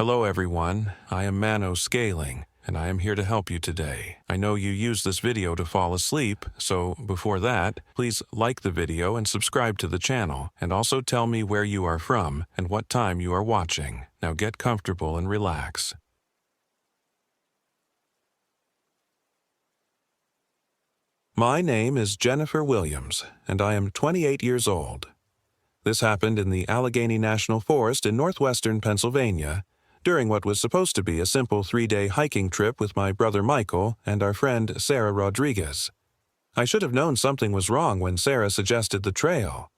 Hello everyone, I am Mano Scaling, and I am here to help you today. I know you use this video to fall asleep, so before that, please like the video and subscribe to the channel, and also tell me where you are from and what time you are watching. Now get comfortable and relax. My name is Jennifer Williams, and I am 28 years old. This happened in the Allegheny National Forest in northwestern Pennsylvania, during what was supposed to be a simple 3-day hiking trip with my brother Michael and our friend Sarah Rodriguez. I should have known something was wrong when Sarah suggested the trail.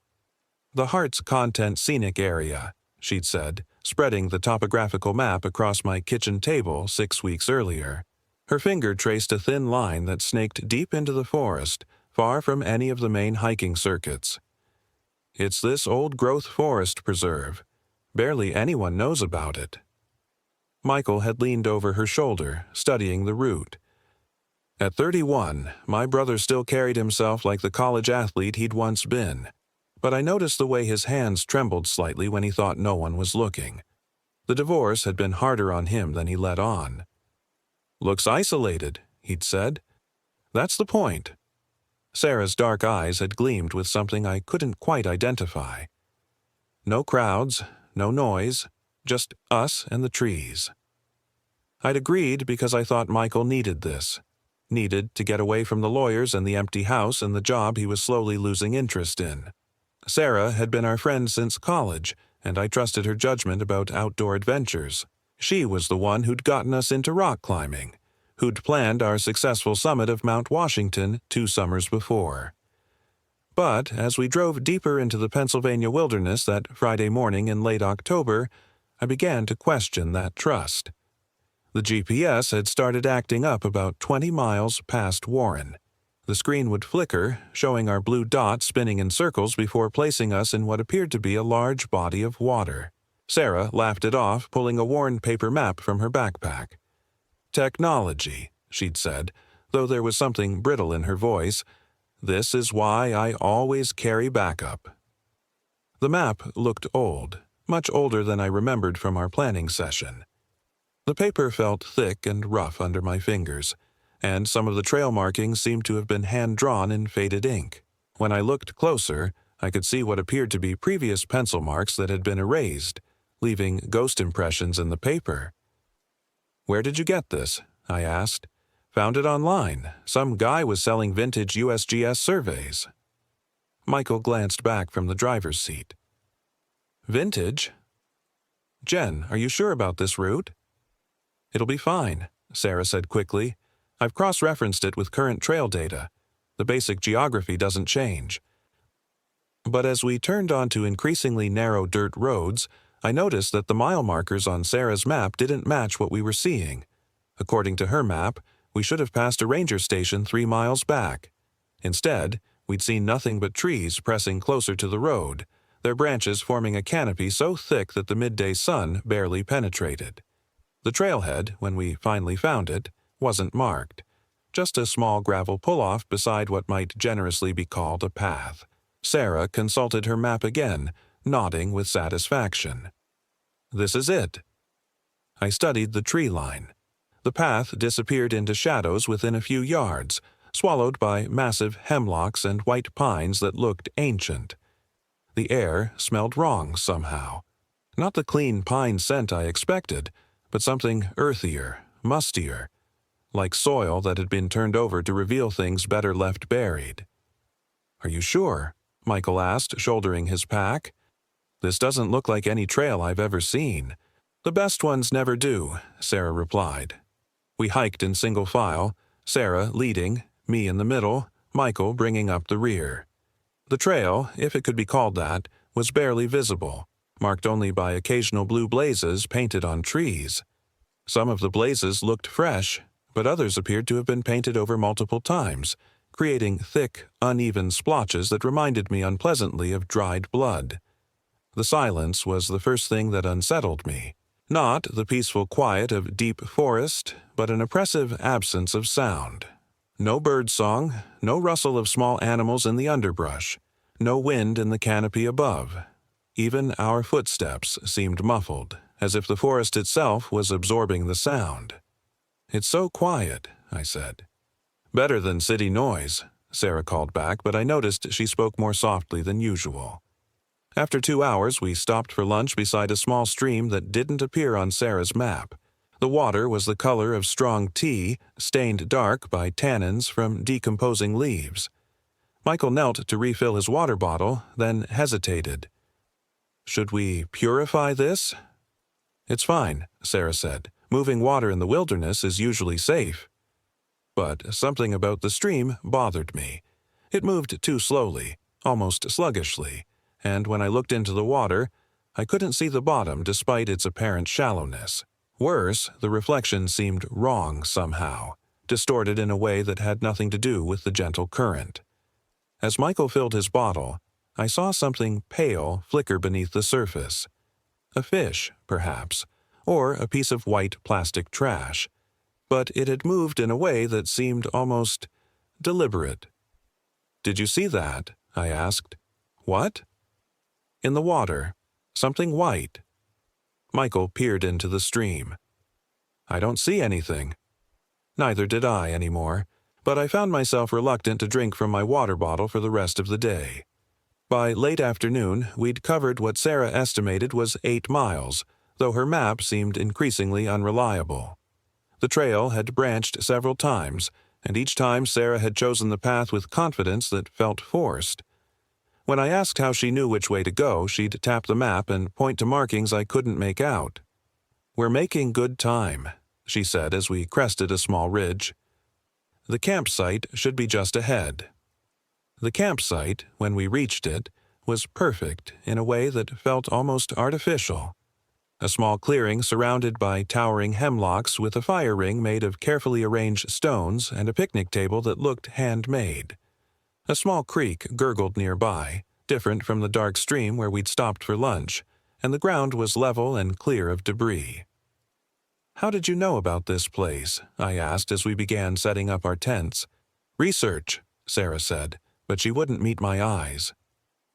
"The Heart's Content Scenic Area," she'd said, spreading the topographical map across my kitchen table 6 weeks earlier. Her finger traced a thin line that snaked deep into the forest, far from any of the main hiking circuits. It's this old-growth forest preserve. Barely anyone knows about it. Michael had leaned over her shoulder, studying the route. At 31, my brother still carried himself like the college athlete he'd once been, but I noticed the way his hands trembled slightly when he thought no one was looking. The divorce had been harder on him than he let on. "Looks isolated," he'd said. "That's the point." Sarah's dark eyes had gleamed with something I couldn't quite identify. No crowds, no noise, just us and the trees. I'd agreed because I thought Michael needed this. Needed to get away from the lawyers and the empty house and the job he was slowly losing interest in. Sarah had been our friend since college, and I trusted her judgment about outdoor adventures. She was the one who'd gotten us into rock climbing, who'd planned our successful summit of Mount Washington 2 summers before. But as we drove deeper into the Pennsylvania wilderness that Friday morning in late October, I began to question that trust. The GPS had started acting up about 20 miles past Warren. The screen would flicker, showing our blue dot spinning in circles before placing us in what appeared to be a large body of water. Sarah laughed it off, pulling a worn paper map from her backpack. "Technology," she'd said, though there was something brittle in her voice. "This is why I always carry backup." The map looked old. Much older than I remembered from our planning session. The paper felt thick and rough under my fingers, and some of the trail markings seemed to have been hand-drawn in faded ink. When I looked closer, I could see what appeared to be previous pencil marks that had been erased, leaving ghost impressions in the paper. "Where did you get this?" I asked. "Found it online. Some guy was selling vintage USGS surveys." Michael glanced back from the driver's seat. "Vintage? Jen, are you sure about this route?" "It'll be fine," Sarah said quickly. "I've cross-referenced it with current trail data. The basic geography doesn't change." But as we turned onto increasingly narrow dirt roads, I noticed that the mile markers on Sarah's map didn't match what we were seeing. According to her map, we should have passed a ranger station 3 miles back. Instead, we'd seen nothing but trees pressing closer to the road, their branches forming a canopy so thick that the midday sun barely penetrated. The trailhead, when we finally found it, wasn't marked. Just a small gravel pull-off beside what might generously be called a path. Sarah consulted her map again, nodding with satisfaction. "This is it." I studied the tree line. The path disappeared into shadows within a few yards, swallowed by massive hemlocks and white pines that looked ancient. The air smelled wrong somehow. Not the clean pine scent I expected, but something earthier, mustier, like soil that had been turned over to reveal things better left buried. "Are you sure?" Michael asked, shouldering his pack. "This doesn't look like any trail I've ever seen." "The best ones never do," Sarah replied. We hiked in single file, Sarah leading, me in the middle, Michael bringing up the rear. The trail, if it could be called that, was barely visible, marked only by occasional blue blazes painted on trees. Some of the blazes looked fresh, but others appeared to have been painted over multiple times, creating thick, uneven splotches that reminded me unpleasantly of dried blood. The silence was the first thing that unsettled me. Not the peaceful quiet of deep forest, but an oppressive absence of sound. No bird song, no rustle of small animals in the underbrush, no wind in the canopy above. Even our footsteps seemed muffled, as if the forest itself was absorbing the sound. "It's so quiet," I said. "Better than city noise," Sarah called back, but I noticed she spoke more softly than usual. After 2 hours, we stopped for lunch beside a small stream that didn't appear on Sarah's map. The water was the color of strong tea, stained dark by tannins from decomposing leaves. Michael knelt to refill his water bottle, then hesitated. "Should we purify this?" "It's fine," Sarah said. "Moving water in the wilderness is usually safe." But something about the stream bothered me. It moved too slowly, almost sluggishly, and when I looked into the water, I couldn't see the bottom despite its apparent shallowness. Worse, the reflection seemed wrong somehow, distorted in a way that had nothing to do with the gentle current. As Michael filled his bottle, I saw something pale flicker beneath the surface. A fish, perhaps, or a piece of white plastic trash. But it had moved in a way that seemed almost deliberate. "Did you see that?" I asked. "What?" "In the water. Something white." Michael peered into the stream. "I don't see anything." Neither did I anymore, but I found myself reluctant to drink from my water bottle for the rest of the day. By late afternoon, we'd covered what Sarah estimated was 8 miles, though her map seemed increasingly unreliable. The trail had branched several times, and each time Sarah had chosen the path with confidence that felt forced. When I asked how she knew which way to go, she'd tap the map and point to markings I couldn't make out. "We're making good time," she said as we crested a small ridge. "The campsite should be just ahead." The campsite, when we reached it, was perfect in a way that felt almost artificial. A small clearing surrounded by towering hemlocks with a fire ring made of carefully arranged stones and a picnic table that looked handmade. A small creek gurgled nearby, different from the dark stream where we'd stopped for lunch, and the ground was level and clear of debris. "How did you know about this place?" I asked as we began setting up our tents. "Research," Sarah said, but she wouldn't meet my eyes.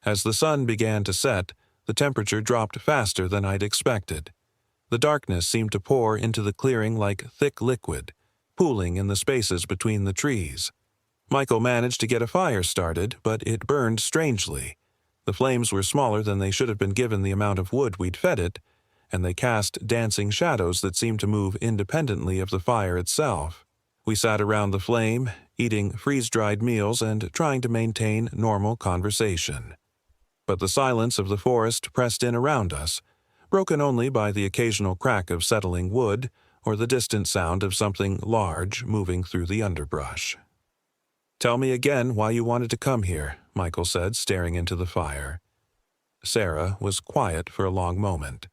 As the sun began to set, the temperature dropped faster than I'd expected. The darkness seemed to pour into the clearing like thick liquid, pooling in the spaces between the trees. Michael managed to get a fire started, but it burned strangely. The flames were smaller than they should have been given the amount of wood we'd fed it, and they cast dancing shadows that seemed to move independently of the fire itself. We sat around the flame, eating freeze-dried meals and trying to maintain normal conversation. But the silence of the forest pressed in around us, broken only by the occasional crack of settling wood or the distant sound of something large moving through the underbrush. "Tell me again why you wanted to come here," Michael said, staring into the fire. Sarah was quiet for a long moment.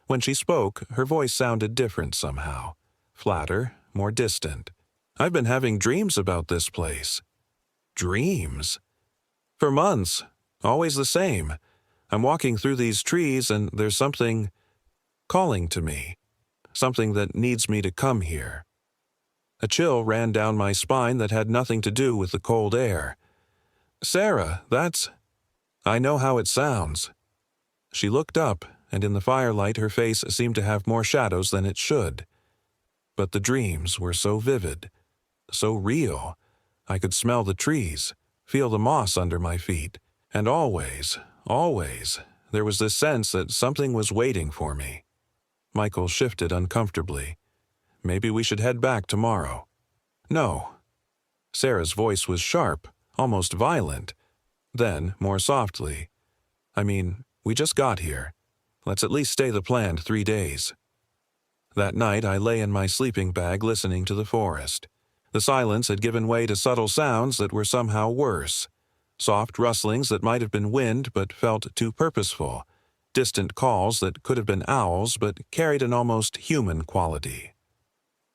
When she spoke, her voice sounded different somehow, flatter, more distant. "I've been having dreams about this place." "Dreams?" "For months. Always the same. I'm walking through these trees and there's something calling to me. Something that needs me to come here." A chill ran down my spine that had nothing to do with the cold air. "Sarah, that's—" "I know how it sounds." She looked up, and in the firelight her face seemed to have more shadows than it should. But the dreams were so vivid, so real. I could smell the trees, feel the moss under my feet, and always, there was this sense that something was waiting for me. Michael shifted uncomfortably. "Maybe we should head back tomorrow." "No." Sarah's voice was sharp, almost violent. Then, more softly, "I mean, we just got here. Let's at least stay the planned 3 days." That night I lay in my sleeping bag listening to the forest. The silence had given way to subtle sounds that were somehow worse. Soft rustlings that might have been wind but felt too purposeful. Distant calls that could have been owls but carried an almost human quality.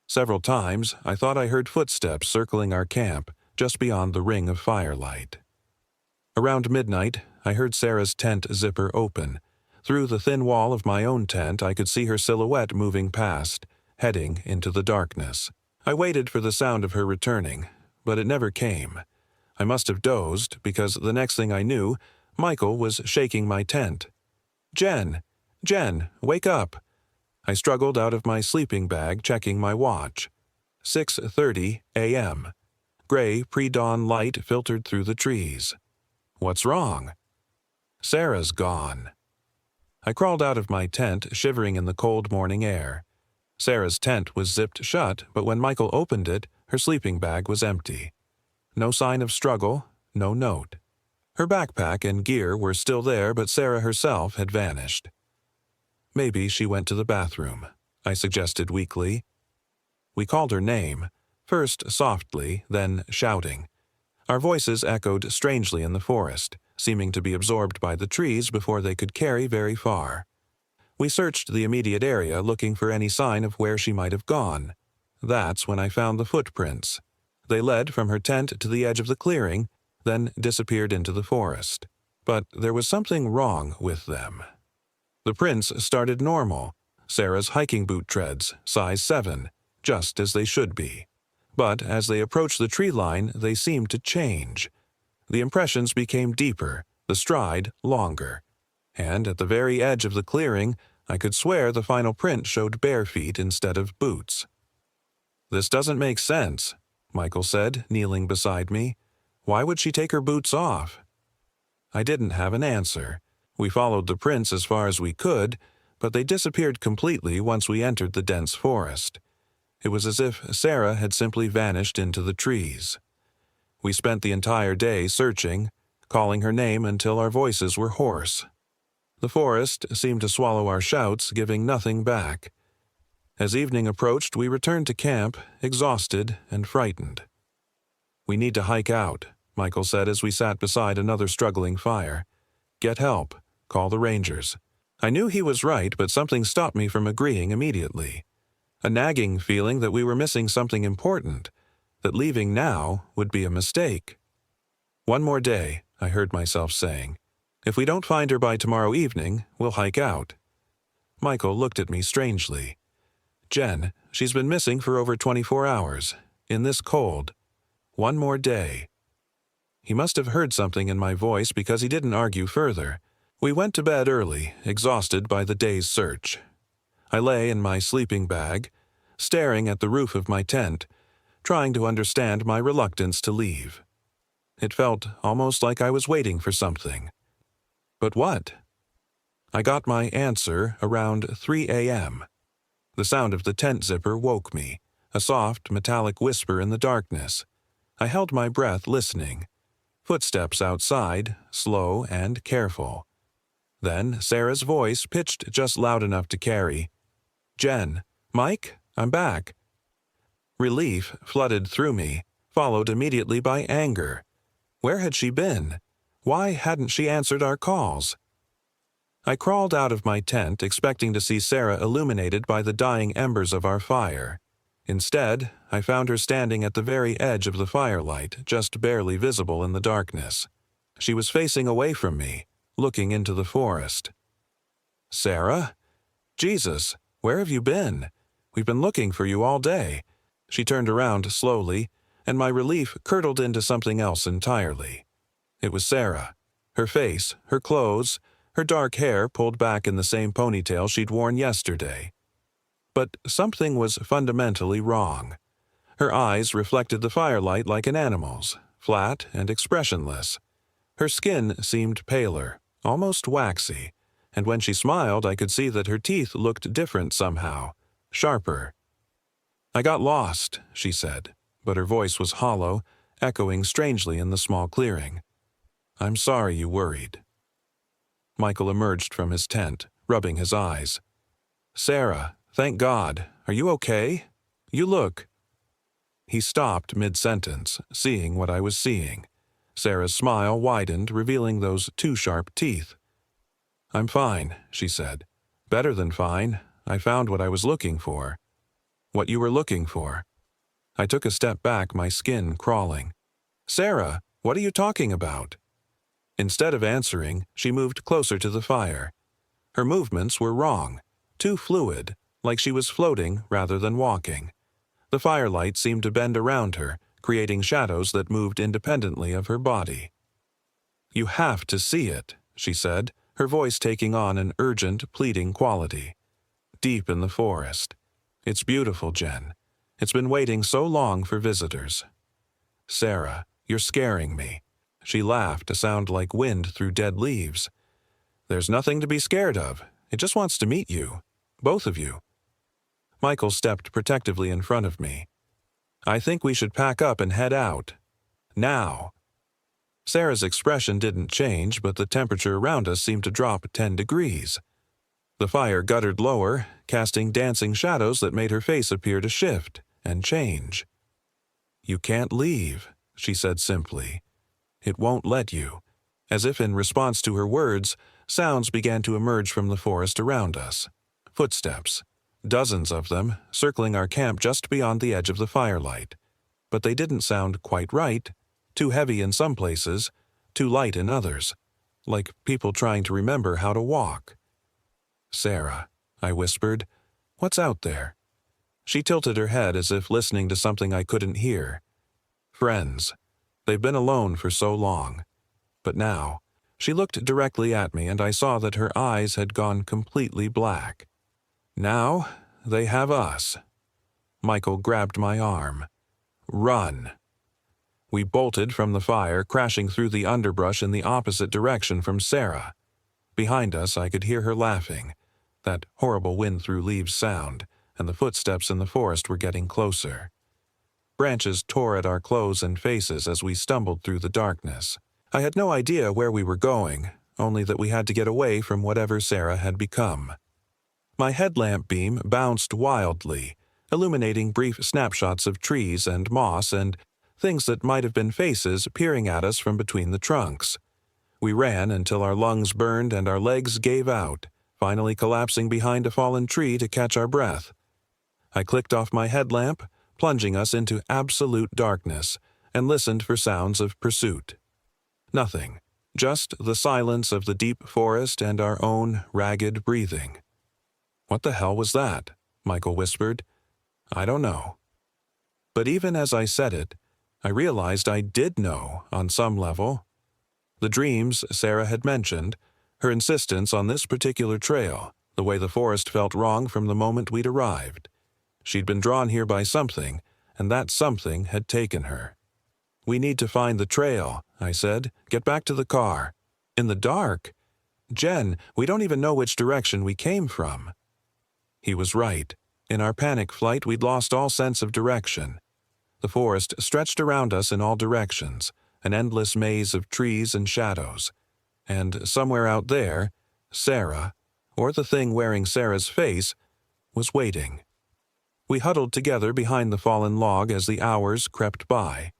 Several times I thought I heard footsteps circling our camp just beyond the ring of firelight. Around midnight, I heard Sarah's tent zipper open. Through the thin wall of my own tent, I could see her silhouette moving past, heading into the darkness. I waited for the sound of her returning, but it never came. I must have dozed, because the next thing I knew, Michael was shaking my tent. Jen, wake up." I struggled out of my sleeping bag, checking my watch. 6:30 a.m. Gray pre-dawn light filtered through the trees. What's wrong? Sarah's gone. I crawled out of my tent, shivering in the cold morning air. Sarah's tent was zipped shut, but when Michael opened it, her sleeping bag was empty. No sign of struggle, no note. Her backpack and gear were still there, but Sarah herself had vanished. Maybe she went to the bathroom, I suggested weakly. We called her name, first softly, then shouting. Our voices echoed strangely in the forest, seeming to be absorbed by the trees before they could carry very far. We searched the immediate area, looking for any sign of where she might have gone. That's when I found the footprints. They led from her tent to the edge of the clearing, then disappeared into the forest. But there was something wrong with them. The prints started normal, Sarah's hiking boot treads, size 7, just as they should be. But as they approached the tree line, they seemed to change. The impressions became deeper, the stride longer. And at the very edge of the clearing, I could swear the final print showed bare feet instead of boots. "This doesn't make sense," Michael said, kneeling beside me. "Why would she take her boots off?" I didn't have an answer. We followed the prints as far as we could, but they disappeared completely once we entered the dense forest. It was as if Sarah had simply vanished into the trees. We spent the entire day searching, calling her name until our voices were hoarse. The forest seemed to swallow our shouts, giving nothing back. As evening approached, we returned to camp, exhausted and frightened. "We need to hike out," Michael said as we sat beside another struggling fire. "Get help. Call the rangers." I knew he was right, but something stopped me from agreeing immediately. A nagging feeling that we were missing something important, that leaving now would be a mistake. "One more day," I heard myself saying. "If we don't find her by tomorrow evening, we'll hike out." Michael looked at me strangely. "Jen, she's been missing for over 24 hours, in this cold. One more day." He must have heard something in my voice because he didn't argue further. We went to bed early, exhausted by the day's search. I lay in my sleeping bag, staring at the roof of my tent, trying to understand my reluctance to leave. It felt almost like I was waiting for something. But what? I got my answer around 3 a.m. The sound of the tent zipper woke me, a soft, metallic whisper in the darkness. I held my breath listening. Footsteps outside, slow and careful. Then Sarah's voice, pitched just loud enough to carry. "Jen, Mike, I'm back." Relief flooded through me, followed immediately by anger. Where had she been? Why hadn't she answered our calls? I crawled out of my tent, expecting to see Sarah illuminated by the dying embers of our fire. Instead, I found her standing at the very edge of the firelight, just barely visible in the darkness. She was facing away from me, looking into the forest. "Sarah? Jesus, where have you been? We've been looking for you all day." She turned around slowly, and my relief curdled into something else entirely. It was Sarah. Her face, her clothes, her dark hair pulled back in the same ponytail she'd worn yesterday. But something was fundamentally wrong. Her eyes reflected the firelight like an animal's, flat and expressionless. Her skin seemed paler, almost waxy, and when she smiled I could see that her teeth looked different somehow, sharper. "I got lost," she said, but her voice was hollow, echoing strangely in the small clearing. "I'm sorry you worried." Michael emerged from his tent, rubbing his eyes. "Sarah, thank God. Are you okay? You look—" He stopped mid-sentence, seeing what I was seeing. Sarah's smile widened, revealing those two sharp teeth. "I'm fine," she said. "Better than fine. I found what I was looking for." "What you were looking for?" I took a step back, my skin crawling. "Sarah, what are you talking about?" Instead of answering, she moved closer to the fire. Her movements were wrong, too fluid, like she was floating rather than walking. The firelight seemed to bend around her, creating shadows that moved independently of her body. "You have to see it," she said, her voice taking on an urgent, pleading quality. deep in the forest. It's beautiful, Jen. It's been waiting so long for visitors. Sarah, you're scaring me. She laughed, a sound like wind through dead leaves. There's nothing to be scared of. It just wants to meet you. Both of you. Michael stepped protectively in front of me. I think we should pack up and head out. Now. Sarah's expression didn't change, but the temperature around us seemed to drop 10 degrees. The fire guttered lower, casting dancing shadows that made her face appear to shift and change. You can't leave, she said simply. It won't let you. As if in response to her words, sounds began to emerge from the forest around us. Footsteps. Dozens of them, circling our camp just beyond the edge of the firelight. But they didn't sound quite right, too heavy in some places, too light in others, like people trying to remember how to walk. Sarah, I whispered, what's out there? She tilted her head as if listening to something I couldn't hear. Friends. They've been alone for so long. But now, she looked directly at me and I saw that her eyes had gone completely black. Now, they have us. Michael grabbed my arm. Run. We bolted from the fire, crashing through the underbrush in the opposite direction from Sarah. Behind us, I could hear her laughing, that horrible wind-through-leaves sound, and the footsteps in the forest were getting closer. Branches tore at our clothes and faces as we stumbled through the darkness. I had no idea where we were going, only that we had to get away from whatever Sarah had become. My headlamp beam bounced wildly, illuminating brief snapshots of trees and moss and things that might have been faces peering at us from between the trunks. We ran until our lungs burned and our legs gave out, finally collapsing behind a fallen tree to catch our breath. I clicked off my headlamp, plunging us into absolute darkness, and listened for sounds of pursuit. Nothing, just the silence of the deep forest and our own ragged breathing. What the hell was that? Michael whispered. I don't know. But even as I said it, I realized I did know on some level. The dreams Sarah had mentioned, her insistence on this particular trail, the way the forest felt wrong from the moment we'd arrived. She'd been drawn here by something, and that something had taken her. We need to find the trail, I said. Get back to the car. In the dark? Jen, we don't even know which direction we came from. He was right. In our panic flight, we'd lost all sense of direction. The forest stretched around us in all directions, an endless maze of trees and shadows. And somewhere out there, Sarah, or the thing wearing Sarah's face, was waiting. We huddled together behind the fallen log as the hours crept by.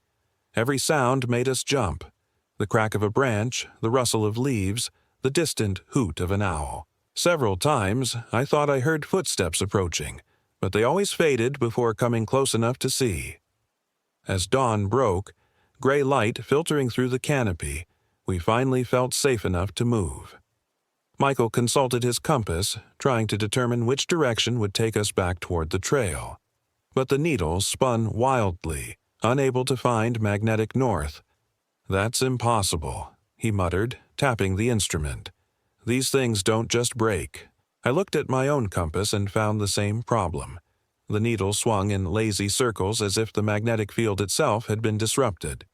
Every sound made us jump. The crack of a branch, the rustle of leaves, the distant hoot of an owl. Several times, I thought I heard footsteps approaching, but they always faded before coming close enough to see. As dawn broke, gray light filtering through the canopy, we finally felt safe enough to move. Michael consulted his compass, trying to determine which direction would take us back toward the trail. But the needle spun wildly, unable to find magnetic north. That's impossible, he muttered, tapping the instrument. These things don't just break. I looked at my own compass and found the same problem. The needle swung in lazy circles as if the magnetic field itself had been disrupted.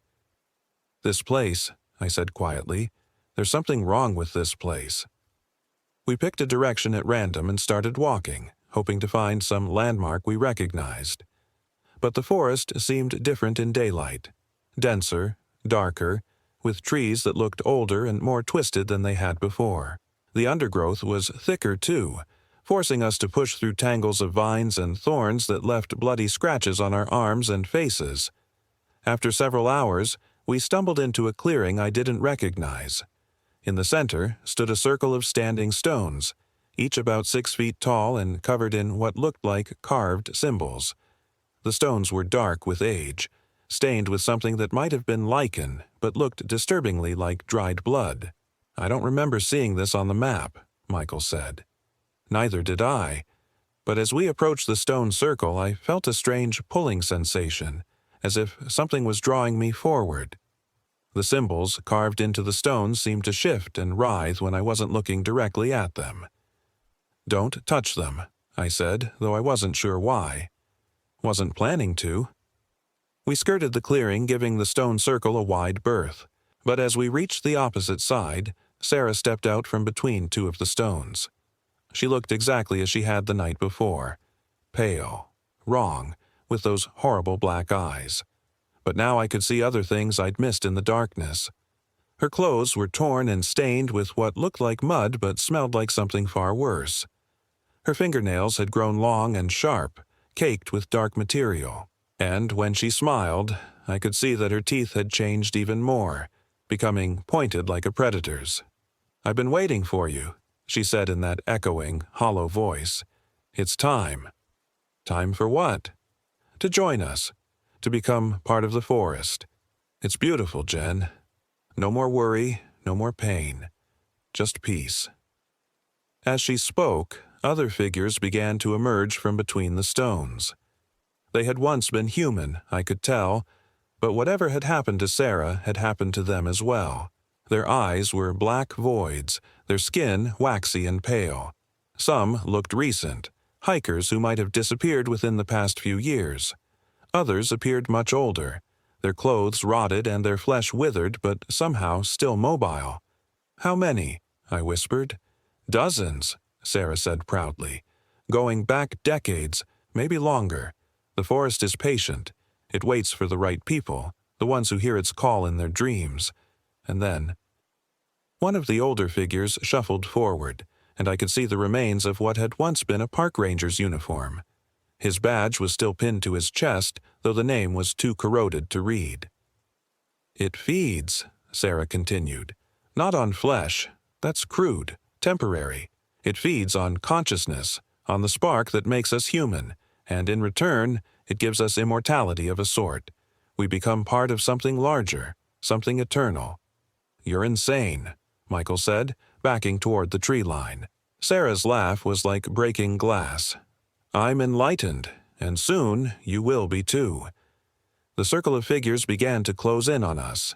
This place, I said quietly. There's something wrong with this place. We picked a direction at random and started walking, hoping to find some landmark we recognized. But the forest seemed different in daylight. Denser, darker, with trees that looked older and more twisted than they had before. The undergrowth was thicker, too, forcing us to push through tangles of vines and thorns that left bloody scratches on our arms and faces. After several hours, we stumbled into a clearing I didn't recognize. In the center stood a circle of standing stones, each about 6 feet tall and covered in what looked like carved symbols. The stones were dark with age, stained with something that might have been lichen, but looked disturbingly like dried blood. I don't remember seeing this on the map, Michael said. Neither did I, but as we approached the stone circle, I felt a strange pulling sensation, as if something was drawing me forward. The symbols carved into the stones seemed to shift and writhe when I wasn't looking directly at them. Don't touch them, I said, though I wasn't sure why. Wasn't planning to. We skirted the clearing, giving the stone circle a wide berth. But as we reached the opposite side, Sarah stepped out from between two of the stones. She looked exactly as she had the night before. Pale, wrong, with those horrible black eyes. But now I could see other things I'd missed in the darkness. Her clothes were torn and stained with what looked like mud but smelled like something far worse. Her fingernails had grown long and sharp, caked with dark material. And when she smiled, I could see that her teeth had changed even more, becoming pointed like a predator's. "I've been waiting for you," she said in that echoing, hollow voice. "It's time." Time for what? To join us, to become part of the forest. It's beautiful, Jen. No more worry, no more pain. Just peace. As she spoke, other figures began to emerge from between the stones. They had once been human, I could tell, but whatever had happened to Sarah had happened to them as well. Their eyes were black voids, their skin waxy and pale. Some looked recent, hikers who might have disappeared within the past few years. Others appeared much older, their clothes rotted and their flesh withered but somehow still mobile. "How many?" I whispered. "Dozens," Sarah said proudly. "Going back decades, maybe longer. The forest is patient. It waits for the right people, the ones who hear its call in their dreams. And then..." One of the older figures shuffled forward, and I could see the remains of what had once been a park ranger's uniform. His badge was still pinned to his chest, though the name was too corroded to read. "It feeds," Sarah continued. "Not on flesh. That's crude, temporary. It feeds on consciousness, on the spark that makes us human, and in return, it gives us immortality of a sort. We become part of something larger, something eternal." "You're insane," Michael said, backing toward the tree line. Sarah's laugh was like breaking glass. "I'm enlightened, and soon you will be too." The circle of figures began to close in on us.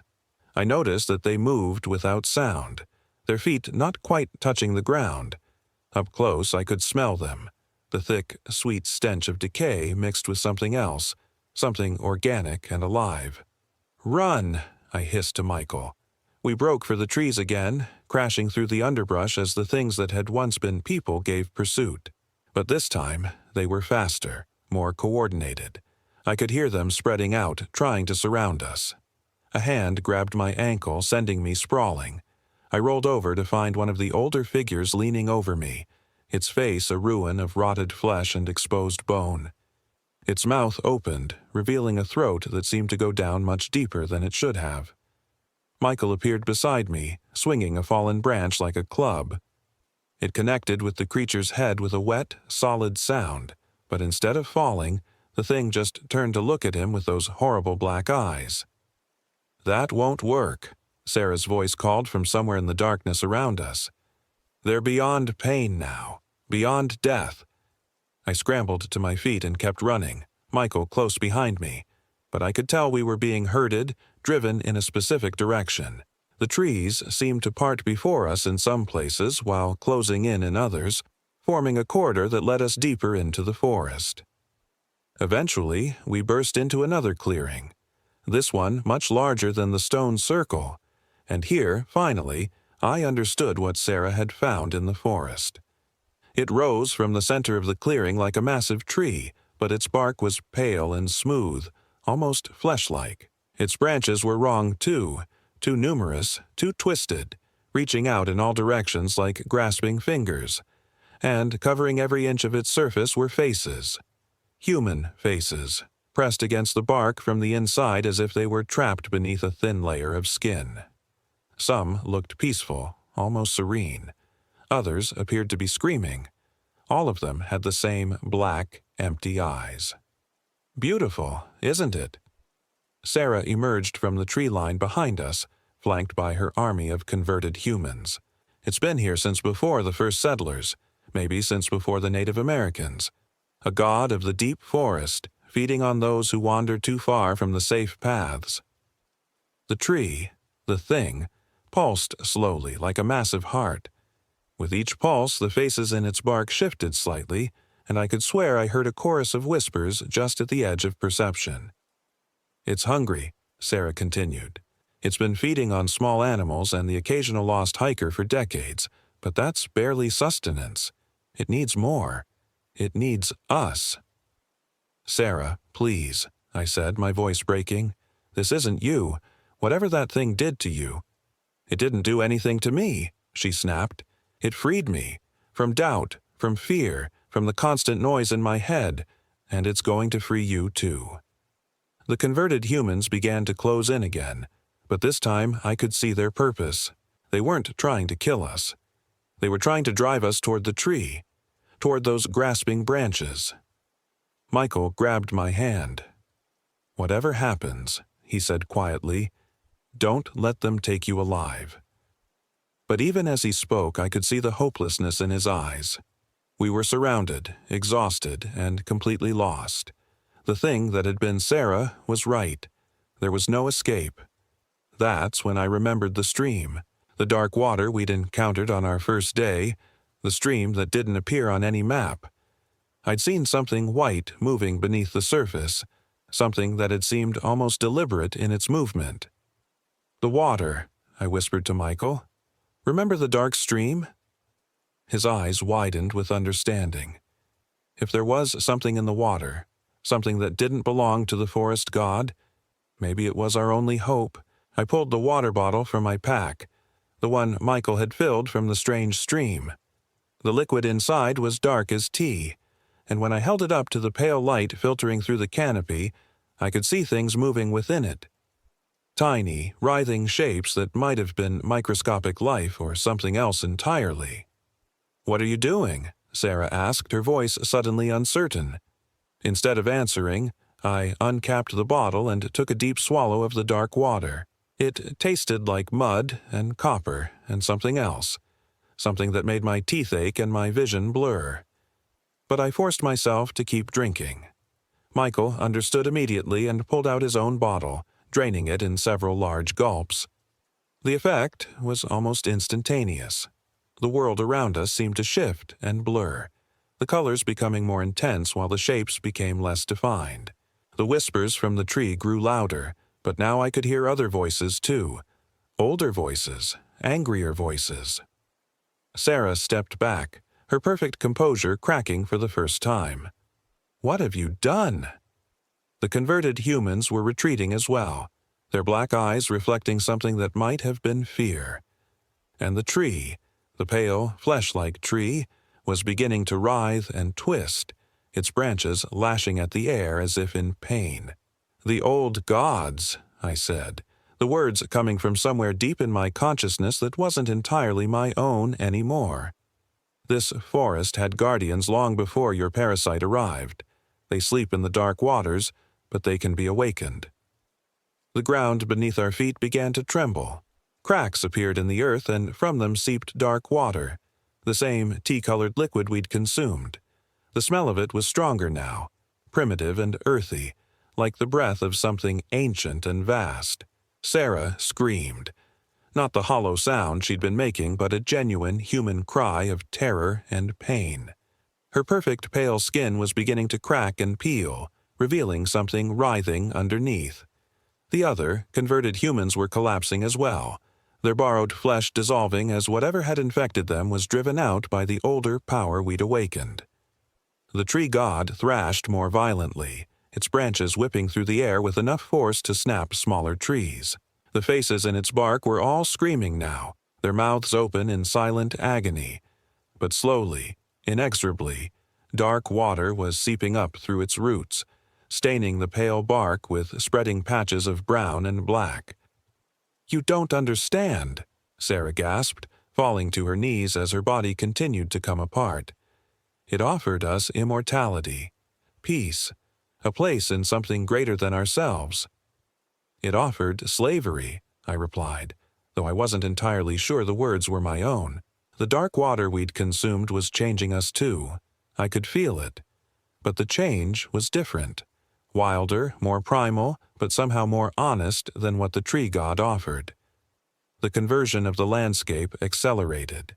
I noticed that they moved without sound, their feet not quite touching the ground. Up close I could smell them, the thick, sweet stench of decay mixed with something else, something organic and alive. "Run!" I hissed to Michael. We broke for the trees again, crashing through the underbrush as the things that had once been people gave pursuit. But this time, they were faster, more coordinated. I could hear them spreading out, trying to surround us. A hand grabbed my ankle, sending me sprawling. I rolled over to find one of the older figures leaning over me, its face a ruin of rotted flesh and exposed bone. Its mouth opened, revealing a throat that seemed to go down much deeper than it should have. Michael appeared beside me, swinging a fallen branch like a club. It connected with the creature's head with a wet, solid sound, but instead of falling, the thing just turned to look at him with those horrible black eyes. "That won't work," Sarah's voice called from somewhere in the darkness around us. "They're beyond pain now, beyond death." I scrambled to my feet and kept running, Michael close behind me, but I could tell we were being herded, driven in a specific direction. The trees seemed to part before us in some places while closing in others, forming a corridor that led us deeper into the forest. Eventually, we burst into another clearing, this one much larger than the stone circle, and here, finally, I understood what Sarah had found in the forest. It rose from the center of the clearing like a massive tree, but its bark was pale and smooth, almost flesh-like. Its branches were wrong too numerous, too twisted, reaching out in all directions like grasping fingers, and covering every inch of its surface were faces. Human faces, pressed against the bark from the inside as if they were trapped beneath a thin layer of skin. Some looked peaceful, almost serene. Others appeared to be screaming. All of them had the same black, empty eyes. "Beautiful, isn't it?" Sarah emerged from the tree line behind us, flanked by her army of converted humans. It's been here since before the first settlers, maybe since before the Native Americans. A god of the deep forest, feeding on those who wander too far from the safe paths. The tree, the thing, pulsed slowly like a massive heart. With each pulse, the faces in its bark shifted slightly, and I could swear I heard a chorus of whispers just at the edge of perception. "It's hungry," Sarah continued. "It's been feeding on small animals and the occasional lost hiker for decades, but that's barely sustenance. It needs more. It needs us." "Sarah, please," I said, my voice breaking. "This isn't you. Whatever that thing did to you." "It didn't do anything to me," she snapped. "It freed me. From doubt, from fear, from the constant noise in my head, and it's going to free you too." The converted humans began to close in again, but this time I could see their purpose. They weren't trying to kill us. They were trying to drive us toward the tree, toward those grasping branches. Michael grabbed my hand. "Whatever happens," he said quietly, "don't let them take you alive." But even as he spoke, I could see the hopelessness in his eyes. We were surrounded, exhausted, and completely lost. The thing that had been Sarah was right. There was no escape. That's when I remembered the stream, the dark water we'd encountered on our first day, the stream that didn't appear on any map. I'd seen something white moving beneath the surface, something that had seemed almost deliberate in its movement. "The water," I whispered to Michael. "Remember the dark stream?" His eyes widened with understanding. If there was something in the water, something that didn't belong to the forest god, maybe it was our only hope. I pulled the water bottle from my pack, the one Michael had filled from the strange stream. The liquid inside was dark as tea, and when I held it up to the pale light filtering through the canopy, I could see things moving within it. Tiny, writhing shapes that might have been microscopic life or something else entirely. "What are you doing?" Sarah asked, her voice suddenly uncertain. Instead of answering, I uncapped the bottle and took a deep swallow of the dark water. It tasted like mud and copper and something else, something that made my teeth ache and my vision blur. But I forced myself to keep drinking. Michael understood immediately and pulled out his own bottle, draining it in several large gulps. The effect was almost instantaneous. The world around us seemed to shift and blur, the colors becoming more intense while the shapes became less defined. The whispers from the tree grew louder, but now I could hear other voices too. Older voices, angrier voices. Sarah stepped back, her perfect composure cracking for the first time. "What have you done?" The converted humans were retreating as well, their black eyes reflecting something that might have been fear. And the tree, the pale, flesh-like tree, was beginning to writhe and twist, its branches lashing at the air as if in pain. "The old gods," I said, the words coming from somewhere deep in my consciousness that wasn't entirely my own anymore. "This forest had guardians long before your parasite arrived. They sleep in the dark waters, but they can be awakened." The ground beneath our feet began to tremble. Cracks appeared in the earth, and from them seeped dark water, the same tea-colored liquid we'd consumed. The smell of it was stronger now, primitive and earthy, like the breath of something ancient and vast. Sarah screamed. Not the hollow sound she'd been making, but a genuine human cry of terror and pain. Her perfect pale skin was beginning to crack and peel, revealing something writhing underneath. The other, converted humans were collapsing as well, their borrowed flesh dissolving as whatever had infected them was driven out by the older power we'd awakened. The tree god thrashed more violently, its branches whipping through the air with enough force to snap smaller trees. The faces in its bark were all screaming now, their mouths open in silent agony. But slowly, inexorably, dark water was seeping up through its roots, staining the pale bark with spreading patches of brown and black. "You don't understand," Sarah gasped, falling to her knees as her body continued to come apart. "It offered us immortality, peace, a place in something greater than ourselves." "It offered slavery," I replied, though I wasn't entirely sure the words were my own. The dark water we'd consumed was changing us too. I could feel it. But the change was different. Wilder, more primal, but somehow more honest than what the tree god offered. The conversion of the landscape accelerated.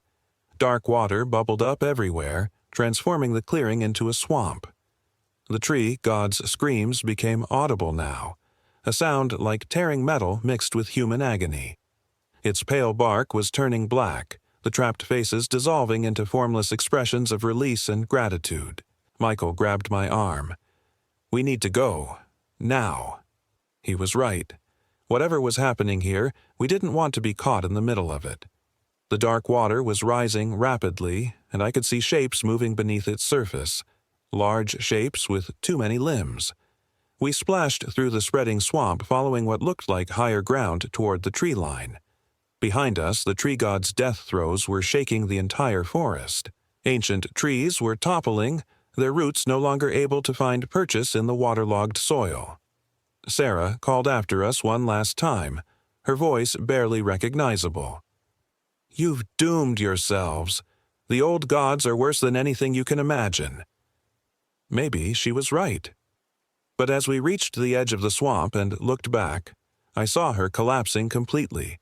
Dark water bubbled up everywhere, transforming the clearing into a swamp. The tree god's screams became audible now, a sound like tearing metal mixed with human agony. Its pale bark was turning black, the trapped faces dissolving into formless expressions of release and gratitude. Michael grabbed my arm. "We need to go. Now." He was right. Whatever was happening here, we didn't want to be caught in the middle of it. The dark water was rising rapidly, and I could see shapes moving beneath its surface, large shapes with too many limbs. We splashed through the spreading swamp, following what looked like higher ground toward the tree line. Behind us, the tree god's death throes were shaking the entire forest. Ancient trees were toppling, their roots no longer able to find purchase in the waterlogged soil. Sarah called after us one last time, her voice barely recognizable. "You've doomed yourselves. The old gods are worse than anything you can imagine." Maybe she was right. But as we reached the edge of the swamp and looked back, I saw her collapsing completely,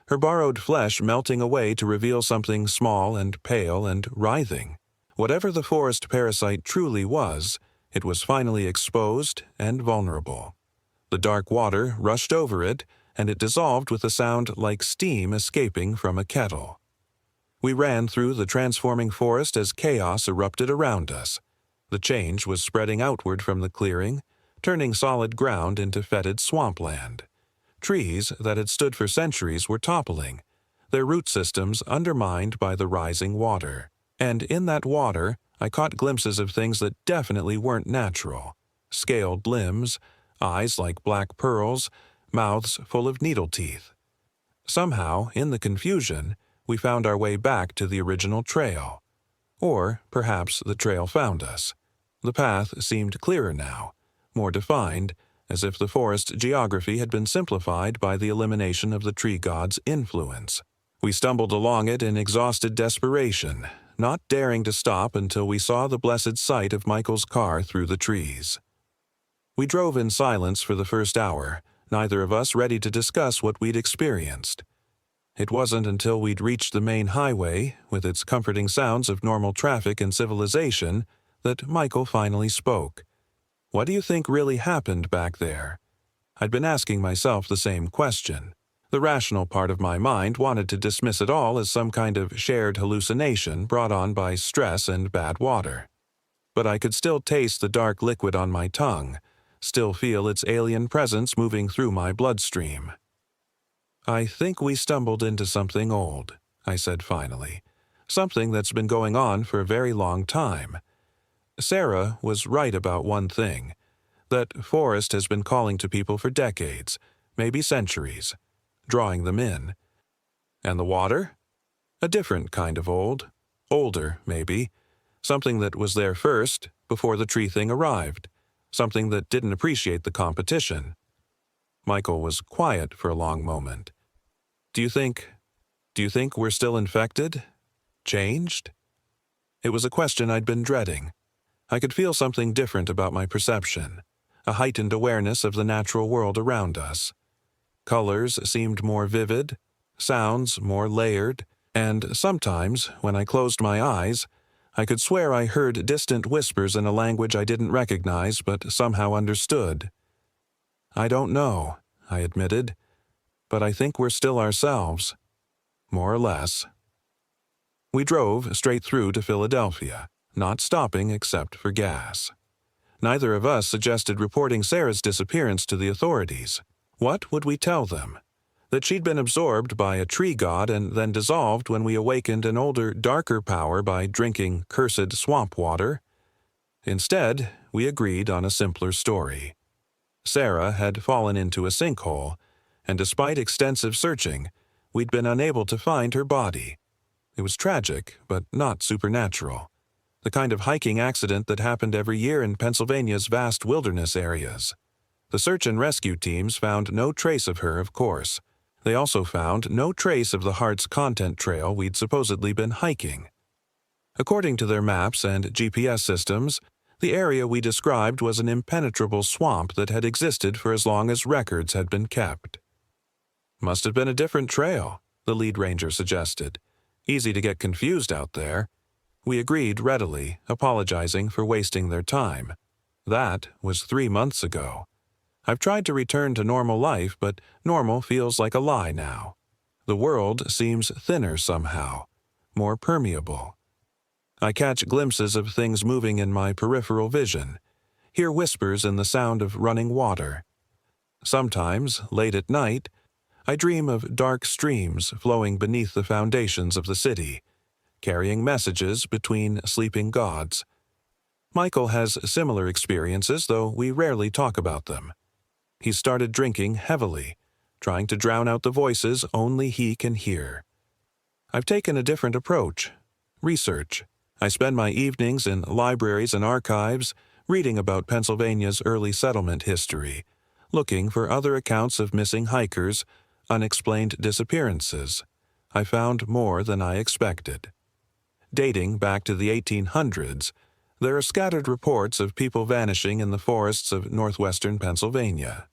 her borrowed flesh melting away to reveal something small and pale and writhing. Whatever the forest parasite truly was, it was finally exposed and vulnerable. The dark water rushed over it, and it dissolved with a sound like steam escaping from a kettle. We ran through the transforming forest as chaos erupted around us. The change was spreading outward from the clearing, turning solid ground into fetid swampland. Trees that had stood for centuries were toppling, their root systems undermined by the rising water. And in that water, I caught glimpses of things that definitely weren't natural. Scaled limbs, eyes like black pearls, mouths full of needle teeth. Somehow, in the confusion, we found our way back to the original trail. Or perhaps the trail found us. The path seemed clearer now, more defined, as if the forest geography had been simplified by the elimination of the tree god's influence. We stumbled along it in exhausted desperation, not daring to stop until we saw the blessed sight of Michael's car through the trees. We drove in silence for the first hour, neither of us ready to discuss what we'd experienced. It wasn't until we'd reached the main highway, with its comforting sounds of normal traffic and civilization, that Michael finally spoke. "What do you think really happened back there?" I'd been asking myself the same question. The rational part of my mind wanted to dismiss it all as some kind of shared hallucination brought on by stress and bad water. But I could still taste the dark liquid on my tongue, still feel its alien presence moving through my bloodstream. "I think we stumbled into something old," I said finally. "Something that's been going on for a very long time. Sarah was right about one thing, that forest has been calling to people for decades, maybe centuries, drawing them in. And the water? A different kind of old. Older, maybe. Something that was there first, before the tree thing arrived. Something that didn't appreciate the competition." Michael was quiet for a long moment. Do you think we're still infected? Changed?" It was a question I'd been dreading. I could feel something different about my perception, a heightened awareness of the natural world around us. Colors seemed more vivid, sounds more layered, and sometimes, when I closed my eyes, I could swear I heard distant whispers in a language I didn't recognize but somehow understood. "I don't know," I admitted, "but I think we're still ourselves. More or less." We drove straight through to Philadelphia, not stopping except for gas. Neither of us suggested reporting Sarah's disappearance to the authorities. What would we tell them? That she'd been absorbed by a tree god and then dissolved when we awakened an older, darker power by drinking cursed swamp water? Instead, we agreed on a simpler story. Sarah had fallen into a sinkhole, and despite extensive searching, we'd been unable to find her body. It was tragic, but not supernatural. The kind of hiking accident that happened every year in Pennsylvania's vast wilderness areas. The search and rescue teams found no trace of her, of course. They also found no trace of the Heart's content trail we'd supposedly been hiking. According to their maps and GPS systems, the area we described was an impenetrable swamp that had existed for as long as records had been kept. "Must have been a different trail," the lead ranger suggested. "Easy to get confused out there." We agreed readily, apologizing for wasting their time. That was 3 months ago. I've tried to return to normal life, but normal feels like a lie now. The world seems thinner somehow, more permeable. I catch glimpses of things moving in my peripheral vision, hear whispers in the sound of running water. Sometimes, late at night, I dream of dark streams flowing beneath the foundations of the city, carrying messages between sleeping gods. Michael has similar experiences, though we rarely talk about them. He started drinking heavily, trying to drown out the voices only he can hear. I've taken a different approach. Research. I spend my evenings in libraries and archives, reading about Pennsylvania's early settlement history, looking for other accounts of missing hikers, unexplained disappearances. I found more than I expected. Dating back to the 1800s, there are scattered reports of people vanishing in the forests of northwestern Pennsylvania,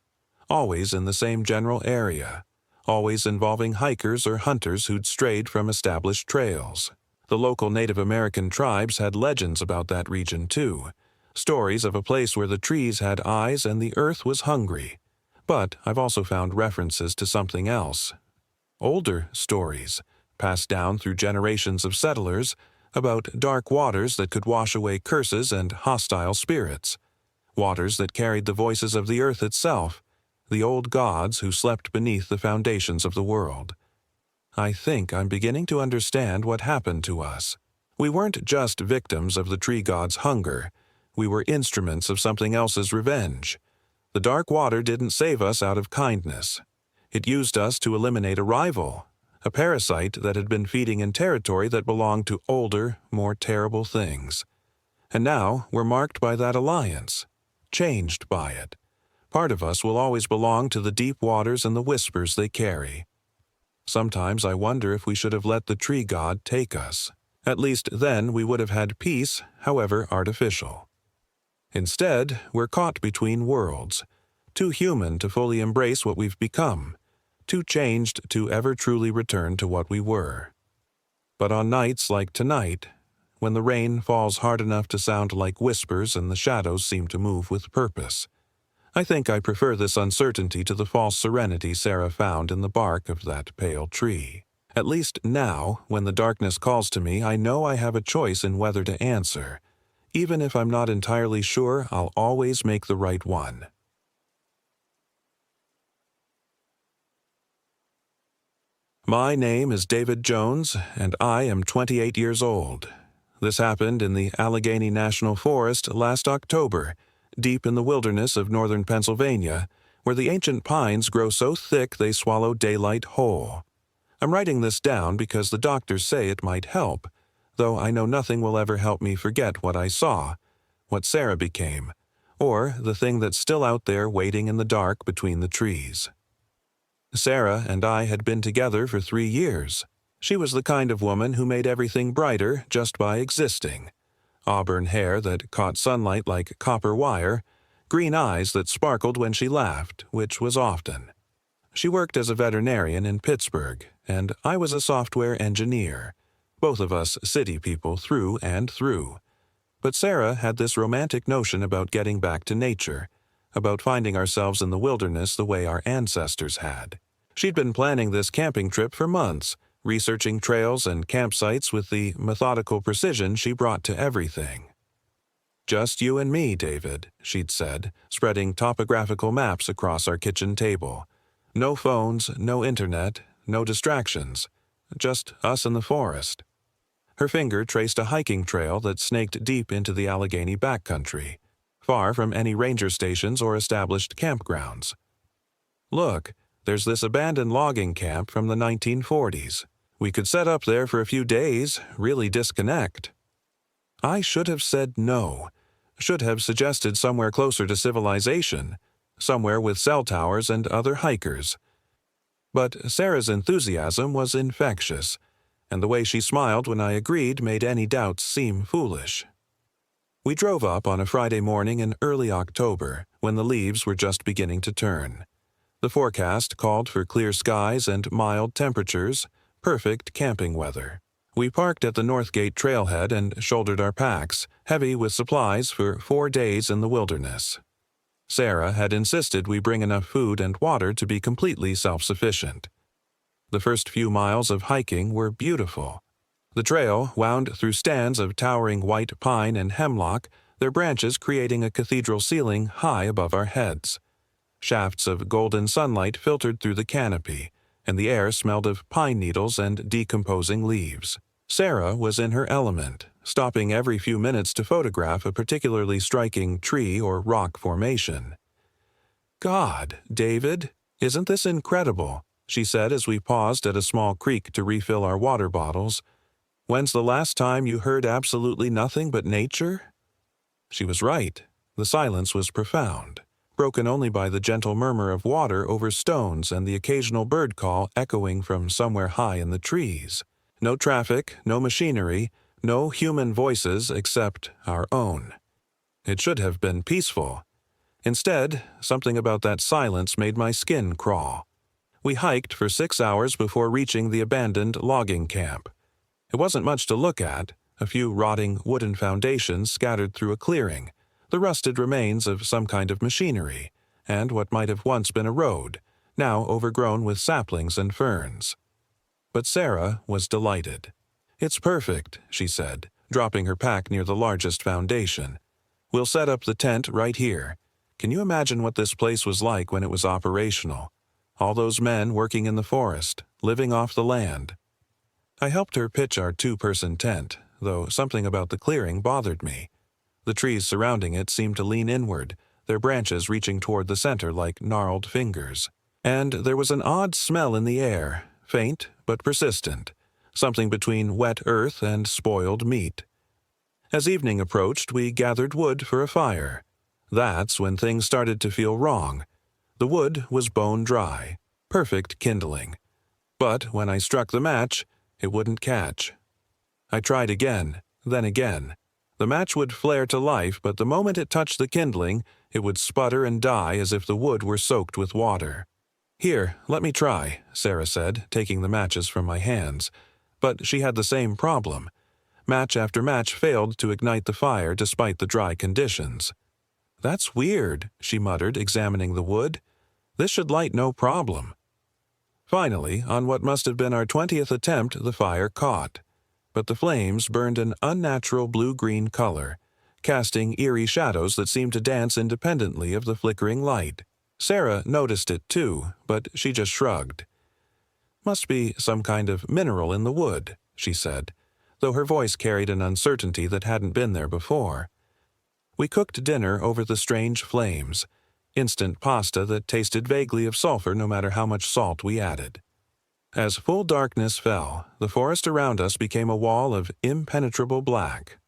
always in the same general area, always involving hikers or hunters who'd strayed from established trails. The local Native American tribes had legends about that region too, stories of a place where the trees had eyes and the earth was hungry. But I've also found references to something else. Older stories, passed down through generations of settlers, about dark waters that could wash away curses and hostile spirits, waters that carried the voices of the earth itself, the old gods who slept beneath the foundations of the world. I think I'm beginning to understand what happened to us. We weren't just victims of the tree god's hunger. We were instruments of something else's revenge. The dark water didn't save us out of kindness. It used us to eliminate a rival, a parasite that had been feeding in territory that belonged to older, more terrible things. And now we're marked by that alliance, changed by it. Part of us will always belong to the deep waters and the whispers they carry. Sometimes I wonder if we should have let the tree god take us. At least then we would have had peace, however artificial. Instead, we're caught between worlds, too human to fully embrace what we've become, too changed to ever truly return to what we were. But on nights like tonight, when the rain falls hard enough to sound like whispers and the shadows seem to move with purpose, I think I prefer this uncertainty to the false serenity Sarah found in the bark of that pale tree. At least now, when the darkness calls to me, I know I have a choice in whether to answer. Even if I'm not entirely sure, I'll always make the right one. My name is David Jones, and I am 28 years old. This happened in the Allegheny National Forest last October, deep in the wilderness of northern Pennsylvania, where the ancient pines grow so thick they swallow daylight whole. I'm writing this down because the doctors say it might help, though I know nothing will ever help me forget what I saw, what Sarah became, or the thing that's still out there waiting in the dark between the trees. Sarah and I had been together for 3 years. She was the kind of woman who made everything brighter just by existing. Auburn hair that caught sunlight like copper wire, green eyes that sparkled when she laughed, which was often. She worked as a veterinarian in Pittsburgh, and I was a software engineer, both of us city people through and through. But Sarah had this romantic notion about getting back to nature, about finding ourselves in the wilderness the way our ancestors had. She'd been planning this camping trip for months, researching trails and campsites with the methodical precision she brought to everything. "Just you and me, David," she'd said, spreading topographical maps across our kitchen table. "No phones, no internet, no distractions. Just us in the forest." Her finger traced a hiking trail that snaked deep into the Allegheny backcountry, far from any ranger stations or established campgrounds. "Look, there's this abandoned logging camp from the 1940s. We could set up there for a few days, really disconnect." I should have said no, should have suggested somewhere closer to civilization, somewhere with cell towers and other hikers. But Sarah's enthusiasm was infectious, and the way she smiled when I agreed made any doubts seem foolish. We drove up on a Friday morning in early October, when the leaves were just beginning to turn. The forecast called for clear skies and mild temperatures, perfect camping weather. We parked at the Northgate trailhead and shouldered our packs, heavy with supplies for 4 days in the wilderness. Sarah had insisted we bring enough food and water to be completely self-sufficient. The first few miles of hiking were beautiful. The trail wound through stands of towering white pine and hemlock, their branches creating a cathedral ceiling high above our heads. Shafts of golden sunlight filtered through the canopy, and the air smelled of pine needles and decomposing leaves. Sarah was in her element, stopping every few minutes to photograph a particularly striking tree or rock formation. "God, David, isn't this incredible?" she said as we paused at a small creek to refill our water bottles. "When's the last time you heard absolutely nothing but nature?" She was right. The silence was profound, broken only by the gentle murmur of water over stones and the occasional bird call echoing from somewhere high in the trees. No traffic, no machinery, no human voices except our own. It should have been peaceful. Instead, something about that silence made my skin crawl. We hiked for 6 hours before reaching the abandoned logging camp. It wasn't much to look at, a few rotting wooden foundations scattered through a clearing, the rusted remains of some kind of machinery, and what might have once been a road, now overgrown with saplings and ferns. But Sarah was delighted. "It's perfect," she said, dropping her pack near the largest foundation. "We'll set up the tent right here. Can you imagine what this place was like when it was operational? All those men working in the forest, living off the land." I helped her pitch our 2-person tent, though something about the clearing bothered me. The trees surrounding it seemed to lean inward, their branches reaching toward the center like gnarled fingers. And there was an odd smell in the air, faint but persistent, something between wet earth and spoiled meat. As evening approached, we gathered wood for a fire. That's when things started to feel wrong. The wood was bone dry, perfect kindling. But when I struck the match, it wouldn't catch. I tried again, then again. The match would flare to life, but the moment it touched the kindling, it would sputter and die as if the wood were soaked with water. "Here, let me try," Sarah said, taking the matches from my hands. But she had the same problem. Match after match failed to ignite the fire despite the dry conditions. "That's weird," she muttered, examining the wood. "This should light no problem." Finally, on what must have been our 20th attempt, the fire caught. But the flames burned an unnatural blue-green color, casting eerie shadows that seemed to dance independently of the flickering light. Sarah noticed it too, but she just shrugged. "Must be some kind of mineral in the wood," she said, though her voice carried an uncertainty that hadn't been there before. We cooked dinner over the strange flames, instant pasta that tasted vaguely of sulfur no matter how much salt we added. As full darkness fell, the forest around us became a wall of impenetrable black.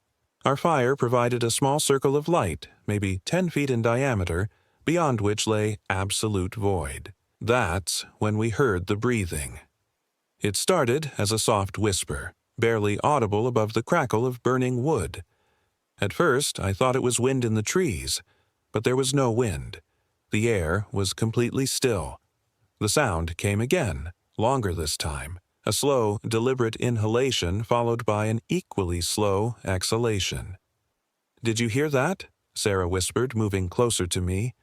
Our fire provided a small circle of light, maybe 10 feet in diameter, beyond which lay absolute void. That's when we heard the breathing. It started as a soft whisper, barely audible above the crackle of burning wood. At first, I thought it was wind in the trees, but there was no wind. The air was completely still. The sound came again, longer this time, a slow, deliberate inhalation followed by an equally slow exhalation. "Did you hear that?" Sarah whispered, moving closer to me.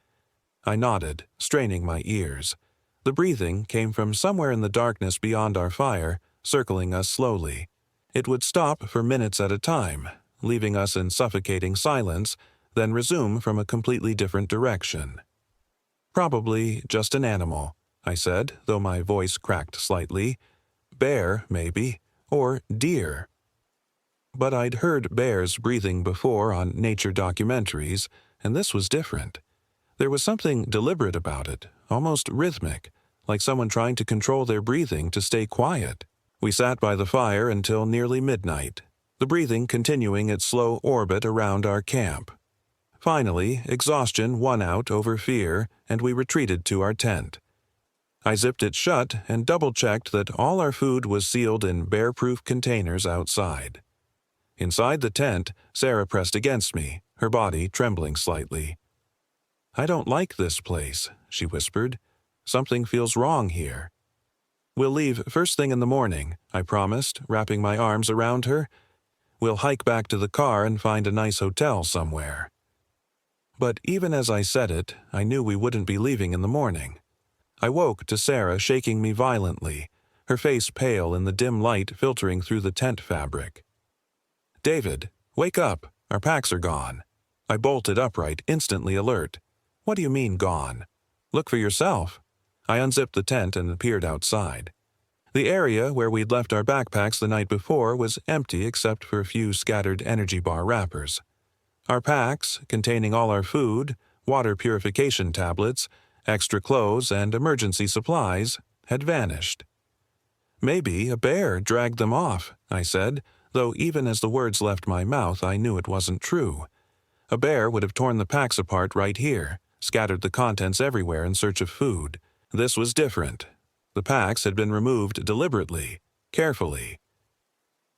I nodded, straining my ears. The breathing came from somewhere in the darkness beyond our fire, circling us slowly. It would stop for minutes at a time, leaving us in suffocating silence, then resume from a completely different direction. "Probably just an animal," I said, though my voice cracked slightly. "Bear, maybe, or deer." But I'd heard bears breathing before on nature documentaries, and this was different. There was something deliberate about it, almost rhythmic, like someone trying to control their breathing to stay quiet. We sat by the fire until nearly midnight, the breathing continuing its slow orbit around our camp. Finally, exhaustion won out over fear, and we retreated to our tent. I zipped it shut and double-checked that all our food was sealed in bear-proof containers outside. Inside the tent, Sarah pressed against me, her body trembling slightly. "I don't like this place," she whispered. "Something feels wrong here." We'll leave first thing in the morning, I promised, wrapping my arms around her. We'll hike back to the car and find a nice hotel somewhere. But even as I said it, I knew we wouldn't be leaving in the morning. I woke to Sarah shaking me violently, her face pale in the dim light filtering through the tent fabric. "David, wake up. Our packs are gone." I bolted upright, instantly alert. "What do you mean, gone?" "Look for yourself." I unzipped the tent and peered outside. The area where we'd left our backpacks the night before was empty except for a few scattered energy bar wrappers. Our packs, containing all our food, water purification tablets, extra clothes, and emergency supplies, had vanished. "Maybe a bear dragged them off," I said, though even as the words left my mouth I knew it wasn't true. A bear would have torn the packs apart right here, scattered the contents everywhere in search of food. This was different. The packs had been removed deliberately, carefully.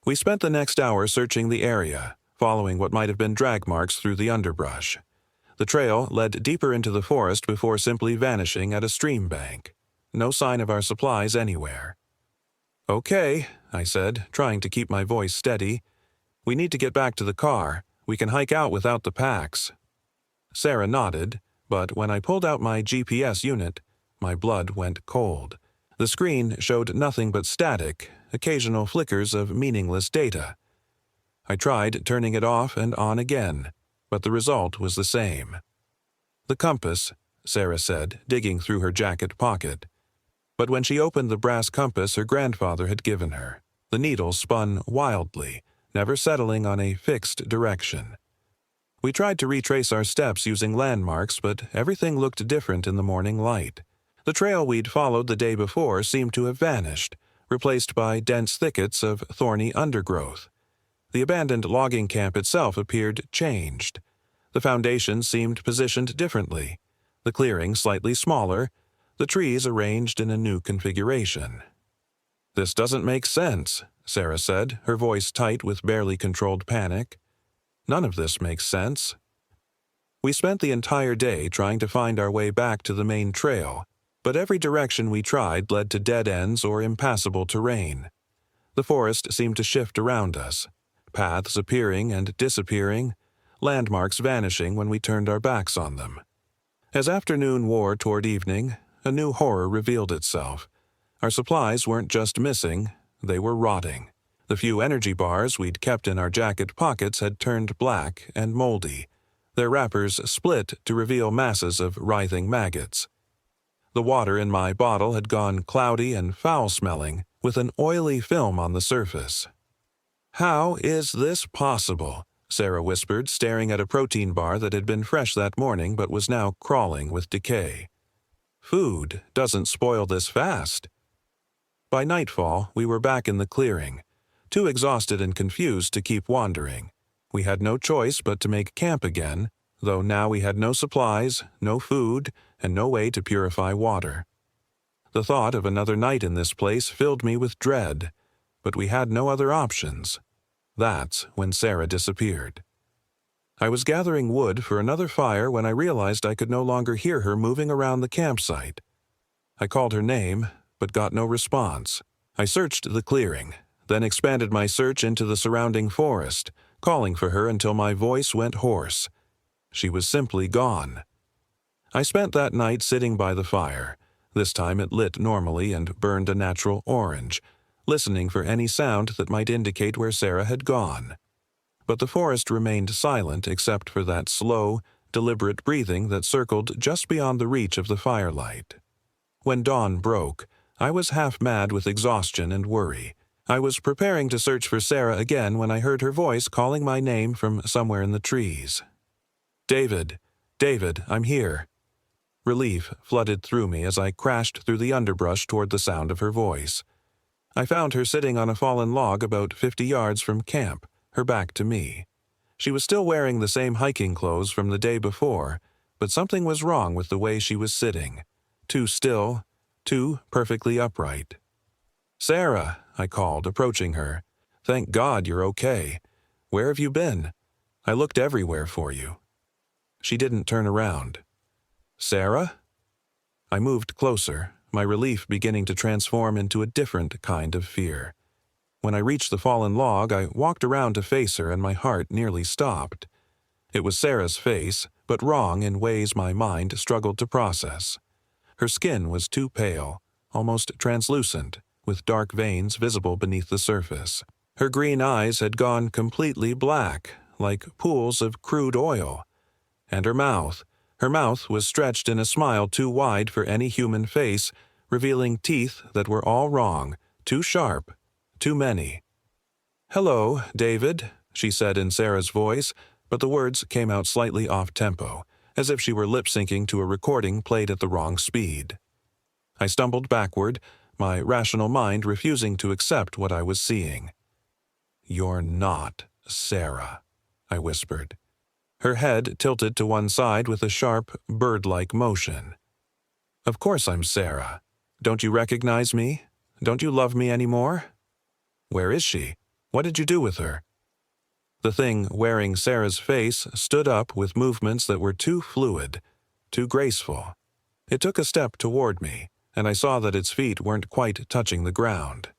We spent the next hour searching the area, following what might have been drag marks through the underbrush. The trail led deeper into the forest before simply vanishing at a stream bank. No sign of our supplies anywhere. "Okay," I said, trying to keep my voice steady. "We need to get back to the car. We can hike out without the packs." Sarah nodded, but when I pulled out my GPS unit, my blood went cold. The screen showed nothing but static, occasional flickers of meaningless data. I tried turning it off and on again, but the result was the same. "The compass," Sarah said, digging through her jacket pocket. But when she opened the brass compass her grandfather had given her, the needle spun wildly, never settling on a fixed direction. We tried to retrace our steps using landmarks, but everything looked different in the morning light. The trail we'd followed the day before seemed to have vanished, replaced by dense thickets of thorny undergrowth. The abandoned logging camp itself appeared changed. The foundation seemed positioned differently, the clearing slightly smaller, the trees arranged in a new configuration. "This doesn't make sense," Sarah said, her voice tight with barely controlled panic. "None of this makes sense." We spent the entire day trying to find our way back to the main trail, but every direction we tried led to dead ends or impassable terrain. The forest seemed to shift around us, paths appearing and disappearing, landmarks vanishing when we turned our backs on them. As afternoon wore toward evening, a new horror revealed itself. Our supplies weren't just missing, they were rotting. The few energy bars we'd kept in our jacket pockets had turned black and moldy, their wrappers split to reveal masses of writhing maggots. The water in my bottle had gone cloudy and foul-smelling, with an oily film on the surface. "How is this possible?" Sarah whispered, staring at a protein bar that had been fresh that morning but was now crawling with decay. "Food doesn't spoil this fast." By nightfall, we were back in the clearing, too exhausted and confused to keep wandering. We had no choice but to make camp again, though now we had no supplies, no food, and no way to purify water. The thought of another night in this place filled me with dread, but we had no other options. That's when Sarah disappeared. I was gathering wood for another fire when I realized I could no longer hear her moving around the campsite. I called her name, but got no response. I searched the clearing, then expanded my search into the surrounding forest, calling for her until my voice went hoarse. She was simply gone. I spent that night sitting by the fire. This time it lit normally and burned a natural orange, listening for any sound that might indicate where Sarah had gone. But the forest remained silent except for that slow, deliberate breathing that circled just beyond the reach of the firelight. When dawn broke, I was half mad with exhaustion and worry. I was preparing to search for Sarah again when I heard her voice calling my name from somewhere in the trees. "David, David, I'm here." Relief flooded through me as I crashed through the underbrush toward the sound of her voice. I found her sitting on a fallen log about 50 yards from camp, her back to me. She was still wearing the same hiking clothes from the day before, but something was wrong with the way she was sitting. Too still, too perfectly upright. "Sarah," I called, approaching her. "Thank God you're okay. Where have you been? I looked everywhere for you." She didn't turn around. "Sarah?" I moved closer, my relief beginning to transform into a different kind of fear. When I reached the fallen log, I walked around to face her and my heart nearly stopped. It was Sarah's face, but wrong in ways my mind struggled to process. Her skin was too pale, almost translucent, with dark veins visible beneath the surface. Her green eyes had gone completely black, like pools of crude oil. And her mouth was stretched in a smile too wide for any human face, revealing teeth that were all wrong, too sharp, too many. "Hello, David," she said in Sarah's voice, but the words came out slightly off-tempo, as if she were lip-syncing to a recording played at the wrong speed. I stumbled backward, my rational mind refusing to accept what I was seeing. "You're not Sarah," I whispered. Her head tilted to one side with a sharp, bird-like motion. "Of course I'm Sarah. Don't you recognize me? Don't you love me anymore? Where is she? What did you do with her?" The thing wearing Sarah's face stood up with movements that were too fluid, too graceful. It took a step toward me, and I saw that its feet weren't quite touching the ground.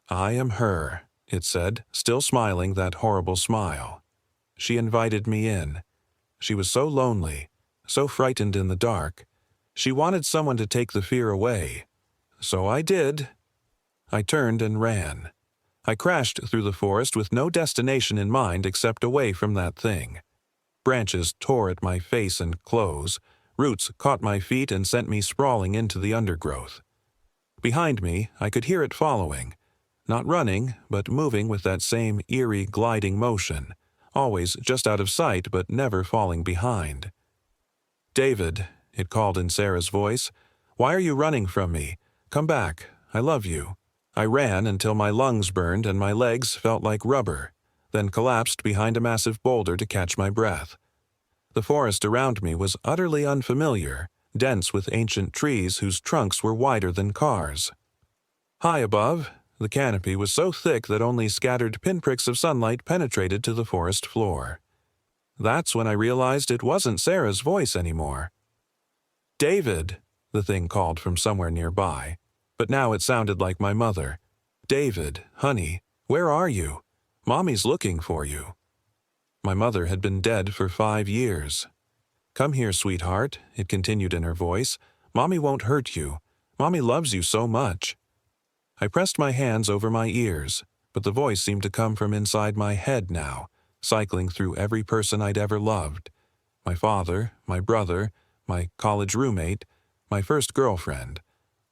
"I am her," it said, still smiling that horrible smile. She invited me in. She was so lonely, so frightened in the dark. She wanted someone to take the fear away. So I did. I turned and ran. I crashed through the forest with no destination in mind except away from that thing. Branches tore at my face and clothes. Roots caught my feet and sent me sprawling into the undergrowth. Behind me, I could hear it following. Not running, but moving with that same eerie gliding motion, always just out of sight but never falling behind. "David," it called in Sarah's voice, "why are you running from me? Come back. I love you." I ran until my lungs burned and my legs felt like rubber, then collapsed behind a massive boulder to catch my breath. The forest around me was utterly unfamiliar, dense with ancient trees whose trunks were wider than cars. High above, the canopy was so thick that only scattered pinpricks of sunlight penetrated to the forest floor. That's when I realized it wasn't Sarah's voice anymore. "David," the thing called from somewhere nearby, but now it sounded like my mother. "David, honey, where are you? Mommy's looking for you." My mother had been dead for 5 years. "Come here, sweetheart," it continued in her voice. "Mommy won't hurt you. Mommy loves you so much." I pressed my hands over my ears, but the voice seemed to come from inside my head now, cycling through every person I'd ever loved. My father, my brother, my college roommate, my first girlfriend.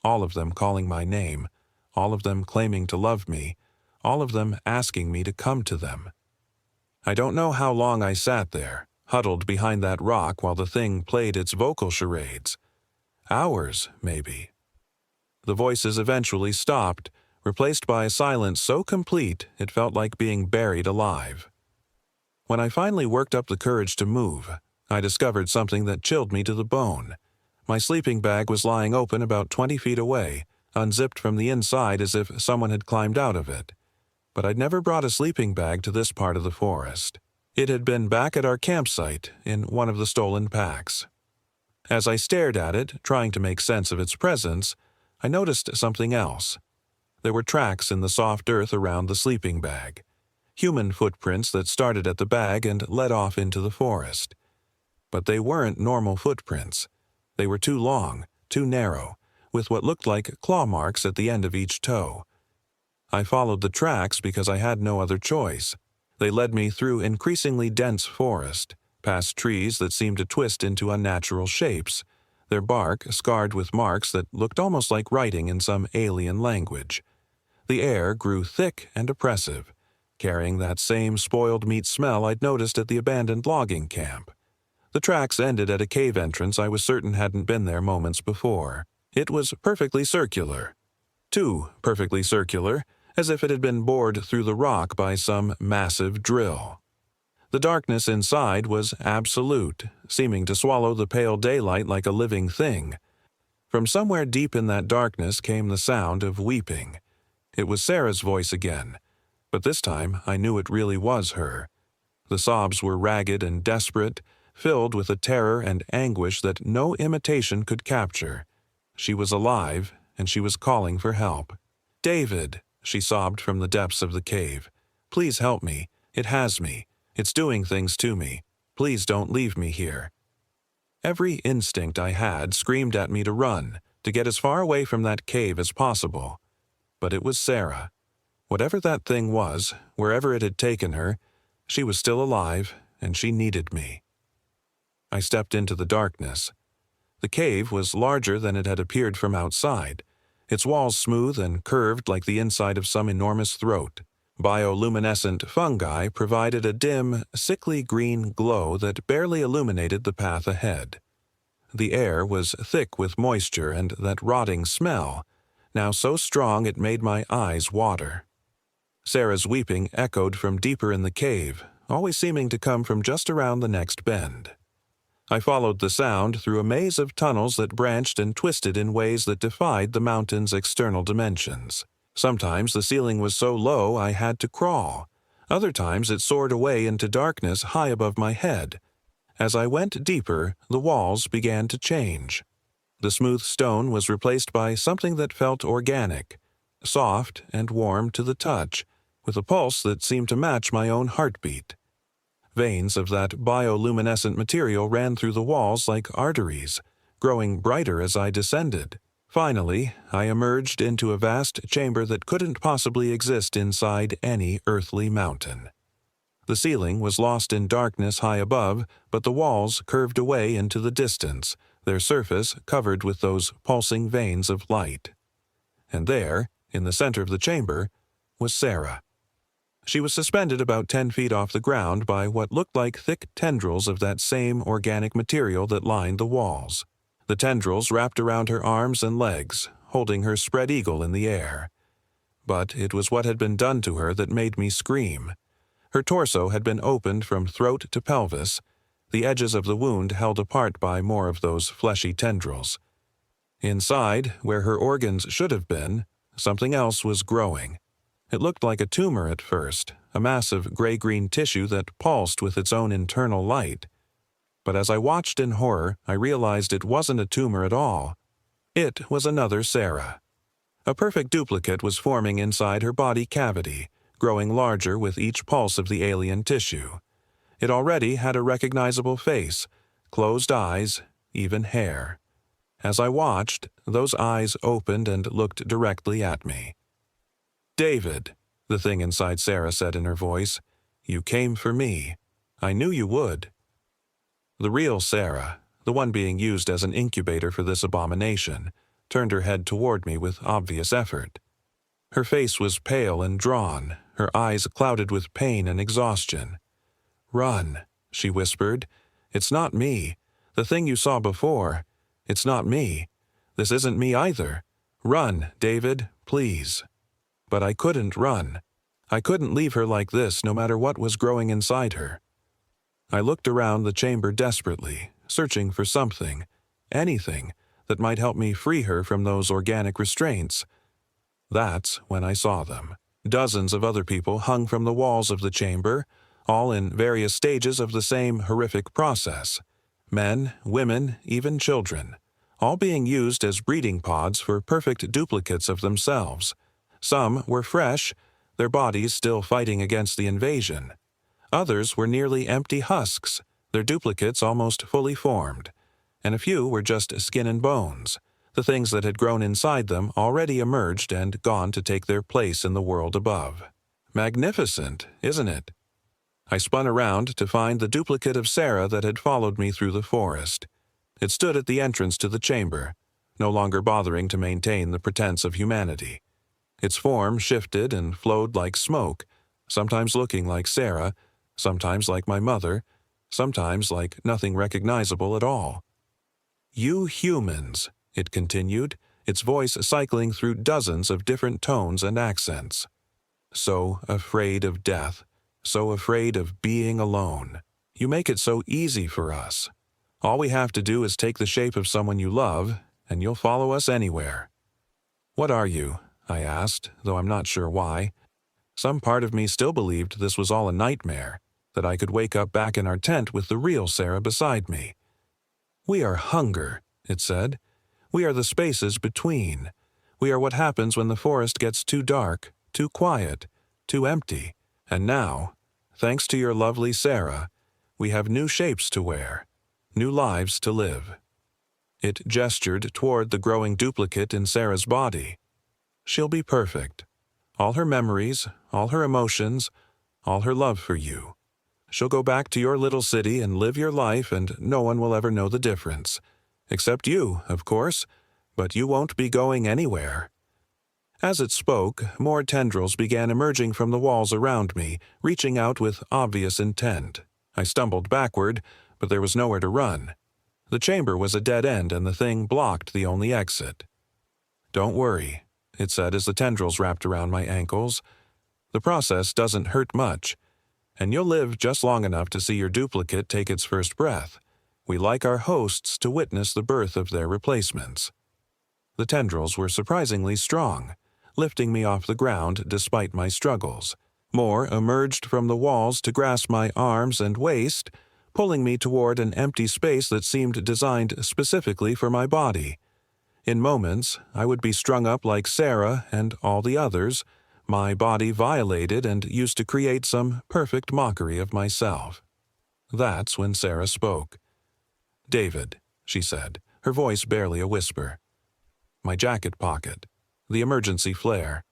All of them calling my name, all of them claiming to love me, all of them asking me to come to them. I don't know how long I sat there, huddled behind that rock while the thing played its vocal charades. Hours, maybe. The voices eventually stopped, replaced by a silence so complete it felt like being buried alive. When I finally worked up the courage to move, I discovered something that chilled me to the bone. My sleeping bag was lying open about 20 feet away, unzipped from the inside as if someone had climbed out of it. But I'd never brought a sleeping bag to this part of the forest. It had been back at our campsite in one of the stolen packs. As I stared at it, trying to make sense of its presence, I noticed something else. There were tracks in the soft earth around the sleeping bag. Human footprints that started at the bag and led off into the forest. But they weren't normal footprints. They were too long, too narrow, with what looked like claw marks at the end of each toe. I followed the tracks because I had no other choice. They led me through increasingly dense forest, past trees that seemed to twist into unnatural shapes, their bark scarred with marks that looked almost like writing in some alien language. The air grew thick and oppressive, carrying that same spoiled meat smell I'd noticed at the abandoned logging camp. The tracks ended at a cave entrance I was certain hadn't been there moments before. It was perfectly circular. Too perfectly circular, as if it had been bored through the rock by some massive drill. The darkness inside was absolute, seeming to swallow the pale daylight like a living thing. From somewhere deep in that darkness came the sound of weeping. It was Sarah's voice again, but this time I knew it really was her. The sobs were ragged and desperate, filled with a terror and anguish that no imitation could capture. She was alive, and she was calling for help. "David," she sobbed from the depths of the cave. "Please help me. It has me. It's doing things to me. Please don't leave me here." Every instinct I had screamed at me to run, to get as far away from that cave as possible. But it was Sarah. Whatever that thing was, wherever it had taken her, she was still alive, and she needed me. I stepped into the darkness. The cave was larger than it had appeared from outside, its walls smooth and curved like the inside of some enormous throat. Bioluminescent fungi provided a dim, sickly green glow that barely illuminated the path ahead. The air was thick with moisture and that rotting smell, now so strong it made my eyes water. Sarah's weeping echoed from deeper in the cave, always seeming to come from just around the next bend. I followed the sound through a maze of tunnels that branched and twisted in ways that defied the mountain's external dimensions. Sometimes the ceiling was so low I had to crawl. Other times it soared away into darkness high above my head. As I went deeper, the walls began to change. The smooth stone was replaced by something that felt organic, soft and warm to the touch, with a pulse that seemed to match my own heartbeat. Veins of that bioluminescent material ran through the walls like arteries, growing brighter as I descended. Finally, I emerged into a vast chamber that couldn't possibly exist inside any earthly mountain. The ceiling was lost in darkness high above, but the walls curved away into the distance, their surface covered with those pulsing veins of light. And there, in the center of the chamber, was Sarah. She was suspended about 10 feet off the ground by what looked like thick tendrils of that same organic material that lined the walls. The tendrils wrapped around her arms and legs, holding her spread eagle in the air. But it was what had been done to her that made me scream. Her torso had been opened from throat to pelvis, the edges of the wound held apart by more of those fleshy tendrils. Inside, where her organs should have been, something else was growing. It looked like a tumor at first, a mass of gray-green tissue that pulsed with its own internal light. But as I watched in horror, I realized it wasn't a tumor at all. It was another Sarah. A perfect duplicate was forming inside her body cavity, growing larger with each pulse of the alien tissue. It already had a recognizable face, closed eyes, even hair. As I watched, those eyes opened and looked directly at me. "David," the thing inside Sarah said in her voice, "you came for me. I knew you would." The real Sarah, the one being used as an incubator for this abomination, turned her head toward me with obvious effort. Her face was pale and drawn, her eyes clouded with pain and exhaustion. "Run," she whispered. "It's not me. The thing you saw before. It's not me. This isn't me either. Run, David, please." But I couldn't run. I couldn't leave her like this no matter what was growing inside her. I looked around the chamber desperately, searching for something, anything, that might help me free her from those organic restraints. That's when I saw them. Dozens of other people hung from the walls of the chamber, all in various stages of the same horrific process. Men, women, even children, all being used as breeding pods for perfect duplicates of themselves. Some were fresh, their bodies still fighting against the invasion. Others were nearly empty husks, their duplicates almost fully formed. And a few were just skin and bones. The things that had grown inside them already emerged and gone to take their place in the world above. Magnificent, isn't it? I spun around to find the duplicate of Sarah that had followed me through the forest. It stood at the entrance to the chamber, no longer bothering to maintain the pretense of humanity. Its form shifted and flowed like smoke, sometimes looking like Sarah, sometimes like my mother, sometimes like nothing recognizable at all. "You humans," it continued, its voice cycling through dozens of different tones and accents. "So afraid of death, so afraid of being alone. You make it so easy for us. All we have to do is take the shape of someone you love, and you'll follow us anywhere." "What are you?" I asked, though I'm not sure why. Some part of me still believed this was all a nightmare, that I could wake up back in our tent with the real Sarah beside me. "We are hunger," it said. We are the spaces between. We are what happens when the forest gets too dark, too quiet, too empty. And now, thanks to your lovely Sarah, we have new shapes to wear, new lives to live." It gestured toward the growing duplicate in Sarah's body. "She'll be perfect. All her memories, all her emotions, all her love for you. She'll go back to your little city and live your life, and no one will ever know the difference. Except you, of course, but you won't be going anywhere." As it spoke, more tendrils began emerging from the walls around me, reaching out with obvious intent. I stumbled backward, but there was nowhere to run. The chamber was a dead end, and the thing blocked the only exit. "Don't worry," it said as the tendrils wrapped around my ankles. "The process doesn't hurt much, and you'll live just long enough to see your duplicate take its first breath. We like our hosts to witness the birth of their replacements." The tendrils were surprisingly strong, lifting me off the ground despite my struggles. More emerged from the walls to grasp my arms and waist, pulling me toward an empty space that seemed designed specifically for my body. In moments, I would be strung up like Sarah and all the others, my body violated and used to create some perfect mockery of myself. That's when Sarah spoke. "David," she said, her voice barely a whisper. My jacket pocket. The emergency flare.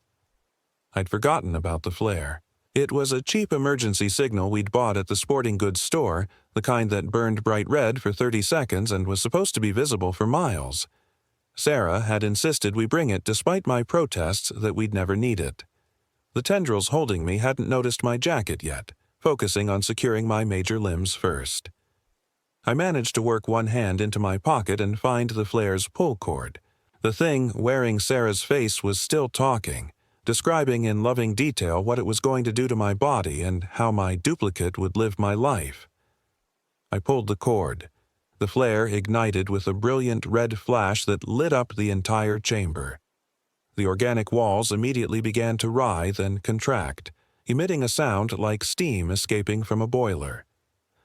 I'd forgotten about the flare. It was a cheap emergency signal we'd bought at the sporting goods store, the kind that burned bright red for 30 seconds and was supposed to be visible for miles. Sarah had insisted we bring it despite my protests that we'd never need it. The tendrils holding me hadn't noticed my jacket yet, focusing on securing my major limbs first. I managed to work one hand into my pocket and find the flare's pull cord. The thing wearing Sarah's face was still talking, describing in loving detail what it was going to do to my body and how my duplicate would live my life. I pulled the cord. The flare ignited with a brilliant red flash that lit up the entire chamber. The organic walls immediately began to writhe and contract, emitting a sound like steam escaping from a boiler.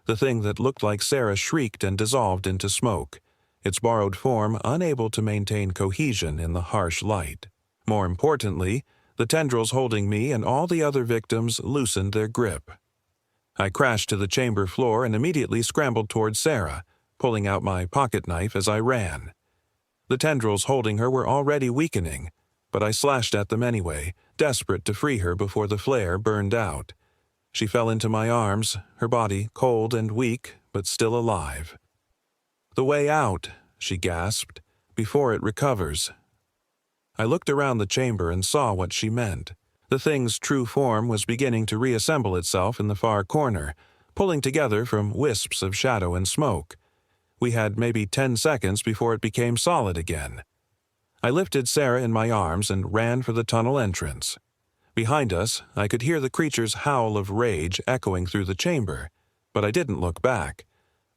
The thing that looked like Sarah shrieked and dissolved into smoke, its borrowed form unable to maintain cohesion in the harsh light. More importantly, the tendrils holding me and all the other victims loosened their grip. I crashed to the chamber floor and immediately scrambled towards Sarah, pulling out my pocket knife as I ran. The tendrils holding her were already weakening, but I slashed at them anyway, desperate to free her before the flare burned out. She fell into my arms, her body cold and weak, but still alive. "The way out," she gasped, "before it recovers." I looked around the chamber and saw what she meant. The thing's true form was beginning to reassemble itself in the far corner, pulling together from wisps of shadow and smoke. We had maybe 10 seconds before it became solid again. I lifted Sarah in my arms and ran for the tunnel entrance. Behind us, I could hear the creature's howl of rage echoing through the chamber, but I didn't look back.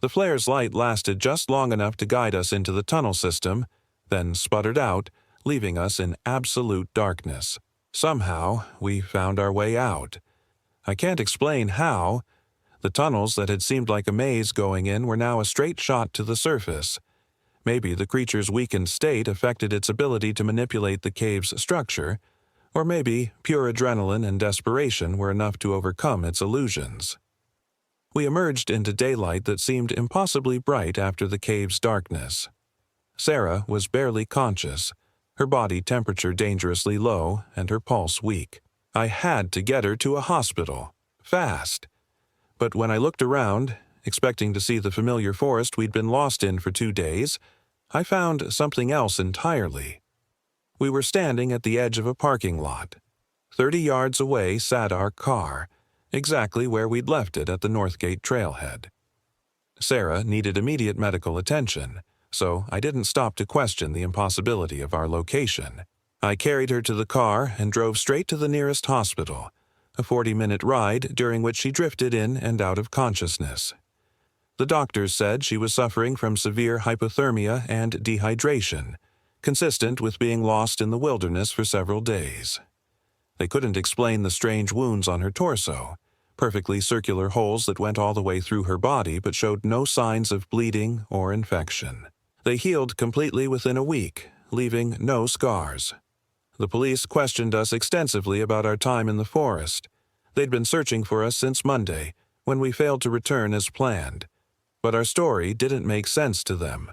The flare's light lasted just long enough to guide us into the tunnel system, then sputtered out, leaving us in absolute darkness. Somehow, we found our way out. I can't explain how. The tunnels that had seemed like a maze going in were now a straight shot to the surface. Maybe the creature's weakened state affected its ability to manipulate the cave's structure, or maybe pure adrenaline and desperation were enough to overcome its illusions. We emerged into daylight that seemed impossibly bright after the cave's darkness. Sarah was barely conscious, her body temperature dangerously low and her pulse weak. I had to get her to a hospital, fast. But when I looked around, expecting to see the familiar forest we'd been lost in for 2 days, I found something else entirely. We were standing at the edge of a parking lot. 30 yards away sat our car, exactly where we'd left it at the Northgate trailhead. Sarah needed immediate medical attention, so I didn't stop to question the impossibility of our location. I carried her to the car and drove straight to the nearest hospital, a 40-minute ride during which she drifted in and out of consciousness. The doctors said she was suffering from severe hypothermia and dehydration, consistent with being lost in the wilderness for several days. They couldn't explain the strange wounds on her torso, perfectly circular holes that went all the way through her body but showed no signs of bleeding or infection. They healed completely within a week, leaving no scars. The police questioned us extensively about our time in the forest. They'd been searching for us since Monday, when we failed to return as planned. But our story didn't make sense to them.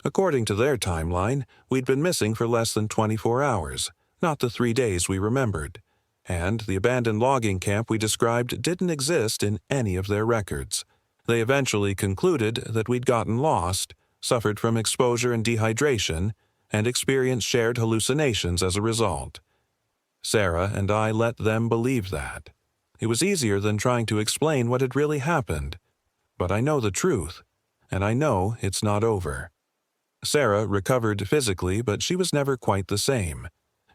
According to their timeline, we'd been missing for less than 24 hours, not the 3 days we remembered. And the abandoned logging camp we described didn't exist in any of their records. They eventually concluded that we'd gotten lost, suffered from exposure and dehydration, and experienced shared hallucinations as a result. Sarah and I let them believe that. It was easier than trying to explain what had really happened. But I know the truth, and I know it's not over. Sarah recovered physically, but she was never quite the same.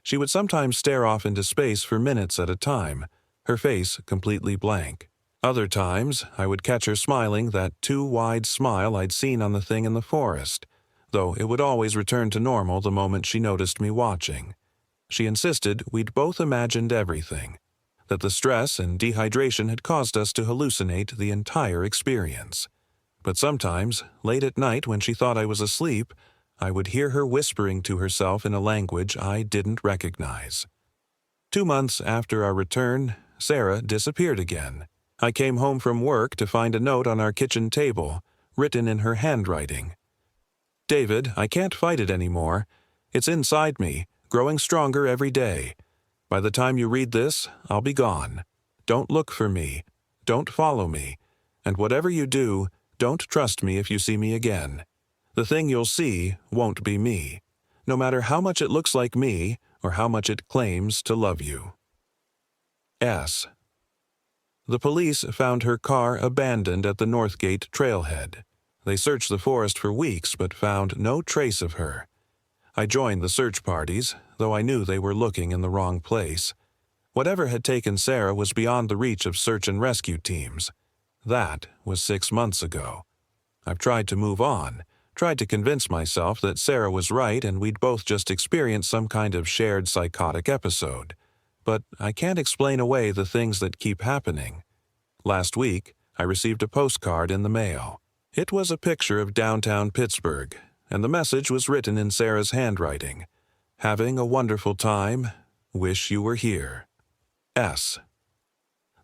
She would sometimes stare off into space for minutes at a time, her face completely blank. Other times, I would catch her smiling that too wide smile I'd seen on the thing in the forest, though it would always return to normal the moment she noticed me watching. She insisted we'd both imagined everything, that the stress and dehydration had caused us to hallucinate the entire experience. But sometimes, late at night when she thought I was asleep, I would hear her whispering to herself in a language I didn't recognize. 2 months after our return, Sarah disappeared again. I came home from work to find a note on our kitchen table, written in her handwriting. "David, I can't fight it anymore. It's inside me, growing stronger every day. By the time you read this, I'll be gone. Don't look for me. Don't follow me. And whatever you do, don't trust me if you see me again. The thing you'll see won't be me, no matter how much it looks like me or how much it claims to love you." S. The police found her car abandoned at the Northgate trailhead. They searched the forest for weeks but found no trace of her. I joined the search parties, though I knew they were looking in the wrong place. Whatever had taken Sarah was beyond the reach of search and rescue teams. That was 6 months ago. I've tried to move on, tried to convince myself that Sarah was right and we'd both just experienced some kind of shared psychotic episode. But I can't explain away the things that keep happening. Last week, I received a postcard in the mail. It was a picture of downtown Pittsburgh, and the message was written in Sarah's handwriting. "Having a wonderful time. Wish you were here. S."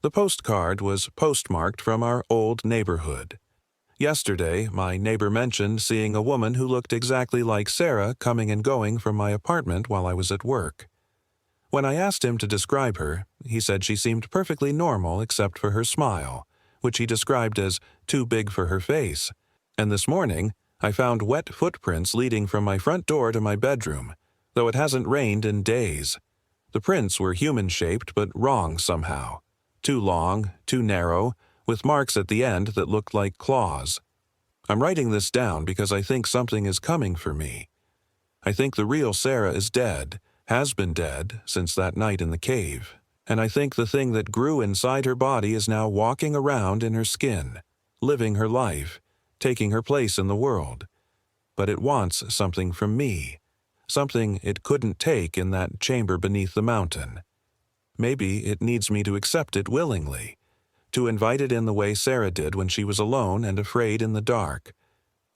The postcard was postmarked from our old neighborhood. Yesterday, my neighbor mentioned seeing a woman who looked exactly like Sarah coming and going from my apartment while I was at work. When I asked him to describe her, he said she seemed perfectly normal except for her smile, which he described as too big for her face. And this morning, I found wet footprints leading from my front door to my bedroom, though it hasn't rained in days. The prints were human-shaped but wrong somehow. Too long, too narrow, with marks at the end that looked like claws. I'm writing this down because I think something is coming for me. I think the real Sarah is dead, has been dead since that night in the cave, and I think the thing that grew inside her body is now walking around in her skin, living her life, taking her place in the world. But it wants something from me, something it couldn't take in that chamber beneath the mountain. Maybe it needs me to accept it willingly, to invite it in the way Sarah did when she was alone and afraid in the dark.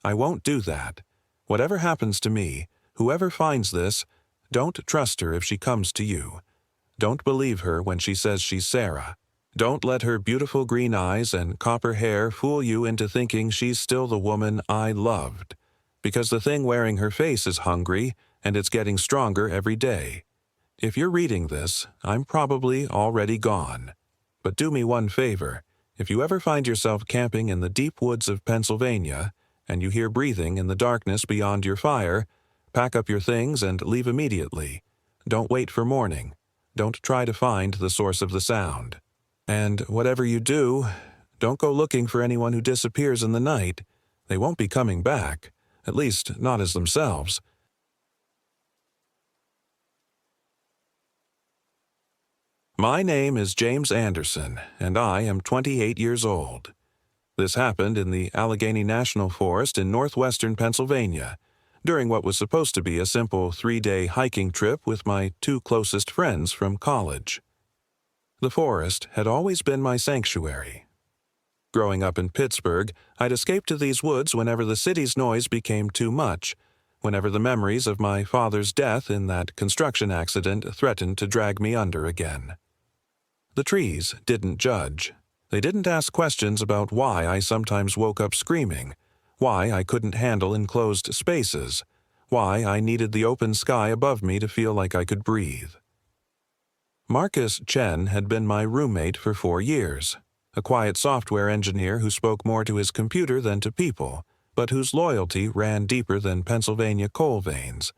I won't do that. Whatever happens to me, whoever finds this, don't trust her if she comes to you. Don't believe her when she says she's Sarah. Don't let her beautiful green eyes and copper hair fool you into thinking she's still the woman I loved, because the thing wearing her face is hungry and it's getting stronger every day. If you're reading this, I'm probably already gone. But do me one favor. If you ever find yourself camping in the deep woods of Pennsylvania and you hear breathing in the darkness beyond your fire, pack up your things and leave immediately. Don't wait for morning. Don't try to find the source of the sound. And whatever you do, don't go looking for anyone who disappears in the night. They won't be coming back, at least not as themselves. My name is James Anderson, and I am 28 years old. This happened in the Allegheny National Forest in northwestern Pennsylvania, during what was supposed to be a simple 3-day hiking trip with my 2 closest friends from college. The forest had always been my sanctuary. Growing up in Pittsburgh, I'd escape to these woods whenever the city's noise became too much, whenever the memories of my father's death in that construction accident threatened to drag me under again. The trees didn't judge. They didn't ask questions about why I sometimes woke up screaming, why I couldn't handle enclosed spaces, why I needed the open sky above me to feel like I could breathe. Marcus Chen had been my roommate for 4 years, a quiet software engineer who spoke more to his computer than to people, but whose loyalty ran deeper than Pennsylvania coal veins.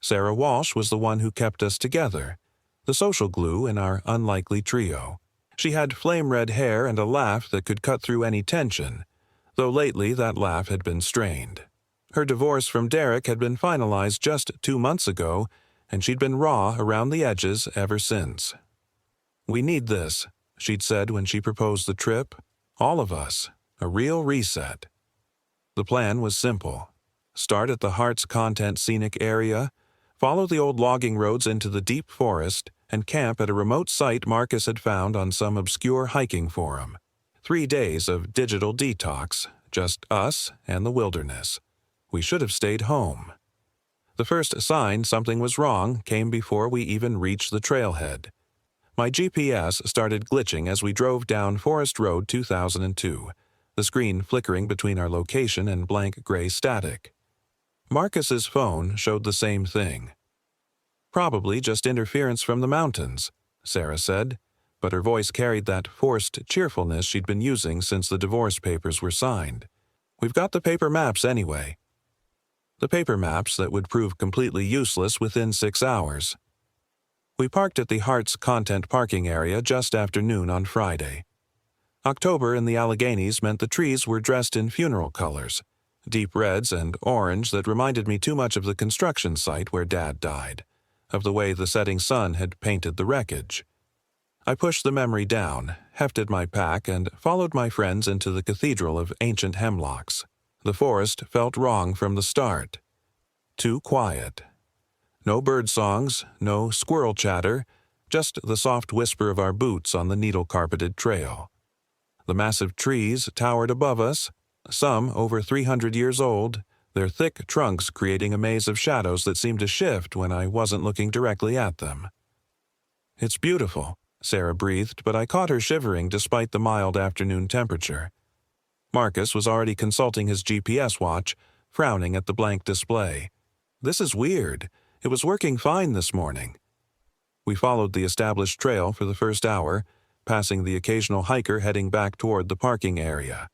Sarah Walsh was the one who kept us together, the social glue in our unlikely trio. She had flame-red hair and a laugh that could cut through any tension, though lately that laugh had been strained. Her divorce from Derek had been finalized just 2 months ago, and she'd been raw around the edges ever since. "We need this," she'd said when she proposed the trip. "All of us. A real reset." The plan was simple. Start at the Hearts Content scenic area, follow the old logging roads into the deep forest, and camp at a remote site Marcus had found on some obscure hiking forum. 3 days of digital detox, just us and the wilderness. We should have stayed home. The first sign something was wrong came before we even reached the trailhead. My GPS started glitching as we drove down Forest Road 2002, the screen flickering between our location and blank gray static. Marcus's phone showed the same thing. "Probably just interference from the mountains," Sarah said, but her voice carried that forced cheerfulness she'd been using since the divorce papers were signed. "We've got the paper maps anyway." The paper maps that would prove completely useless within 6 hours. We parked at the Hearts Content parking area just after noon on Friday. October in the Alleghenies meant the trees were dressed in funeral colors, deep reds and orange that reminded me too much of the construction site where Dad died, of the way the setting sun had painted the wreckage. I pushed the memory down, hefted my pack, and followed my friends into the Cathedral of Ancient Hemlocks. The forest felt wrong from the start. Too quiet. No bird songs, no squirrel chatter, just the soft whisper of our boots on the needle-carpeted trail. The massive trees towered above us, some over 300 years old, their thick trunks creating a maze of shadows that seemed to shift when I wasn't looking directly at them. "It's beautiful," Sarah breathed, but I caught her shivering despite the mild afternoon temperature. Marcus was already consulting his GPS watch, frowning at the blank display. "This is weird. It was working fine this morning." We followed the established trail for the first hour, passing the occasional hiker heading back toward the parking area.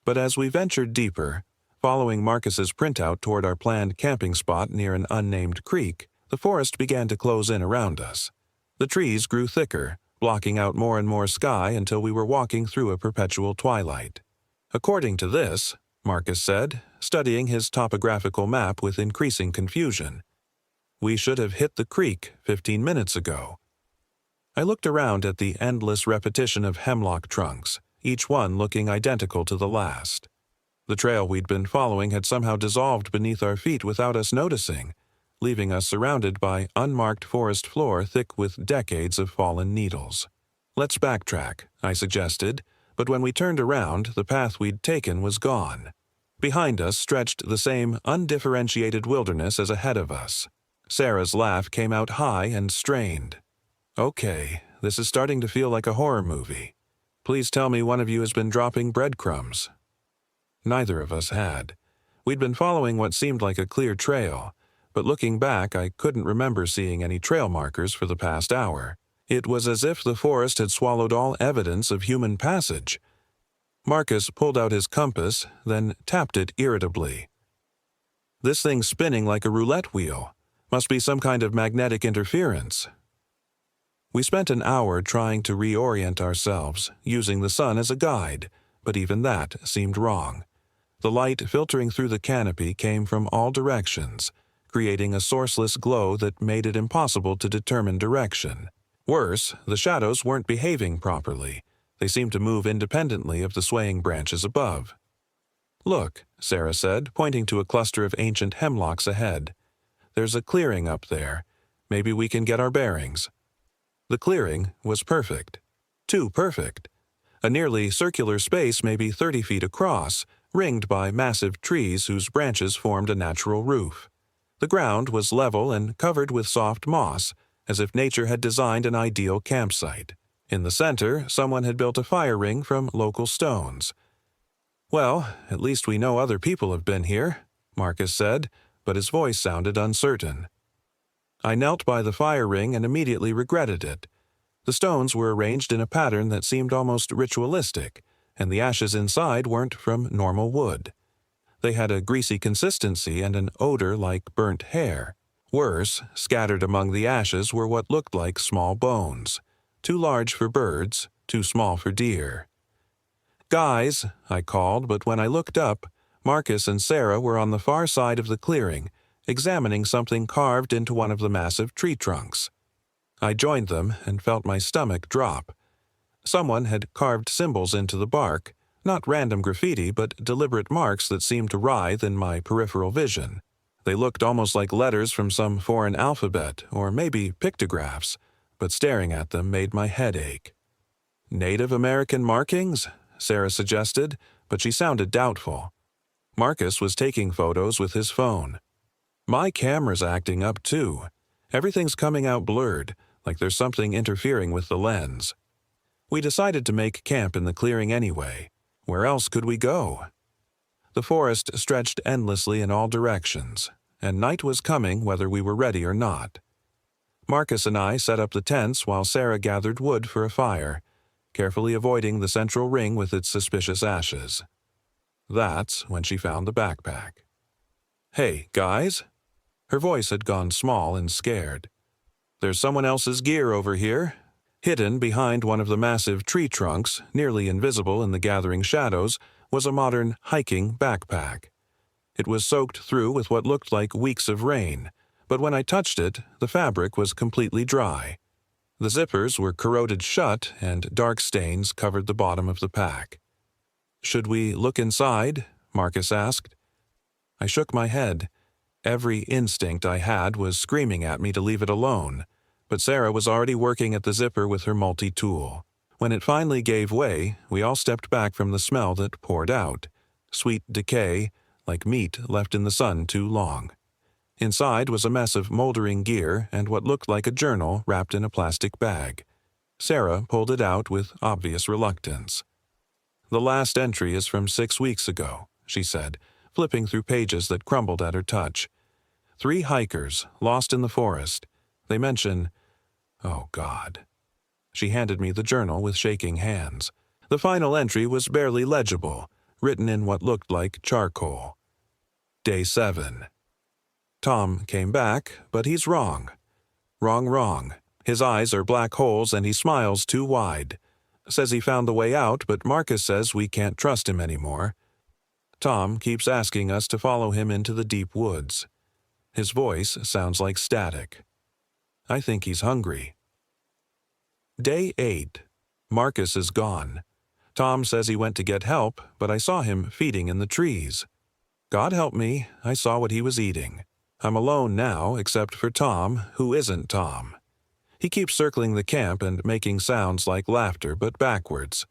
But as we ventured deeper, following Marcus's printout toward our planned camping spot near an unnamed creek, the forest began to close in around us. The trees grew thicker, blocking out more and more sky until we were walking through a perpetual twilight. "According to this," Marcus said, studying his topographical map with increasing confusion, "we should have hit the creek 15 minutes ago." I looked around at the endless repetition of hemlock trunks, each one looking identical to the last. The trail we'd been following had somehow dissolved beneath our feet without us noticing, leaving us surrounded by unmarked forest floor thick with decades of fallen needles. "Let's backtrack," I suggested, but when we turned around, the path we'd taken was gone. Behind us stretched the same undifferentiated wilderness as ahead of us. Sarah's laugh came out high and strained. "Okay, this is starting to feel like a horror movie. Please tell me one of you has been dropping breadcrumbs." Neither of us had. We'd been following what seemed like a clear trail, but looking back I couldn't remember seeing any trail markers for the past hour. It was as if the forest had swallowed all evidence of human passage. Marcus pulled out his compass, then tapped it irritably. "This thing's spinning like a roulette wheel. Must be some kind of magnetic interference." We spent an hour trying to reorient ourselves, using the sun as a guide, but even that seemed wrong. The light filtering through the canopy came from all directions, creating a sourceless glow that made it impossible to determine direction. Worse, the shadows weren't behaving properly. They seemed to move independently of the swaying branches above. "Look," Sarah said, pointing to a cluster of ancient hemlocks ahead. "There's a clearing up there. Maybe we can get our bearings." The clearing was perfect. Too perfect. a nearly circular space maybe 30 feet across, ringed by massive trees whose branches formed a natural roof. The ground was level and covered with soft moss, as if nature had designed an ideal campsite. In the center, someone had built a fire ring from local stones. "Well, at least we know other people have been here," Marcus said, but his voice sounded uncertain. I knelt by the fire ring and immediately regretted it. The stones were arranged in a pattern that seemed almost ritualistic, and the ashes inside weren't from normal wood. They had a greasy consistency and an odor like burnt hair. Worse, scattered among the ashes were what looked like small bones, too large for birds, too small for deer. "Guys," I called, but when I looked up, Marcus and Sarah were on the far side of the clearing, examining something carved into one of the massive tree trunks. I joined them and felt my stomach drop. Someone had carved symbols into the bark, not random graffiti, but deliberate marks that seemed to writhe in my peripheral vision. They looked almost like letters from some foreign alphabet, or maybe pictographs, but staring at them made my head ache. "Native American markings?" Sarah suggested, but she sounded doubtful. Marcus was taking photos with his phone. "My camera's acting up too. Everything's coming out blurred, like there's something interfering with the lens." We decided to make camp in the clearing anyway. Where else could we go? The forest stretched endlessly in all directions, and night was coming whether we were ready or not. Marcus and I set up the tents while Sarah gathered wood for a fire, carefully avoiding the central ring with its suspicious ashes. That's when she found the backpack. "Hey, guys?" Her voice had gone small and scared. "There's someone else's gear over here." Hidden behind one of the massive tree trunks, nearly invisible in the gathering shadows, was a modern hiking backpack. It was soaked through with what looked like weeks of rain, but when I touched it, the fabric was completely dry. The zippers were corroded shut and dark stains covered the bottom of the pack. "Should we look inside?" Marcus asked. I shook my head. Every instinct I had was screaming at me to leave it alone, but Sarah was already working at the zipper with her multi-tool. When it finally gave way, we all stepped back from the smell that poured out. Sweet decay, like meat left in the sun too long. Inside was a mess of moldering gear and what looked like a journal wrapped in a plastic bag. Sarah pulled it out with obvious reluctance. "The last entry is from 6 weeks ago," she said, flipping through pages that crumbled at her touch. "3 hikers, lost in the forest. They mention... Oh, God." She handed me the journal with shaking hands. The final entry was barely legible, written in what looked like charcoal. Day 7. "Tom came back, but he's wrong. Wrong. His eyes are black holes and he smiles too wide. Says he found the way out, but Marcus says we can't trust him anymore. Tom keeps asking us to follow him into the deep woods. His voice sounds like static. I think he's hungry." Day 8. Marcus is gone. Tom says he went to get help, but I saw him feeding in the trees. God help me, I saw what he was eating. I'm alone now, except for Tom, who isn't Tom. He keeps circling the camp and making sounds like laughter, but backwards.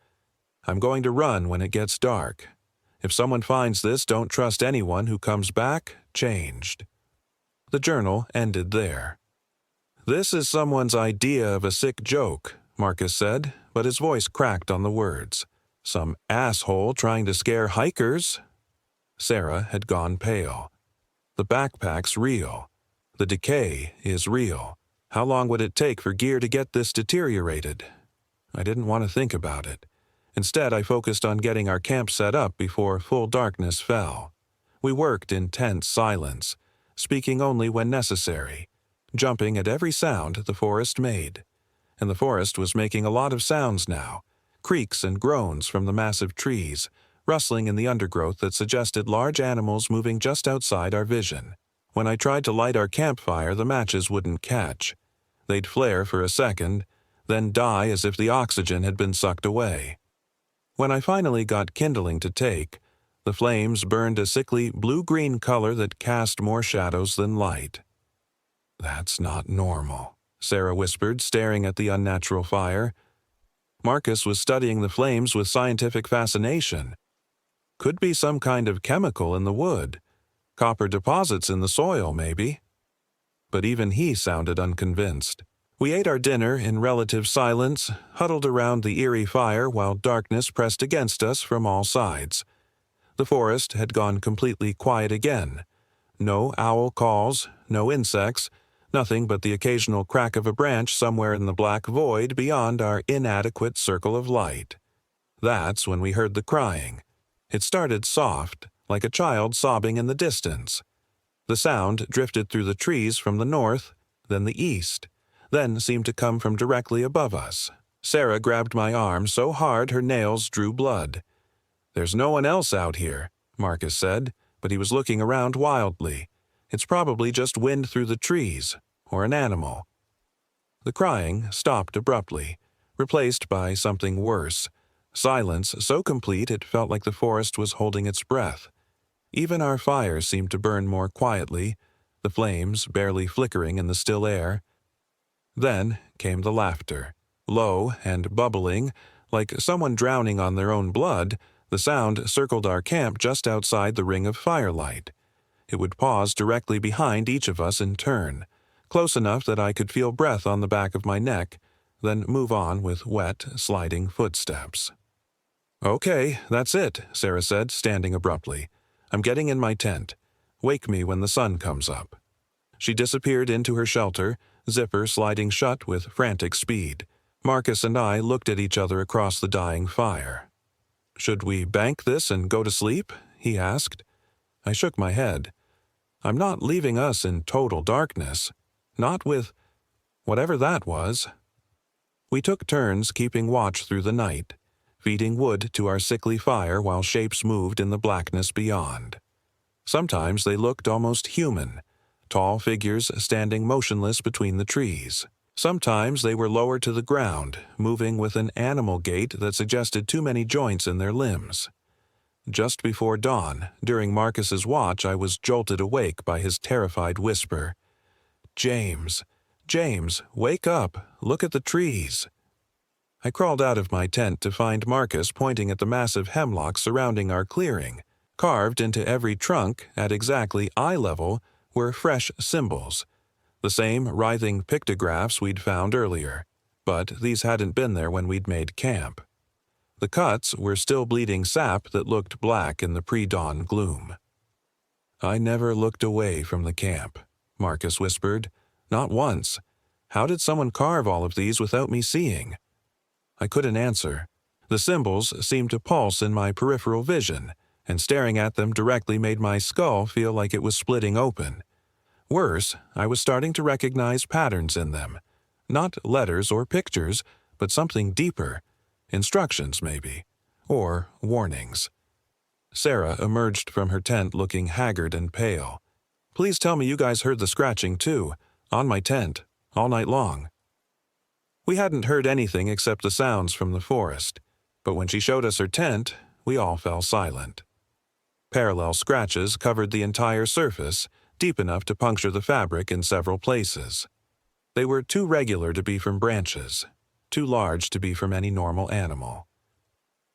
I'm going to run when it gets dark. If someone finds this, don't trust anyone who comes back changed. The journal ended there. "This is someone's idea of a sick joke," Marcus said, but his voice cracked on the words. "Some asshole trying to scare hikers." Sarah had gone pale. "The backpack's real. The decay is real. How long would it take for gear to get this deteriorated?" I didn't want to think about it. Instead, I focused on getting our camp set up before full darkness fell. We worked in tense silence, speaking only when necessary, jumping at every sound the forest made. And the forest was making a lot of sounds now, creaks and groans from the massive trees, rustling in the undergrowth that suggested large animals moving just outside our vision. When I tried to light our campfire, the matches wouldn't catch. They'd flare for a second, then die as if the oxygen had been sucked away. When I finally got kindling to take, the flames burned a sickly blue-green color that cast more shadows than light. "That's not normal," Sarah whispered, staring at the unnatural fire. Marcus was studying the flames with scientific fascination. Could be some kind of chemical in the wood. Copper deposits in the soil, maybe. But even he sounded unconvinced. We ate our dinner in relative silence, huddled around the eerie fire while darkness pressed against us from all sides. The forest had gone completely quiet again. No owl calls, no insects, nothing but the occasional crack of a branch somewhere in the black void beyond our inadequate circle of light. That's when we heard the crying. It started soft, like a child sobbing in the distance. The sound drifted through the trees from the north, then the east, then seemed to come from directly above us. Sarah grabbed my arm so hard her nails drew blood. "There's no one else out here," Marcus said, but he was looking around wildly. "It's probably just wind through the trees, or an animal." The crying stopped abruptly, replaced by something worse. Silence so complete it felt like the forest was holding its breath. Even our fire seemed to burn more quietly, the flames barely flickering in the still air. Then came the laughter. Low and bubbling, like someone drowning on their own blood, the sound circled our camp just outside the ring of firelight. It would pause directly behind each of us in turn, close enough that I could feel breath on the back of my neck, then move on with wet, sliding footsteps. "Okay, that's it," Sarah said, standing abruptly. "I'm getting in my tent. Wake me when the sun comes up." She disappeared into her shelter, zipper sliding shut with frantic speed. Marcus and I looked at each other across the dying fire. "Should we bank this and go to sleep?" he asked. I shook my head. "I'm not leaving us in total darkness. Not with whatever that was." We took turns keeping watch through the night, feeding wood to our sickly fire while shapes moved in the blackness beyond. Sometimes they looked almost human, tall figures standing motionless between the trees. Sometimes they were lower to the ground, moving with an animal gait that suggested too many joints in their limbs. Just before dawn, during Marcus's watch, I was jolted awake by his terrified whisper. "James, James, wake up, look at the trees." I crawled out of my tent to find Marcus pointing at the massive hemlocks surrounding our clearing. Carved into every trunk, at exactly eye level, were fresh symbols, the same writhing pictographs we'd found earlier, but these hadn't been there when we'd made camp. The cuts were still bleeding sap that looked black in the pre-dawn gloom. "I never looked away from the camp," Marcus whispered. "Not once. How did someone carve all of these without me seeing?" I couldn't answer. The symbols seemed to pulse in my peripheral vision, and staring at them directly made my skull feel like it was splitting open. Worse, I was starting to recognize patterns in them. Not letters or pictures, but something deeper. Instructions, maybe. Or warnings. Sarah emerged from her tent looking haggard and pale. "Please tell me you guys heard the scratching too, on my tent, all night long." We hadn't heard anything except the sounds from the forest, but when she showed us her tent, we all fell silent. Parallel scratches covered the entire surface, deep enough to puncture the fabric in several places. They were too regular to be from branches, too large to be from any normal animal.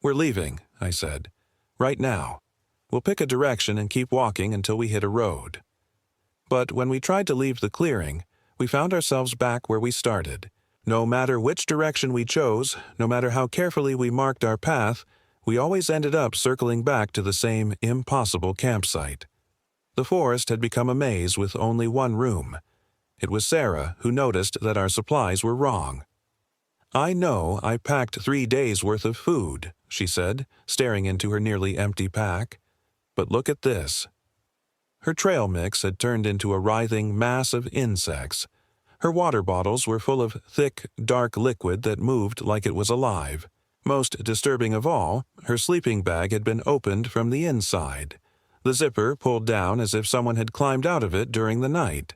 "We're leaving," I said. "Right now. We'll pick a direction and keep walking until we hit a road." But when we tried to leave the clearing, we found ourselves back where we started. No matter which direction we chose, no matter how carefully we marked our path, we always ended up circling back to the same impossible campsite. The forest had become a maze with only one room. It was Sarah who noticed that our supplies were wrong. "I know I packed 3 days' worth of food," she said, staring into her nearly empty pack. "But look at this." Her trail mix had turned into a writhing mass of insects. Her water bottles were full of thick, dark liquid that moved like it was alive. Most disturbing of all, her sleeping bag had been opened from the inside, the zipper pulled down as if someone had climbed out of it during the night.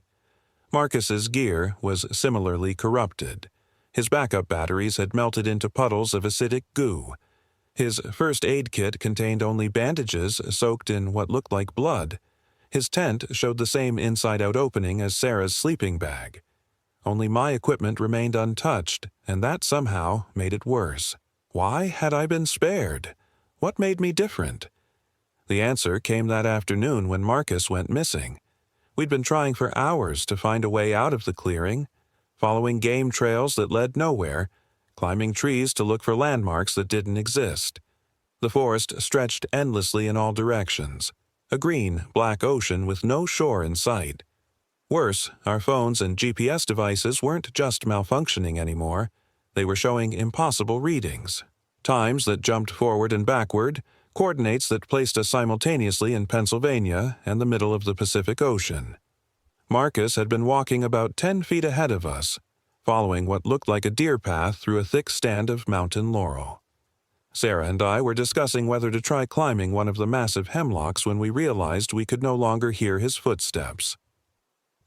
Marcus's gear was similarly corrupted. His backup batteries had melted into puddles of acidic goo. His first aid kit contained only bandages soaked in what looked like blood. His tent showed the same inside-out opening as Sarah's sleeping bag. Only my equipment remained untouched, and that somehow made it worse. Why had I been spared? What made me different? The answer came that afternoon when Marcus went missing. We'd been trying for hours to find a way out of the clearing, following game trails that led nowhere, climbing trees to look for landmarks that didn't exist. The forest stretched endlessly in all directions, a green, black ocean with no shore in sight. Worse, our phones and GPS devices weren't just malfunctioning anymore. They were showing impossible readings. Times that jumped forward and backward, coordinates that placed us simultaneously in Pennsylvania and the middle of the Pacific Ocean. Marcus had been walking about 10 feet ahead of us, following what looked like a deer path through a thick stand of mountain laurel. Sarah and I were discussing whether to try climbing one of the massive hemlocks when we realized we could no longer hear his footsteps.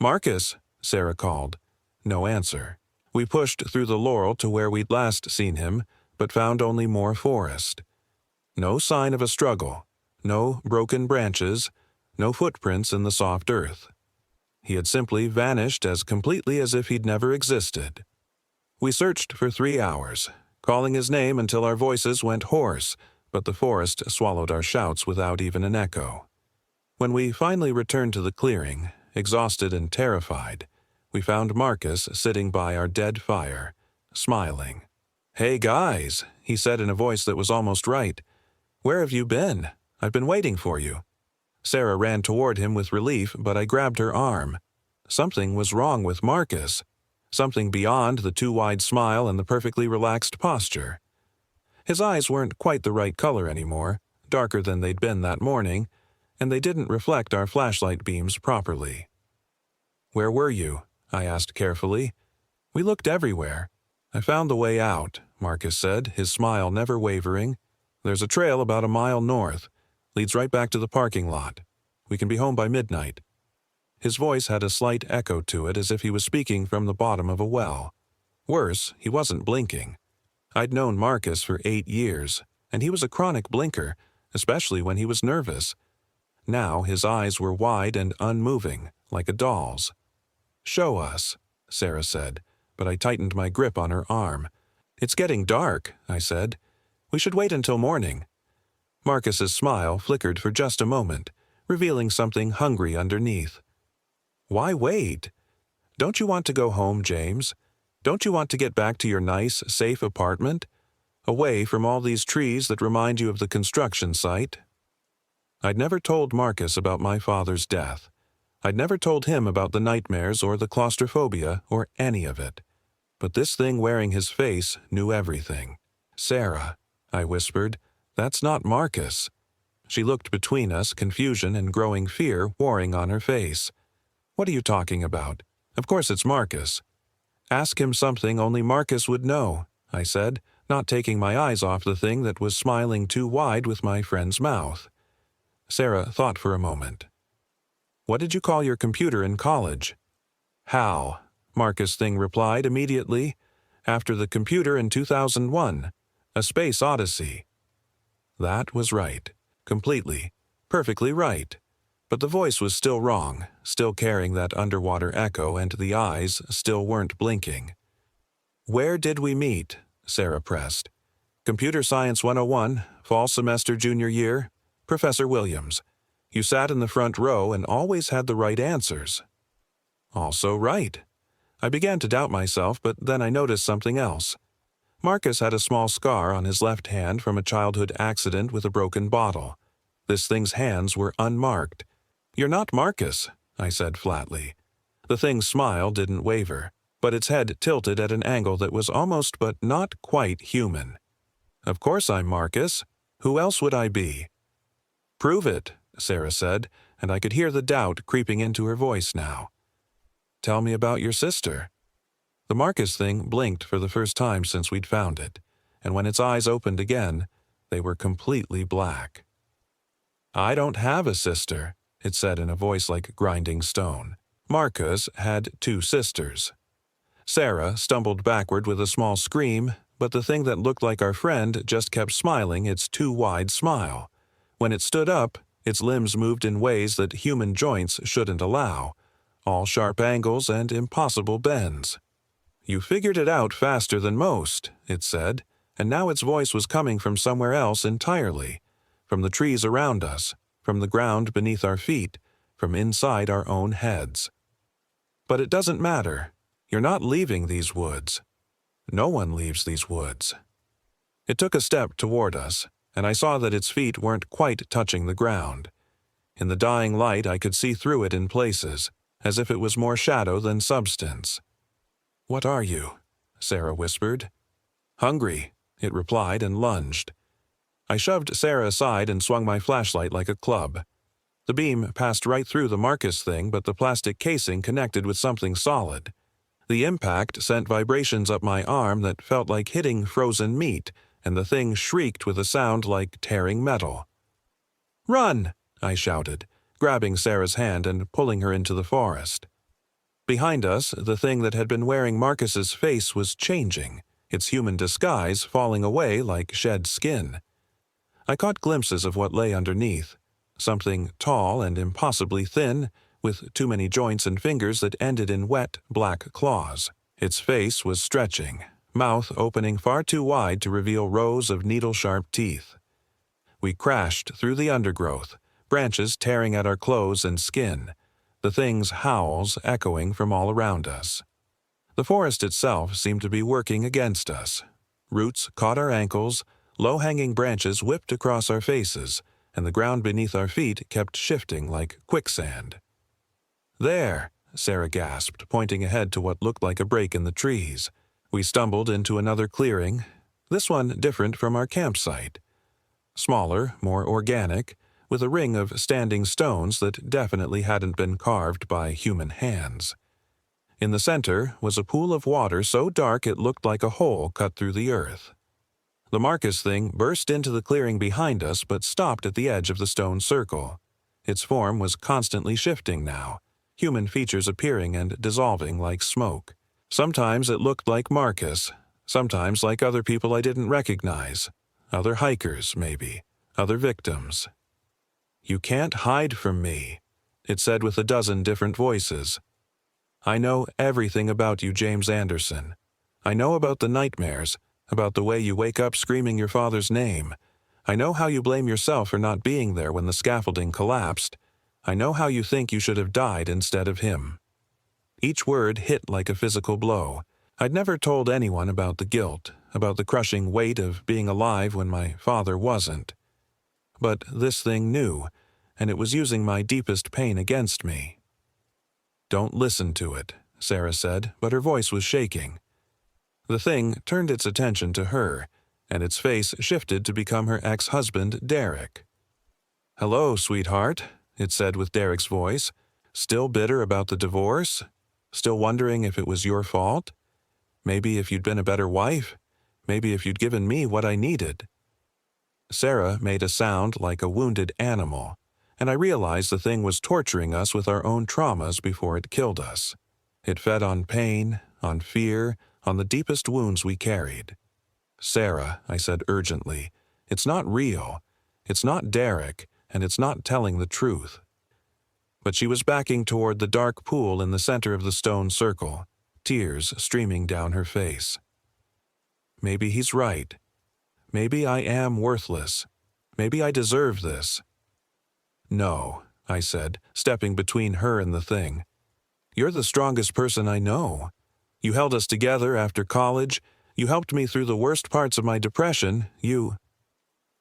"Marcus," Sarah called. No answer. We pushed through the laurel to where we'd last seen him, but found only more forest. No sign of a struggle, no broken branches, no footprints in the soft earth. He had simply vanished as completely as if he'd never existed. We searched for 3 hours, calling his name until our voices went hoarse, but the forest swallowed our shouts without even an echo. When we finally returned to the clearing, exhausted and terrified, we found Marcus sitting by our dead fire, smiling. "Hey guys," he said in a voice that was almost right. "Where have you been? I've been waiting for you." Sarah ran toward him with relief, but I grabbed her arm. Something was wrong with Marcus. Something beyond the too wide smile and the perfectly relaxed posture. His eyes weren't quite the right color anymore, darker than they'd been that morning, and they didn't reflect our flashlight beams properly. "Where were you?" I asked carefully. "We looked everywhere." "I found the way out," Marcus said, his smile never wavering. "There's a trail about a mile north. Leads right back to the parking lot. We can be home by midnight." His voice had a slight echo to it, as if he was speaking from the bottom of a well. Worse, he wasn't blinking. I'd known Marcus for 8 years, and he was a chronic blinker, especially when he was nervous. Now his eyes were wide and unmoving, like a doll's. "Show us," Sarah said, but I tightened my grip on her arm. "It's getting dark," I said. "We should wait until morning." Marcus's smile flickered for just a moment, revealing something hungry underneath. "Why wait? Don't you want to go home, James? Don't you want to get back to your nice, safe apartment? Away from all these trees that remind you of the construction site?" I'd never told Marcus about my father's death. I'd never told him about the nightmares or the claustrophobia or any of it. But this thing wearing his face knew everything. "Sarah," I whispered, "that's not Marcus." She looked between us, confusion and growing fear warring on her face. "What are you talking about? Of course it's Marcus." "Ask him something only Marcus would know," I said, not taking my eyes off the thing that was smiling too wide with my friend's mouth. Sarah thought for a moment. "What did you call your computer in college?" "Hal," Marcus Thing replied immediately. "After the computer in 2001. A space odyssey." That was right. Completely. Perfectly right. But the voice was still wrong, still carrying that underwater echo, and the eyes still weren't blinking. "Where did we meet?" Sarah pressed. "Computer Science 101, fall semester junior year. Professor Williams. You sat in the front row and always had the right answers." Also right. I began to doubt myself, but then I noticed something else. Marcus had a small scar on his left hand from a childhood accident with a broken bottle. This thing's hands were unmarked. "You're not Marcus," I said flatly. The thing's smile didn't waver, but its head tilted at an angle that was almost but not quite human. "Of course I'm Marcus. Who else would I be?" "Prove it," Sarah said, and I could hear the doubt creeping into her voice now. "Tell me about your sister." The Marcus thing blinked for the first time since we'd found it, and when its eyes opened again, they were completely black. "I don't have a sister," it said in a voice like grinding stone. Marcus had 2 sisters. Sarah stumbled backward with a small scream, but the thing that looked like our friend just kept smiling its too wide smile. When it stood up, its limbs moved in ways that human joints shouldn't allow, all sharp angles and impossible bends. "You figured it out faster than most," it said, and now its voice was coming from somewhere else entirely, from the trees around us, from the ground beneath our feet, from inside our own heads. "But it doesn't matter. You're not leaving these woods. No one leaves these woods." It took a step toward us, and I saw that its feet weren't quite touching the ground. In the dying light I could see through it in places, as if it was more shadow than substance. "What are you?" Sarah whispered. "Hungry," it replied and lunged. I shoved Sarah aside and swung my flashlight like a club. The beam passed right through the Marcus thing, but the plastic casing connected with something solid. The impact sent vibrations up my arm that felt like hitting frozen meat, and the thing shrieked with a sound like tearing metal. "Run!" I shouted, grabbing Sarah's hand and pulling her into the forest. Behind us, the thing that had been wearing Marcus's face was changing, its human disguise falling away like shed skin. I caught glimpses of what lay underneath, something tall and impossibly thin, with too many joints and fingers that ended in wet, black claws. Its face was stretching, mouth opening far too wide to reveal rows of needle-sharp teeth. We crashed through the undergrowth, branches tearing at our clothes and skin, the thing's howls echoing from all around us. The forest itself seemed to be working against us. Roots caught our ankles, low-hanging branches whipped across our faces, and the ground beneath our feet kept shifting like quicksand. "There," Sarah gasped, pointing ahead to what looked like a break in the trees. We stumbled into another clearing, this one different from our campsite. Smaller, more organic, with a ring of standing stones that definitely hadn't been carved by human hands. In the center was a pool of water so dark it looked like a hole cut through the earth. The Marcus thing burst into the clearing behind us but stopped at the edge of the stone circle. Its form was constantly shifting now, human features appearing and dissolving like smoke. Sometimes it looked like Marcus, sometimes like other people I didn't recognize, other hikers, maybe, other victims. "You can't hide from me," it said with a dozen different voices. "I know everything about you, James Anderson. I know about the nightmares, about the way you wake up screaming your father's name. I know how you blame yourself for not being there when the scaffolding collapsed. I know how you think you should have died instead of him." Each word hit like a physical blow. I'd never told anyone about the guilt, about the crushing weight of being alive when my father wasn't. But this thing knew, and it was using my deepest pain against me. "Don't listen to it," Sarah said, but her voice was shaking. The thing turned its attention to her, and its face shifted to become her ex-husband, Derek. "Hello, sweetheart," it said with Derek's voice. "Still bitter about the divorce? Still wondering if it was your fault? Maybe if you'd been a better wife? Maybe if you'd given me what I needed?" Sarah made a sound like a wounded animal, and I realized the thing was torturing us with our own traumas before it killed us. It fed on pain, on fear, on the deepest wounds we carried. "Sarah," I said urgently, "it's not real. It's not Derek, and it's not telling the truth." But she was backing toward the dark pool in the center of the stone circle, tears streaming down her face. "Maybe he's right. Maybe I am worthless. Maybe I deserve this." "No," I said, stepping between her and the thing. "You're the strongest person I know. You held us together after college. You helped me through the worst parts of my depression. You—"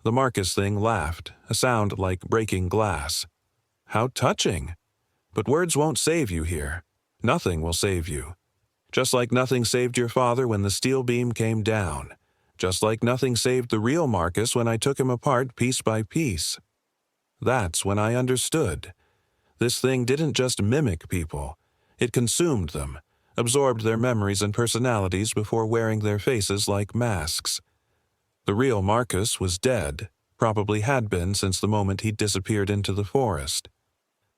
The Marcus thing laughed, a sound like breaking glass. "How touching! But words won't save you here. Nothing will save you. Just like nothing saved your father when the steel beam came down. Just like nothing saved the real Marcus when I took him apart piece by piece. That's when I understood. This thing didn't just mimic people. It consumed them, absorbed their memories and personalities before wearing their faces like masks. The real Marcus was dead, probably had been since the moment he'd disappeared into the forest.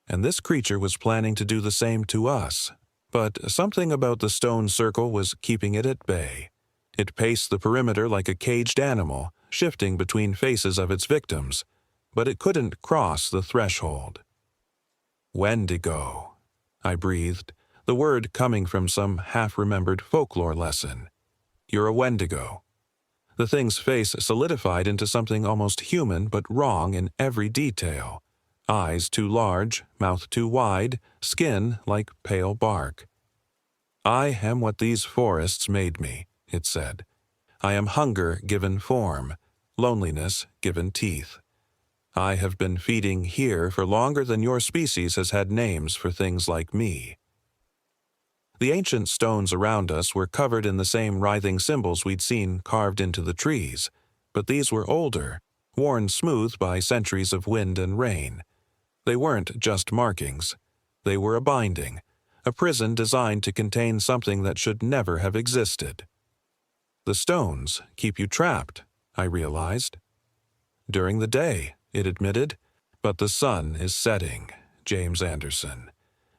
And this creature was planning to do the same to us. But something about the stone circle was keeping it at bay. It paced the perimeter like a caged animal, shifting between faces of its victims, but it couldn't cross the threshold. "Wendigo," I breathed, the word coming from some half-remembered folklore lesson. You're a Wendigo. The thing's face solidified into something almost human but wrong in every detail. Eyes too large, mouth too wide, skin like pale bark. I am what these forests made me, it said. I am hunger given form, loneliness given teeth. I have been feeding here for longer than your species has had names for things like me. The ancient stones around us were covered in the same writhing symbols we'd seen carved into the trees, but these were older, worn smooth by centuries of wind and rain. They weren't just markings. They were a binding, a prison designed to contain something that should never have existed. The stones keep you trapped, I realized. During the day, it admitted, but the sun is setting, James Anderson.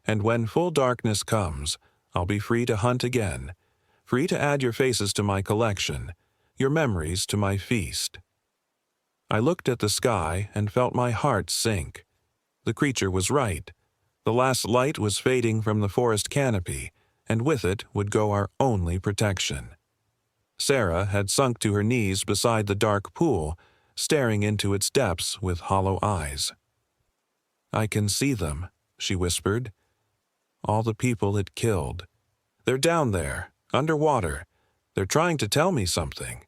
And when full darkness comes, I'll be free to hunt again, free to add your faces to my collection, your memories to my feast. I looked at the sky and felt my heart sink. The creature was right. The last light was fading from the forest canopy, and with it would go our only protection. Sarah had sunk to her knees beside the dark pool, staring into its depths with hollow eyes. I can see them, she whispered. All the people it killed. They're down there, underwater. They're trying to tell me something.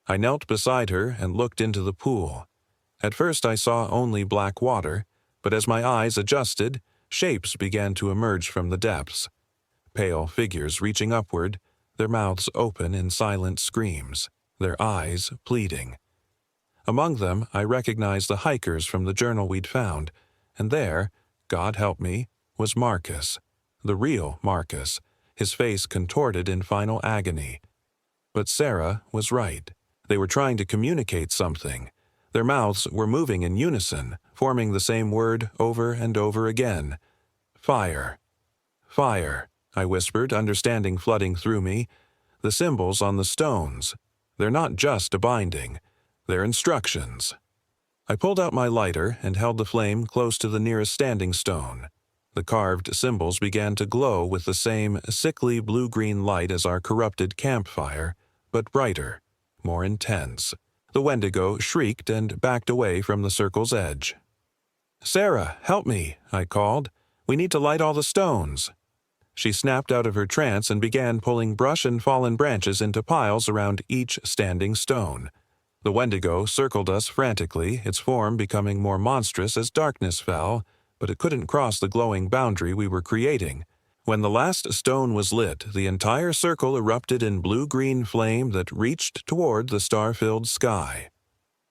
I knelt beside her and looked into the pool. At first I saw only black water, but as my eyes adjusted, shapes began to emerge from the depths. Pale figures reaching upward, their mouths open in silent screams, their eyes pleading. Among them, I recognized the hikers from the journal we'd found, and there, God help me, was Marcus, the real Marcus, his face contorted in final agony. But Sarah was right. They were trying to communicate something. Their mouths were moving in unison, forming the same word over and over again. Fire. Fire, I whispered, understanding flooding through me. The symbols on the stones. They're not just a binding. They're instructions. I pulled out my lighter and held the flame close to the nearest standing stone. The carved symbols began to glow with the same sickly blue-green light as our corrupted campfire, but brighter, more intense. The Wendigo shrieked and backed away from the circle's edge. "Sarah, help me," I called. "We need to light all the stones." She snapped out of her trance and began pulling brush and fallen branches into piles around each standing stone. The Wendigo circled us frantically, its form becoming more monstrous as darkness fell, but it couldn't cross the glowing boundary we were creating. When the last stone was lit, the entire circle erupted in blue-green flame that reached toward the star-filled sky.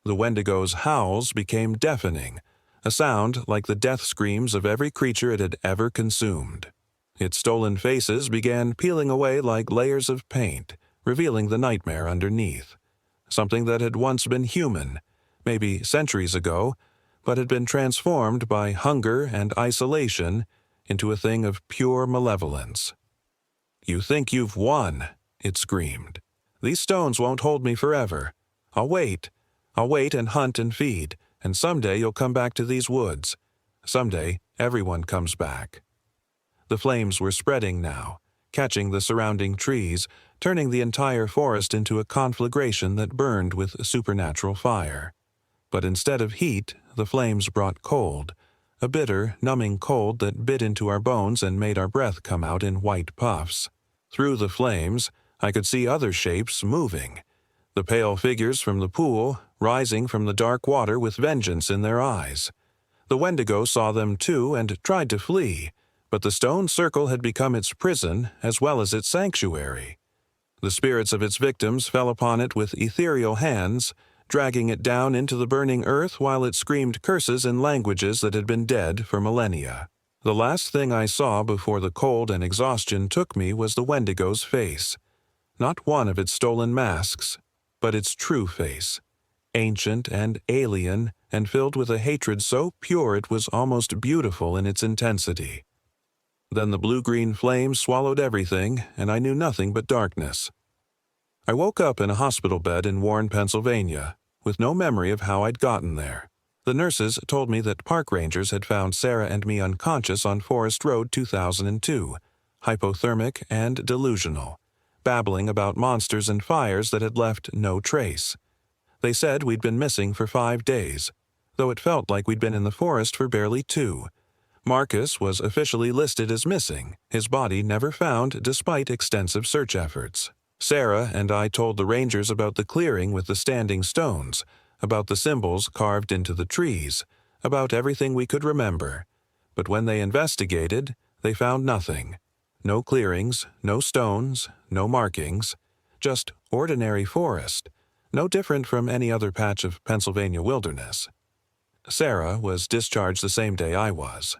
The Wendigo's howls became deafening, a sound like the death screams of every creature it had ever consumed. Its stolen faces began peeling away like layers of paint, revealing the nightmare underneath. Something that had once been human, maybe centuries ago, but had been transformed by hunger and isolation into a thing of pure malevolence. "You think you've won," it screamed. "These stones won't hold me forever. I'll wait and hunt and feed, and someday you'll come back to these woods. Someday everyone comes back." The flames were spreading now, catching the surrounding trees, turning the entire forest into a conflagration that burned with supernatural fire. But instead of heat, the flames brought cold, a bitter, numbing cold that bit into our bones and made our breath come out in white puffs. Through the flames, I could see other shapes moving. The pale figures from the pool, rising from the dark water with vengeance in their eyes. The Wendigo saw them too and tried to flee, but the stone circle had become its prison as well as its sanctuary. The spirits of its victims fell upon it with ethereal hands, dragging it down into the burning earth while it screamed curses in languages that had been dead for millennia. The last thing I saw before the cold and exhaustion took me was the Wendigo's face. Not one of its stolen masks, but its true face. Ancient and alien, and filled with a hatred so pure it was almost beautiful in its intensity. Then the blue-green flame swallowed everything, and I knew nothing but darkness. I woke up in a hospital bed in Warren, Pennsylvania, with no memory of how I'd gotten there. The nurses told me that park rangers had found Sarah and me unconscious on Forest Road 2002, hypothermic, and delusional, babbling about monsters and fires that had left no trace. They said we'd been missing for 5 days, though it felt like we'd been in the forest for barely 2. Marcus was officially listed as missing, his body never found despite extensive search efforts. Sarah and I told the rangers about the clearing with the standing stones, about the symbols carved into the trees, about everything we could remember. But when they investigated, they found nothing. No clearings, no stones, no markings, just ordinary forest, no different from any other patch of Pennsylvania wilderness. Sarah was discharged the same day I was.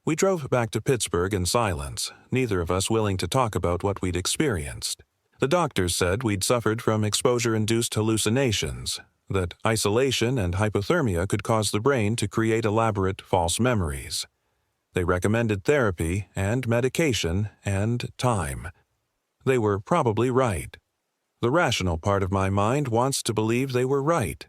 We drove back to Pittsburgh in silence, neither of us willing to talk about what we'd experienced. The doctors said we'd suffered from exposure-induced hallucinations, that isolation and hypothermia could cause the brain to create elaborate false memories. They recommended therapy and medication and time. They were probably right. The rational part of my mind wants to believe they were right.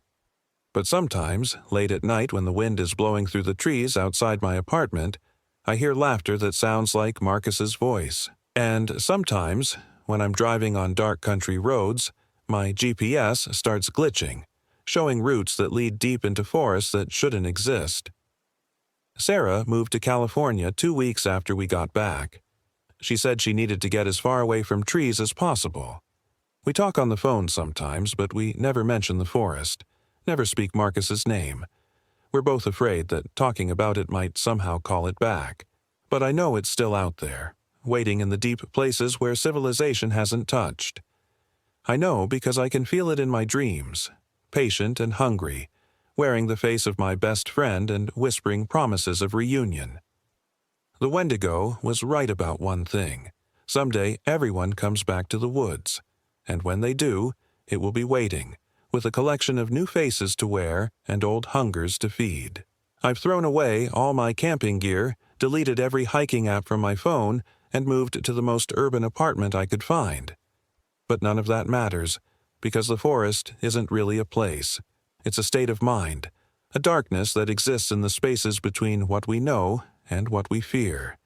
But sometimes, late at night when the wind is blowing through the trees outside my apartment, I hear laughter that sounds like Marcus's voice. And sometimes, when I'm driving on dark country roads, my GPS starts glitching, showing routes that lead deep into forests that shouldn't exist. Sarah moved to California 2 weeks after we got back. She said she needed to get as far away from trees as possible. We talk on the phone sometimes, but we never mention the forest, never speak Marcus's name. We're both afraid that talking about it might somehow call it back. But I know it's still out there, waiting in the deep places where civilization hasn't touched. I know because I can feel it in my dreams, patient and hungry, wearing the face of my best friend and whispering promises of reunion. The Wendigo was right about one thing. Someday everyone comes back to the woods. And when they do, it will be waiting, with a collection of new faces to wear and old hungers to feed. I've thrown away all my camping gear, deleted every hiking app from my phone, and moved to the most urban apartment I could find. But none of that matters, because the forest isn't really a place. It's a state of mind, a darkness that exists in the spaces between what we know and what we fear.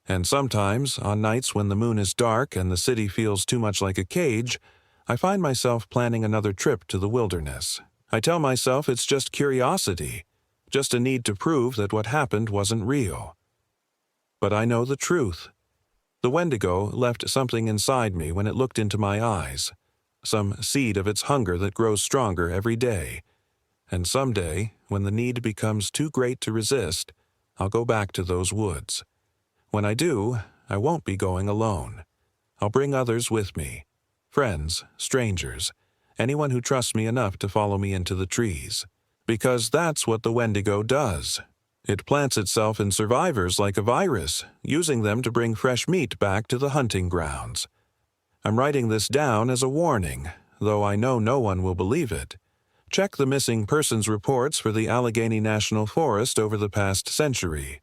And sometimes, on nights when the moon is dark and the city feels too much like a cage, I find myself planning another trip to the wilderness. I tell myself it's just curiosity, just a need to prove that what happened wasn't real. But I know the truth. The Wendigo left something inside me when it looked into my eyes, some seed of its hunger that grows stronger every day. And someday, when the need becomes too great to resist, I'll go back to those woods. When I do, I won't be going alone. I'll bring others with me. Friends, strangers, anyone who trusts me enough to follow me into the trees. Because that's what the Wendigo does. It plants itself in survivors like a virus, using them to bring fresh meat back to the hunting grounds. I'm writing this down as a warning, though I know no one will believe it. Check the missing persons reports for the Allegheny National Forest over the past century.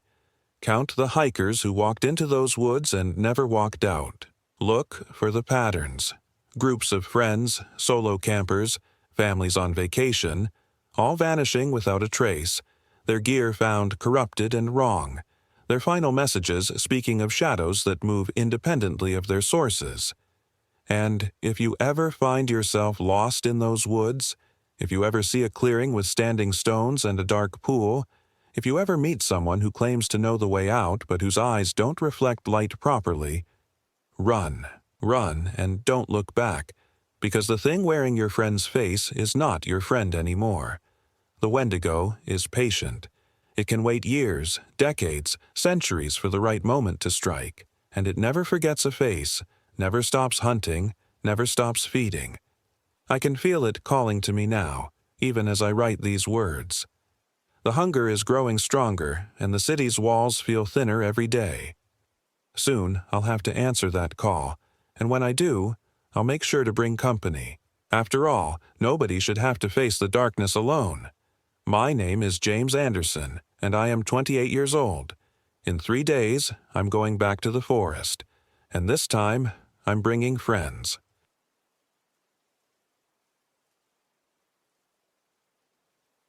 Count the hikers who walked into those woods and never walked out. Look for the patterns. Groups of friends, solo campers, families on vacation, all vanishing without a trace, their gear found corrupted and wrong, their final messages speaking of shadows that move independently of their sources. And if you ever find yourself lost in those woods, if you ever see a clearing with standing stones and a dark pool, if you ever meet someone who claims to know the way out but whose eyes don't reflect light properly, run, and don't look back, because the thing wearing your friend's face is not your friend anymore. The Wendigo is patient. It can wait years, decades, centuries for the right moment to strike, and it never forgets a face, never stops hunting, never stops feeding. I can feel it calling to me now, even as I write these words. The hunger is growing stronger, and the city's walls feel thinner every day. Soon, I'll have to answer that call, and when I do, I'll make sure to bring company. After all, nobody should have to face the darkness alone. My name is James Anderson, and I am 28 years old. In 3 days, I'm going back to the forest, and this time, I'm bringing friends.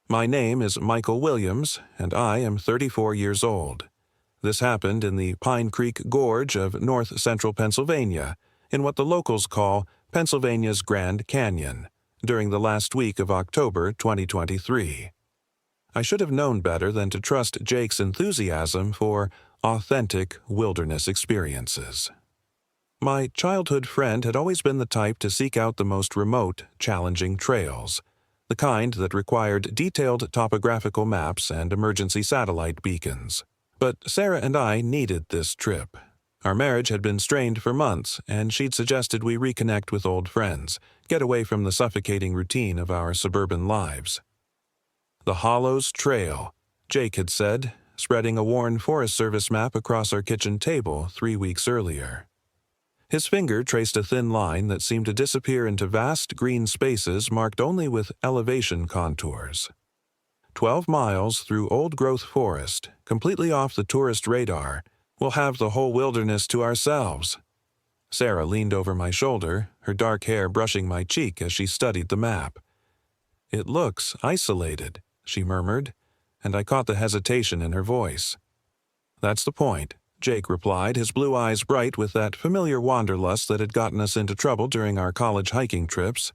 My name is Michael Williams, and I am 34 years old. This happened in the Pine Creek Gorge of north-central Pennsylvania, in what the locals call Pennsylvania's Grand Canyon, during the last week of October 2023. I should have known better than to trust Jake's enthusiasm for authentic wilderness experiences. My childhood friend had always been the type to seek out the most remote, challenging trails, the kind that required detailed topographical maps and emergency satellite beacons. But Sarah and I needed this trip. Our marriage had been strained for months, and she'd suggested we reconnect with old friends, get away from the suffocating routine of our suburban lives. The Hollows Trail, Jake had said, spreading a worn Forest Service map across our kitchen table 3 weeks earlier. His finger traced a thin line that seemed to disappear into vast green spaces marked only with elevation contours. 12 miles through old-growth forest, completely off the tourist radar, we'll have the whole wilderness to ourselves. Sarah leaned over my shoulder, her dark hair brushing my cheek as she studied the map. "It looks isolated," she murmured, and I caught the hesitation in her voice. "That's the point," Jake replied, his blue eyes bright with that familiar wanderlust that had gotten us into trouble during our college hiking trips.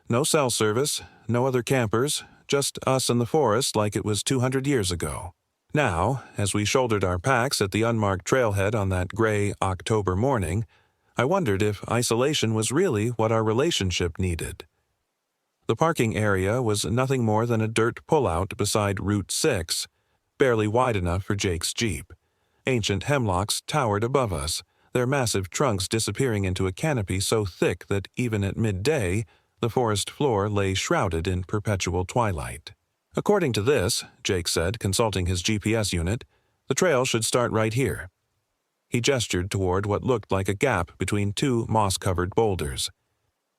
"No cell service, no other campers, just us and the forest like it was 200 years ago." Now, as we shouldered our packs at the unmarked trailhead on that gray October morning, I wondered if isolation was really what our relationship needed. The parking area was nothing more than a dirt pullout beside Route 6, barely wide enough for Jake's Jeep. Ancient hemlocks towered above us, their massive trunks disappearing into a canopy so thick that even at midday, the forest floor lay shrouded in perpetual twilight. "According to this," Jake said, consulting his GPS unit, "the trail should start right here." He gestured toward what looked like a gap between two moss-covered boulders.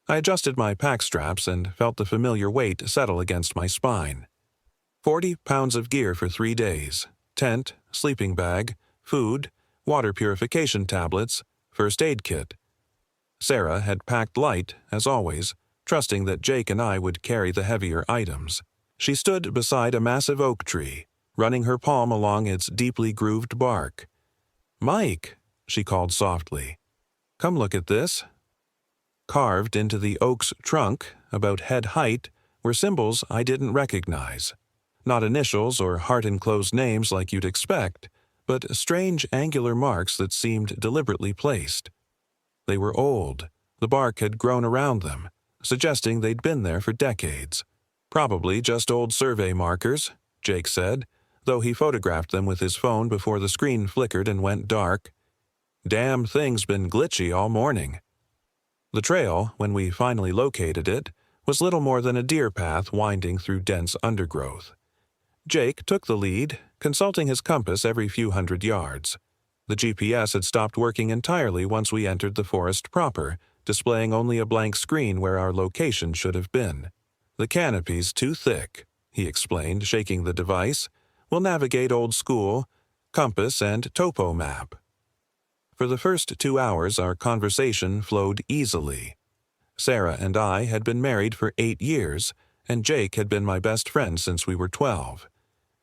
I adjusted my pack straps and felt the familiar weight settle against my spine. 40 pounds of gear for 3 days: tent, sleeping bag, food, water purification tablets, first aid kit. Sarah had packed light, as always, trusting that Jake and I would carry the heavier items. She stood beside a massive oak tree, running her palm along its deeply grooved bark. "Mike," she called softly, "come look at this." Carved into the oak's trunk, about head height, were symbols I didn't recognize. Not initials or heart-enclosed names like you'd expect, but strange angular marks that seemed deliberately placed. They were old. The bark had grown around them, suggesting they'd been there for decades. "Probably just old survey markers," Jake said, though he photographed them with his phone before the screen flickered and went dark. "Damn thing's been glitchy all morning." The trail, when we finally located it, was little more than a deer path winding through dense undergrowth. Jake took the lead, consulting his compass every few hundred yards. The GPS had stopped working entirely once we entered the forest proper, displaying only a blank screen where our location should have been. "The canopy's too thick," he explained, shaking the device. "We'll navigate old school, compass and topo map." For the first 2 hours, our conversation flowed easily. Sarah and I had been married for 8 years, and Jake had been my best friend since we were 12.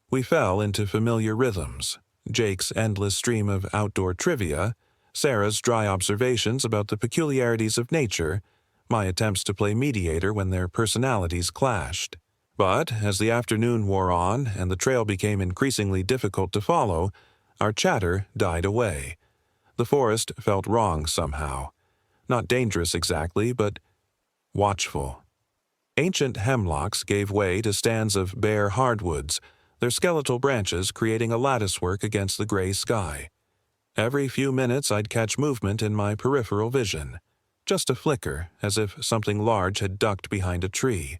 We fell into familiar rhythms: Jake's endless stream of outdoor trivia, Sarah's dry observations about the peculiarities of nature, my attempts to play mediator when their personalities clashed. But as the afternoon wore on and the trail became increasingly difficult to follow, our chatter died away. The forest felt wrong somehow. Not dangerous exactly, but watchful. Ancient hemlocks gave way to stands of bare hardwoods, their skeletal branches creating a latticework against the gray sky. Every few minutes I'd catch movement in my peripheral vision. Just a flicker, as if something large had ducked behind a tree.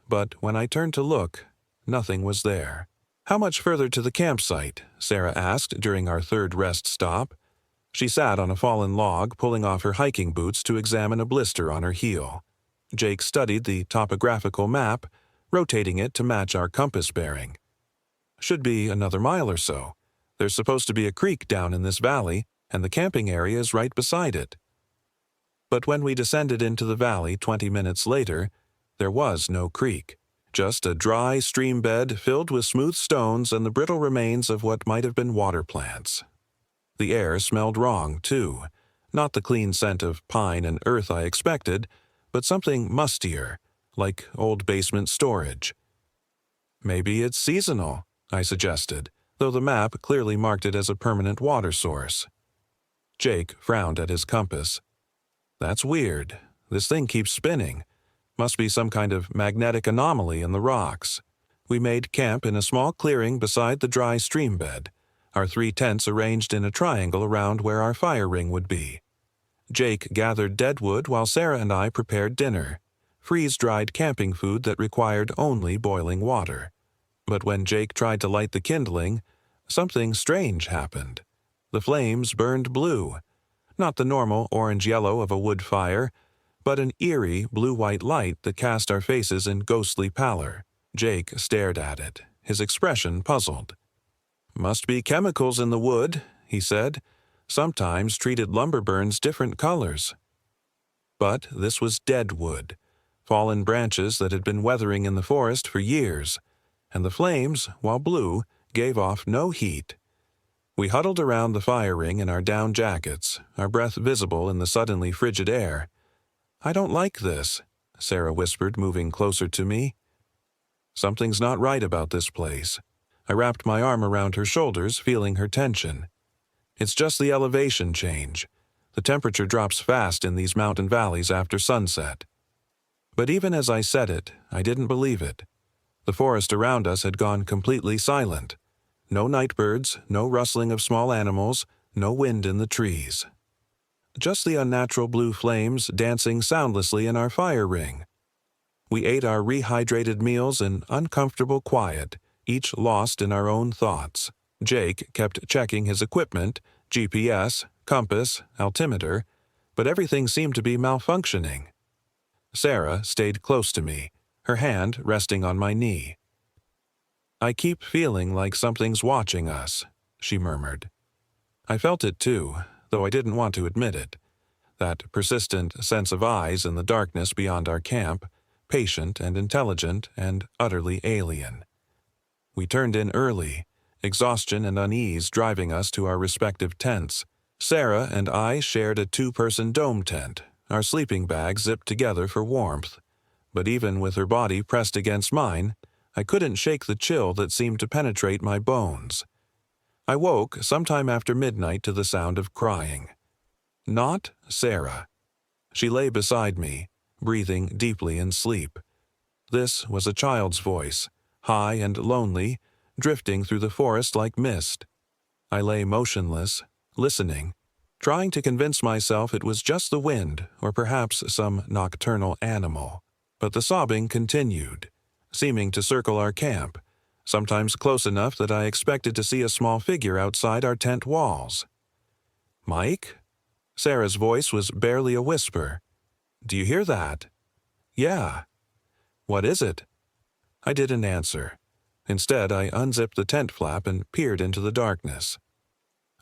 But when I turned to look, nothing was there. "How much further to the campsite?" Sarah asked during our third rest stop. She sat on a fallen log, pulling off her hiking boots to examine a blister on her heel. Jake studied the topographical map, rotating it to match our compass bearing. "Should be another mile or so. There's supposed to be a creek down in this valley, and the camping area is right beside it." But when we descended into the valley 20 minutes later, there was no creek. Just a dry stream bed filled with smooth stones and the brittle remains of what might have been water plants. The air smelled wrong, too. Not the clean scent of pine and earth I expected, but something mustier, like old basement storage. Maybe it's seasonal, I suggested, though the map clearly marked it as a permanent water source. Jake frowned at his compass. That's weird. This thing keeps spinning. Must be some kind of magnetic anomaly in the rocks. We made camp in a small clearing beside the dry stream bed, our 3 tents arranged in a triangle around where our fire ring would be. Jake gathered dead wood while Sarah and I prepared dinner, freeze-dried camping food that required only boiling water. But when Jake tried to light the kindling, something strange happened. The flames burned blue, not the normal orange-yellow of a wood fire, but an eerie blue-white light that cast our faces in ghostly pallor. Jake stared at it, his expression puzzled. "Must be chemicals in the wood," he said. "Sometimes treated lumber burns different colors." But this was dead wood, fallen branches that had been weathering in the forest for years, and the flames, while blue, gave off no heat. We huddled around the fire ring in our down jackets, our breath visible in the suddenly frigid air. "I don't like this," Sarah whispered, moving closer to me. "Something's not right about this place." I wrapped my arm around her shoulders, feeling her tension. "It's just the elevation change. The temperature drops fast in these mountain valleys after sunset." But even as I said it, I didn't believe it. The forest around us had gone completely silent. No night birds, no rustling of small animals, no wind in the trees. Just the unnatural blue flames dancing soundlessly in our fire ring. We ate our rehydrated meals in uncomfortable quiet, each lost in our own thoughts. Jake kept checking his equipment, GPS, compass, altimeter, but everything seemed to be malfunctioning. Sarah stayed close to me, her hand resting on my knee. "I keep feeling like something's watching us," she murmured. I felt it too, though I didn't want to admit it. That persistent sense of eyes in the darkness beyond our camp, patient and intelligent and utterly alien. We turned in early, exhaustion and unease driving us to our respective tents. Sarah and I shared a 2-person dome tent, our sleeping bags zipped together for warmth. But even with her body pressed against mine, I couldn't shake the chill that seemed to penetrate my bones. I woke sometime after midnight to the sound of crying. Not Sarah. She lay beside me, breathing deeply in sleep. This was a child's voice, high and lonely, drifting through the forest like mist. I lay motionless, listening, trying to convince myself it was just the wind or perhaps some nocturnal animal. But the sobbing continued, seeming to circle our camp, sometimes close enough that I expected to see a small figure outside our tent walls. "Mike?" Sarah's voice was barely a whisper. "Do you hear that?" "Yeah." "What is it?" I didn't answer. Instead, I unzipped the tent flap and peered into the darkness.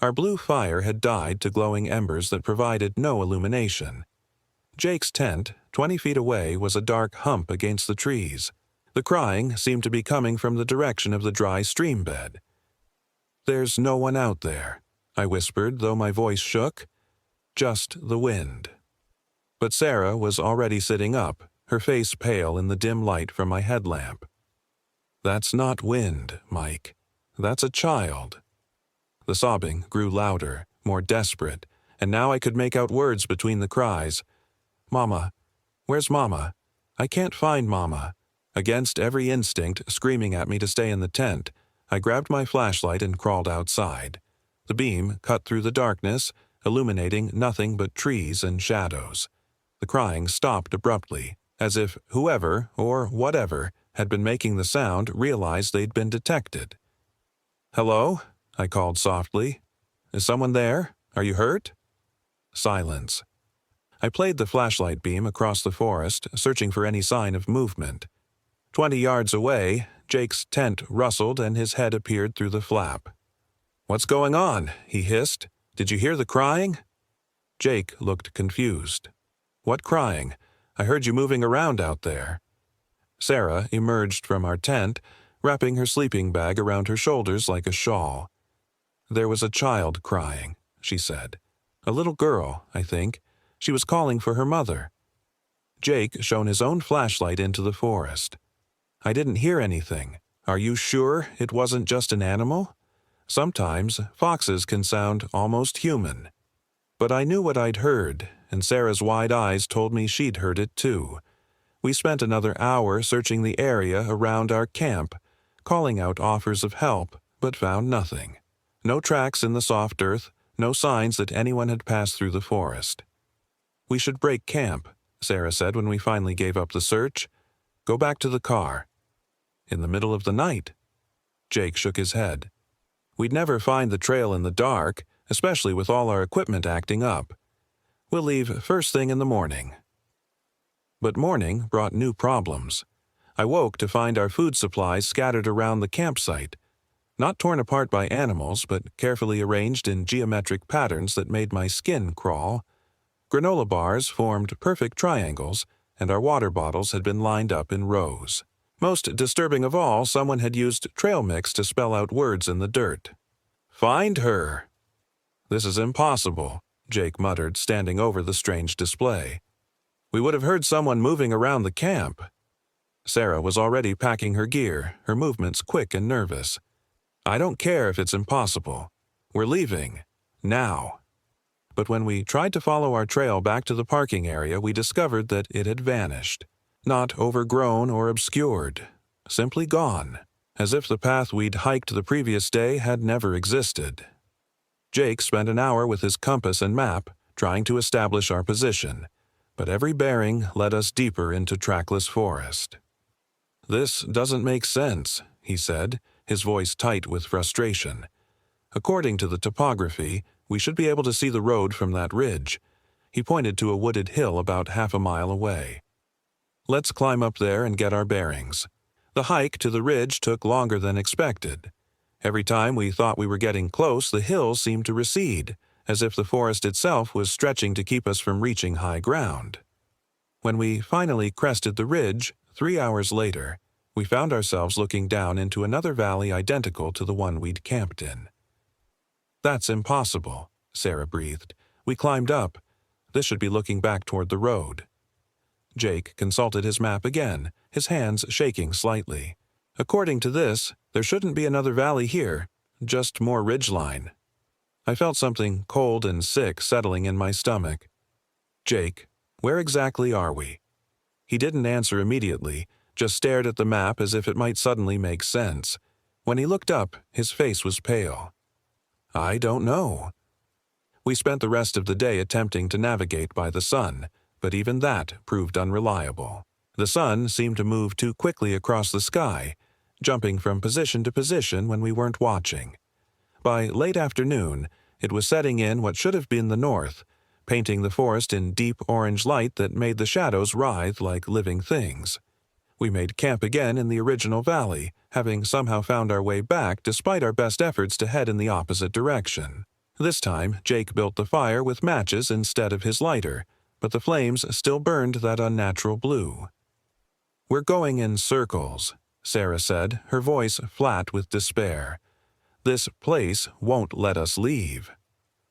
Our blue fire had died to glowing embers that provided no illumination. Jake's tent, 20 feet away, was a dark hump against the trees. The crying seemed to be coming from the direction of the dry stream bed. "There's no one out there," I whispered, though my voice shook. "Just the wind." But Sarah was already sitting up, her face pale in the dim light from my headlamp. "That's not wind, Mike. That's a child." The sobbing grew louder, more desperate, and now I could make out words between the cries. "Mama. Where's Mama? I can't find Mama." Against every instinct screaming at me to stay in the tent, I grabbed my flashlight and crawled outside. The beam cut through the darkness, illuminating nothing but trees and shadows. The crying stopped abruptly, as if whoever, or whatever, had been making the sound realized they'd been detected. "Hello?" I called softly. "Is someone there? Are you hurt?" Silence. I played the flashlight beam across the forest, searching for any sign of movement. 20 yards away, Jake's tent rustled and his head appeared through the flap. "What's going on?" he hissed. "Did you hear the crying?" Jake looked confused. "What crying? I heard you moving around out there." Sarah emerged from our tent, wrapping her sleeping bag around her shoulders like a shawl. "There was a child crying," she said. "A little girl, I think. She was calling for her mother." Jake shone his own flashlight into the forest. "I didn't hear anything. Are you sure it wasn't just an animal? Sometimes foxes can sound almost human." But I knew what I'd heard, and Sarah's wide eyes told me she'd heard it too. We spent another hour searching the area around our camp, calling out offers of help, but found nothing. No tracks in the soft earth, no signs that anyone had passed through the forest. "We should break camp," Sarah said when we finally gave up the search. "Go back to the car." "In the middle of the night?" Jake shook his head. "We'd never find the trail in the dark, especially with all our equipment acting up. We'll leave first thing in the morning." But morning brought new problems. I woke to find our food supplies scattered around the campsite, not torn apart by animals, but carefully arranged in geometric patterns that made my skin crawl. Granola bars formed perfect triangles, and our water bottles had been lined up in rows. Most disturbing of all, someone had used trail mix to spell out words in the dirt. "Find her!" "This is impossible," Jake muttered, standing over the strange display. "We would have heard someone moving around the camp." Sarah was already packing her gear, her movements quick and nervous. "I don't care if it's impossible. We're leaving. Now." But when we tried to follow our trail back to the parking area, we discovered that it had vanished. Not overgrown or obscured. Simply gone, as if the path we'd hiked the previous day had never existed. Jake spent an hour with his compass and map, trying to establish our position, but every bearing led us deeper into trackless forest. "This doesn't make sense," he said, his voice tight with frustration. "According to the topography, we should be able to see the road from that ridge." He pointed to a wooded hill about half a mile away. "Let's climb up there and get our bearings." The hike to the ridge took longer than expected. Every time we thought we were getting close, the hill seemed to recede, as if the forest itself was stretching to keep us from reaching high ground. When we finally crested the ridge, 3 hours later, we found ourselves looking down into another valley identical to the one we'd camped in. "That's impossible," Sarah breathed. "We climbed up. This should be looking back toward the road." Jake consulted his map again, his hands shaking slightly. "According to this, there shouldn't be another valley here, just more ridgeline." I felt something cold and sick settling in my stomach. "Jake, where exactly are we?" He didn't answer immediately, just stared at the map as if it might suddenly make sense. When he looked up, his face was pale. "I don't know." We spent the rest of the day attempting to navigate by the sun, but even that proved unreliable. The sun seemed to move too quickly across the sky, jumping from position to position when we weren't watching. By late afternoon, it was setting in what should have been the north, painting the forest in deep orange light that made the shadows writhe like living things. We made camp again in the original valley, having somehow found our way back despite our best efforts to head in the opposite direction. This time, Jake built the fire with matches instead of his lighter, but the flames still burned that unnatural blue. "We're going in circles," Sarah said, her voice flat with despair. "This place won't let us leave."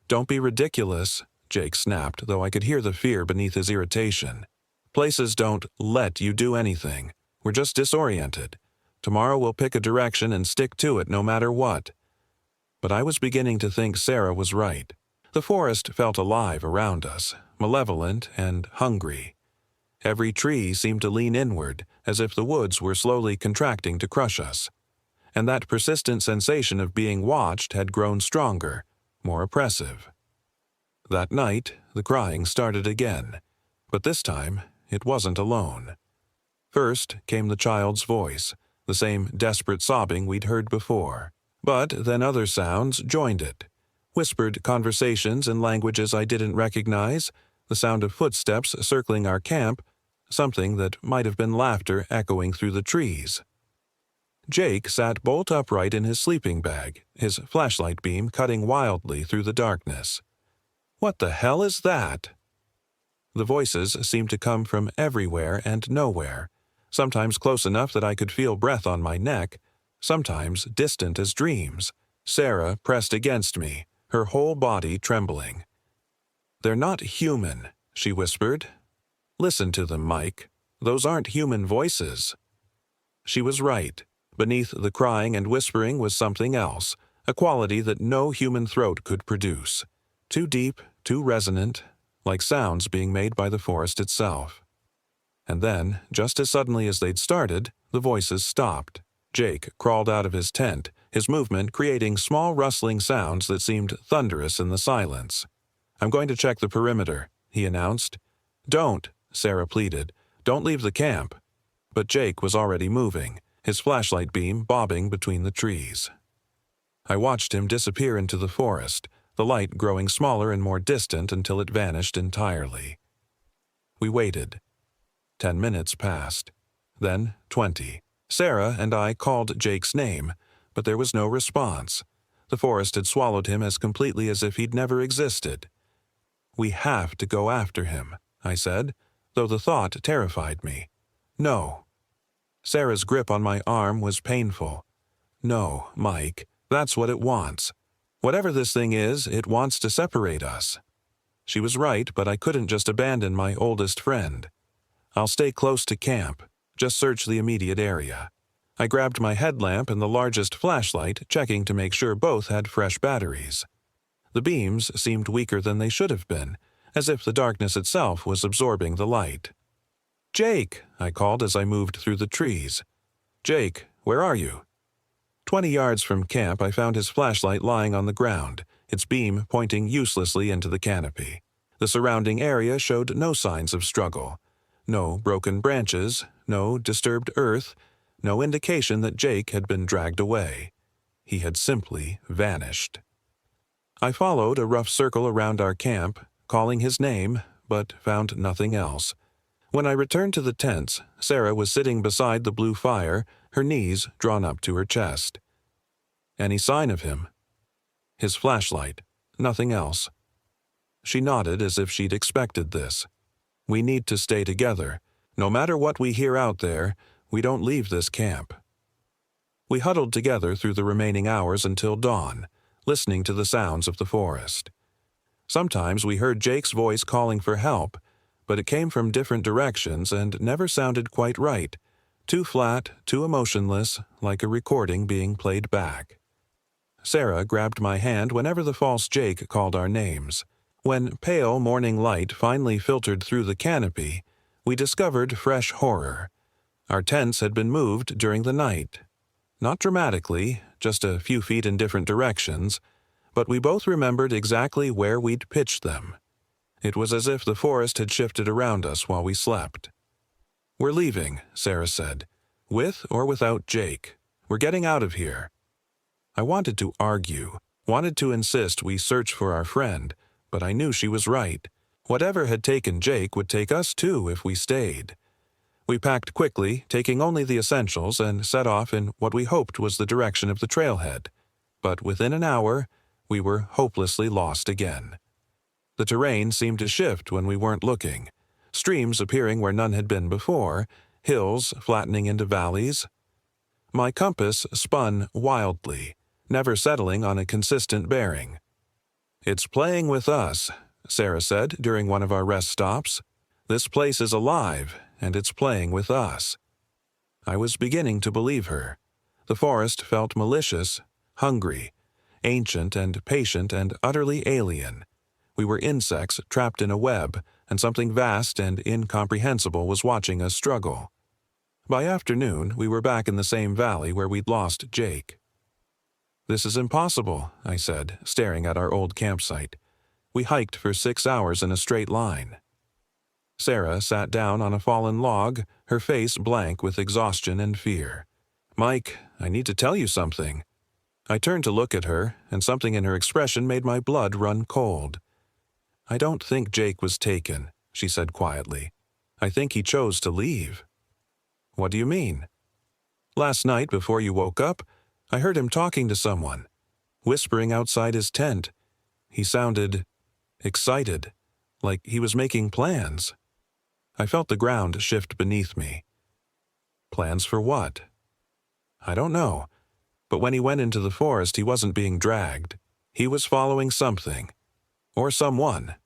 "Don't be ridiculous," Jake snapped, though I could hear the fear beneath his irritation. "Places don't let you do anything. We're just disoriented. Tomorrow we'll pick a direction and stick to it no matter what." But I was beginning to think Sarah was right. The forest felt alive around us, malevolent and hungry. Every tree seemed to lean inward, as if the woods were slowly contracting to crush us. And that persistent sensation of being watched had grown stronger, more oppressive. That night, the crying started again, but this time it wasn't alone. First came the child's voice, the same desperate sobbing we'd heard before. But then other sounds joined it. Whispered conversations in languages I didn't recognize, the sound of footsteps circling our camp, something that might have been laughter echoing through the trees. Jake sat bolt upright in his sleeping bag, his flashlight beam cutting wildly through the darkness. "What the hell is that?" The voices seemed to come from everywhere and nowhere. sometimes close enough that I could feel breath on my neck, sometimes distant as dreams. Sarah pressed against me, her whole body trembling. "They're not human," she whispered. "Listen to them, Mike. Those aren't human voices." She was right. Beneath the crying and whispering was something else, a quality that no human throat could produce. Too deep, too resonant, like sounds being made by the forest itself. And then, just as suddenly as they'd started, the voices stopped. Jake crawled out of his tent, his movement creating small rustling sounds that seemed thunderous in the silence. "I'm going to check the perimeter," he announced. "Don't," Sarah pleaded. "Don't leave the camp." But Jake was already moving, his flashlight beam bobbing between the trees. I watched him disappear into the forest, the light growing smaller and more distant until it vanished entirely. We waited. 10 minutes passed. Then 20. Sarah and I called Jake's name, but there was no response. The forest had swallowed him as completely as if he'd never existed. "We have to go after him," I said, though the thought terrified me. "No." Sarah's grip on my arm was painful. "No, Mike, that's what it wants. Whatever this thing is, it wants to separate us." She was right, but I couldn't just abandon my oldest friend. "I'll stay close to camp. Just search the immediate area." I grabbed my headlamp and the largest flashlight, checking to make sure both had fresh batteries. The beams seemed weaker than they should have been, as if the darkness itself was absorbing the light. "Jake!" I called as I moved through the trees. "Jake, where are you?" 20 yards from camp, I found his flashlight lying on the ground, its beam pointing uselessly into the canopy. The surrounding area showed no signs of struggle. No broken branches, no disturbed earth, no indication that Jake had been dragged away. He had simply vanished. I followed a rough circle around our camp, calling his name, but found nothing else. When I returned to the tents, Sarah was sitting beside the blue fire, her knees drawn up to her chest. "Any sign of him?" "His flashlight. Nothing else." She nodded as if she'd expected this. "We need to stay together. No matter what we hear out there, we don't leave this camp." We huddled together through the remaining hours until dawn, listening to the sounds of the forest. Sometimes we heard Jake's voice calling for help, but it came from different directions and never sounded quite right, too flat, too emotionless, like a recording being played back. Sarah grabbed my hand whenever the false Jake called our names. When pale morning light finally filtered through the canopy, we discovered fresh horror. Our tents had been moved during the night. Not dramatically, just a few feet in different directions, but we both remembered exactly where we'd pitched them. It was as if the forest had shifted around us while we slept. "We're leaving," Sarah said. "With or without Jake. We're getting out of here." I wanted to argue, wanted to insist we search for our friend, but I knew she was right. Whatever had taken Jake would take us too if we stayed. We packed quickly, taking only the essentials, and set off in what we hoped was the direction of the trailhead. But within an hour, we were hopelessly lost again. The terrain seemed to shift when we weren't looking, streams appearing where none had been before, hills flattening into valleys. My compass spun wildly, never settling on a consistent bearing. "It's playing with us," Sarah said during one of our rest stops. "This place is alive, and it's playing with us." I was beginning to believe her. The forest felt malicious, hungry, ancient and patient and utterly alien. We were insects trapped in a web, and something vast and incomprehensible was watching us struggle. By afternoon, we were back in the same valley where we'd lost Jake. "This is impossible," I said, staring at our old campsite. We hiked for 6 hours in a straight line. Sarah sat down on a fallen log, her face blank with exhaustion and fear. "Mike, I need to tell you something." I turned to look at her, and something in her expression made my blood run cold. "I don't think Jake was taken," she said quietly. "I think he chose to leave." "What do you mean?" "Last night before you woke up, I heard him talking to someone, whispering outside his tent. He sounded excited, like he was making plans." I felt the ground shift beneath me. Plans for what? I don't know. But when he went into the forest, he wasn't being dragged. He was following something. Or someone.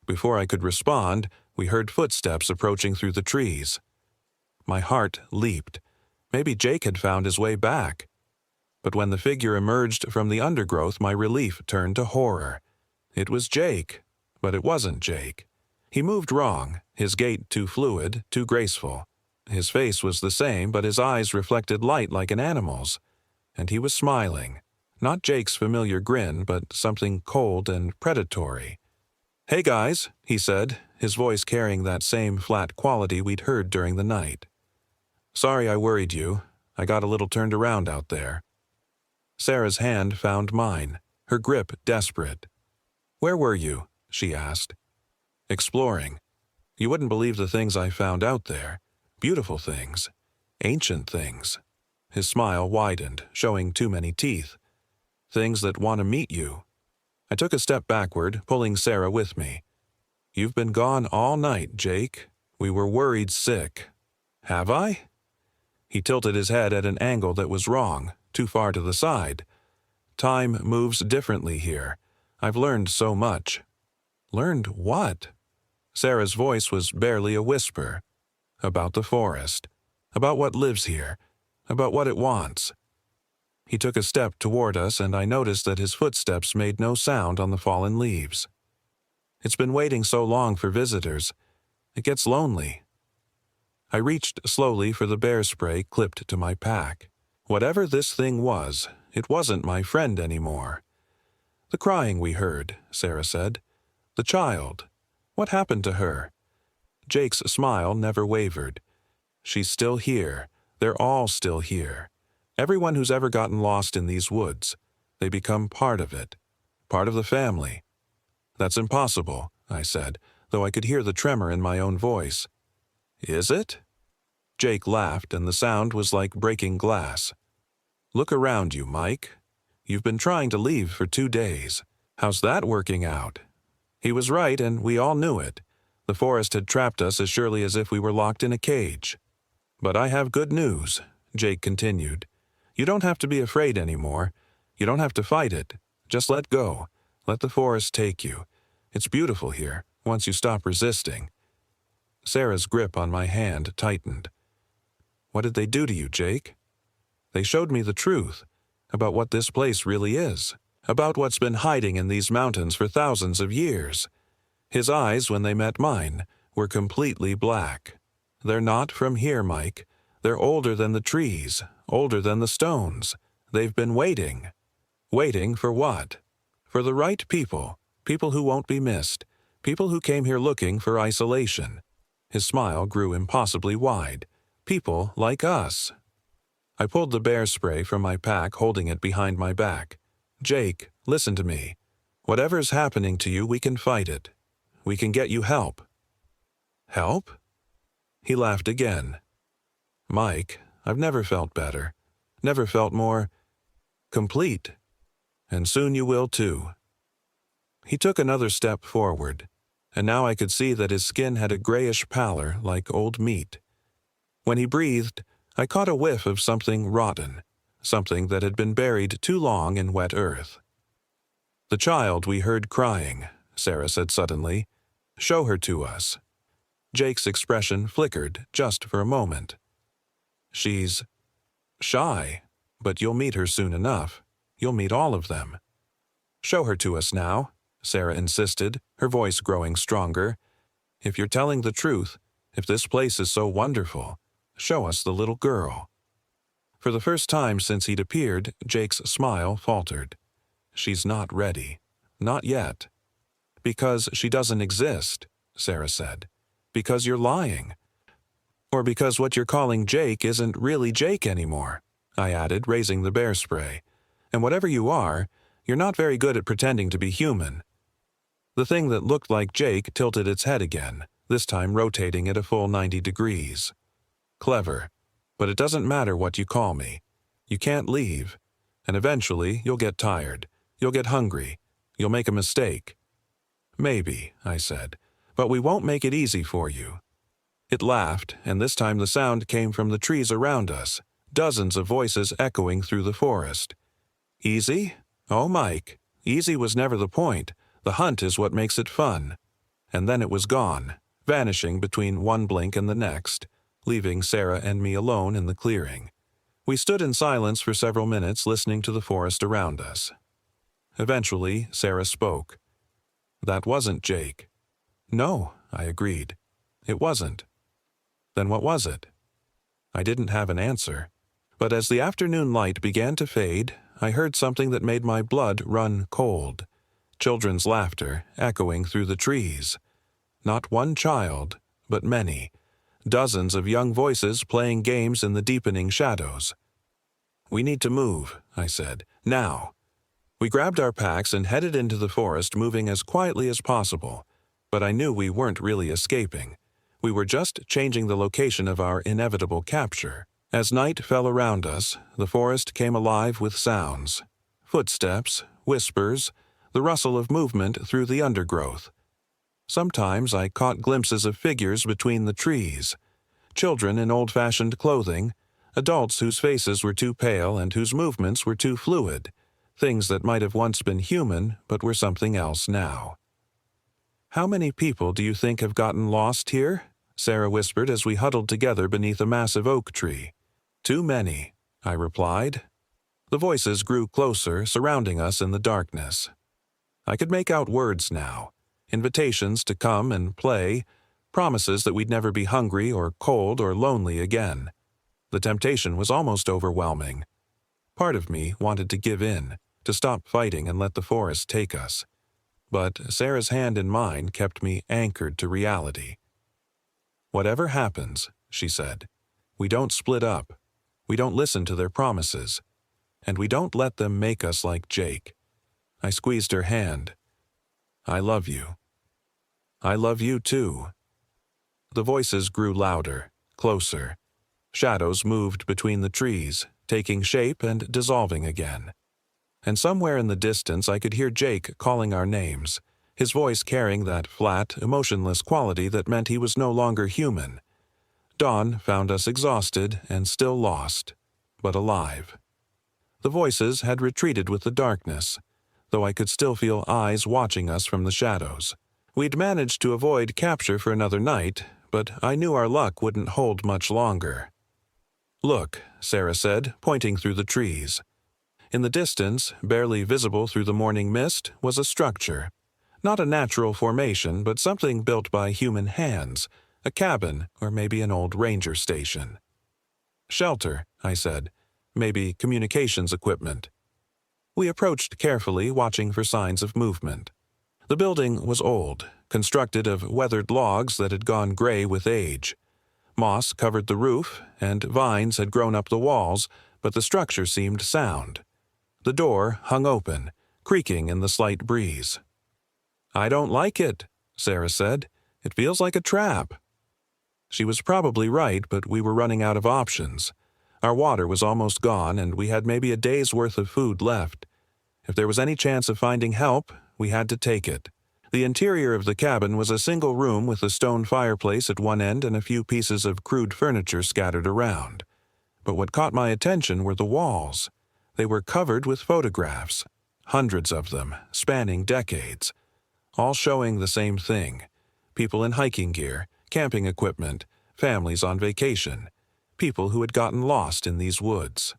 Before I could respond, we heard footsteps approaching through the trees. My heart leaped. Maybe Jake had found his way back. But when the figure emerged from the undergrowth, my relief turned to horror. It was Jake, but it wasn't Jake. He moved wrong, his gait too fluid, too graceful. His face was the same, but his eyes reflected light like an animal's. And he was smiling. Not Jake's familiar grin, but something cold and predatory. "Hey guys," he said, his voice carrying that same flat quality we'd heard during the night. "Sorry I worried you. I got a little turned around out there." Sarah's hand found mine, her grip desperate. "Where were you?" she asked. "Exploring. You wouldn't believe the things I found out there. Beautiful things. Ancient things." His smile widened, showing too many teeth. "Things that want to meet you." I took a step backward, pulling Sarah with me. "You've been gone all night, Jake. We were worried sick." "Have I?" He tilted his head at an angle that was wrong, too far to the side. "Time moves differently here. I've learned so much." "Learned what?" Sarah's voice was barely a whisper. "About the forest. About what lives here. About what it wants." He took a step toward us, and I noticed that his footsteps made no sound on the fallen leaves. "It's been waiting so long for visitors. It gets lonely." I reached slowly for the bear spray clipped to my pack. Whatever this thing was, it wasn't my friend anymore. "The crying we heard," Sarah said. "The child. What happened to her?" Jake's smile never wavered. "She's still here. They're all still here. Everyone who's ever gotten lost in these woods. They become part of it. Part of the family." "That's impossible," I said, though I could hear the tremor in my own voice. "Is it?" Jake laughed, and the sound was like breaking glass. "Look around you, Mike. You've been trying to leave for 2 days. How's that working out?" He was right, and we all knew it. The forest had trapped us as surely as if we were locked in a cage. "But I have good news," Jake continued. "You don't have to be afraid anymore. You don't have to fight it. Just let go. Let the forest take you. It's beautiful here, once you stop resisting." Sarah's grip on my hand tightened. "What did they do to you, Jake?" "They showed me the truth, about what this place really is, about what's been hiding in these mountains for thousands of years." His eyes, when they met mine, were completely black. "They're not from here, Mike. They're older than the trees, older than the stones. They've been waiting." "Waiting for what?" "For the right people, people who won't be missed, people who came here looking for isolation." His smile grew impossibly wide. "People like us." I pulled the bear spray from my pack, holding it behind my back. "Jake, listen to me. Whatever's happening to you, we can fight it. We can get you help." "Help?" He laughed again. "Mike, I've never felt better. Never felt more complete. And soon you will too." He took another step forward, and now I could see that his skin had a grayish pallor like old meat. When he breathed, I caught a whiff of something rotten, something that had been buried too long in wet earth. "The child we heard crying," Sarah said suddenly. "Show her to us." Jake's expression flickered just for a moment. "She's shy, but you'll meet her soon enough. You'll meet all of them." "Show her to us now," Sarah insisted, her voice growing stronger. "If you're telling the truth, if this place is so wonderful, show us the little girl." For the first time since he'd appeared, Jake's smile faltered. "She's not ready. Not yet." "Because she doesn't exist," Sarah said. "Because you're lying. Or because what you're calling Jake isn't really Jake anymore," I added, raising the bear spray. "And whatever you are, you're not very good at pretending to be human." The thing that looked like Jake tilted its head again, this time rotating at a full 90 degrees. "Clever. But it doesn't matter what you call me. You can't leave. And eventually you'll get tired. You'll get hungry. You'll make a mistake." "Maybe," I said. "But we won't make it easy for you." It laughed, and this time the sound came from the trees around us, dozens of voices echoing through the forest. Easy? Oh, Mike, easy was never the point. The hunt is what makes it fun. And then it was gone, vanishing between one blink and the next, leaving Sarah and me alone in the clearing. We stood in silence for several minutes, listening to the forest around us. Eventually, Sarah spoke. "That wasn't Jake." "No," I agreed. "It wasn't." "Then what was it?" I didn't have an answer. But as the afternoon light began to fade, I heard something that made my blood run cold. Children's laughter echoing through the trees. Not one child, but many. Dozens of young voices playing games in the deepening shadows. "We need to move," I said. "Now." We grabbed our packs and headed into the forest, moving as quietly as possible. But I knew we weren't really escaping. We were just changing the location of our inevitable capture. As night fell around us, the forest came alive with sounds. Footsteps, whispers, the rustle of movement through the undergrowth. Sometimes I caught glimpses of figures between the trees. Children in old-fashioned clothing, adults whose faces were too pale and whose movements were too fluid, things that might have once been human but were something else now. "How many people do you think have gotten lost here?" Sarah whispered as we huddled together beneath a massive oak tree. "Too many," I replied. The voices grew closer, surrounding us in the darkness. I could make out words now, invitations to come and play, promises that we'd never be hungry or cold or lonely again. The temptation was almost overwhelming. Part of me wanted to give in, to stop fighting and let the forest take us. But Sarah's hand in mine kept me anchored to reality. "Whatever happens," she said, "we don't split up. We don't listen to their promises. And we don't let them make us like Jake." I squeezed her hand. "I love you." "I love you too." The voices grew louder, closer. Shadows moved between the trees, taking shape and dissolving again. And somewhere in the distance I could hear Jake calling our names, his voice carrying that flat, emotionless quality that meant he was no longer human. Dawn found us exhausted and still lost, but alive. The voices had retreated with the darkness, though I could still feel eyes watching us from the shadows. We'd managed to avoid capture for another night, but I knew our luck wouldn't hold much longer. "Look," Sarah said, pointing through the trees. In the distance, barely visible through the morning mist, was a structure. Not a natural formation, but something built by human hands, a cabin or maybe an old ranger station. "Shelter," I said. "Maybe communications equipment." We approached carefully, watching for signs of movement. The building was old, constructed of weathered logs that had gone gray with age. Moss covered the roof, and vines had grown up the walls, but the structure seemed sound. The door hung open, creaking in the slight breeze. "I don't like it," Sarah said. "It feels like a trap." She was probably right, but we were running out of options. Our water was almost gone, and we had maybe a day's worth of food left. If there was any chance of finding help, we had to take it. The interior of the cabin was a single room with a stone fireplace at one end and a few pieces of crude furniture scattered around. But what caught my attention were the walls. They were covered with photographs, hundreds of them, spanning decades, all showing the same thing: people in hiking gear, camping equipment, families on vacation, people who had gotten lost in these woods.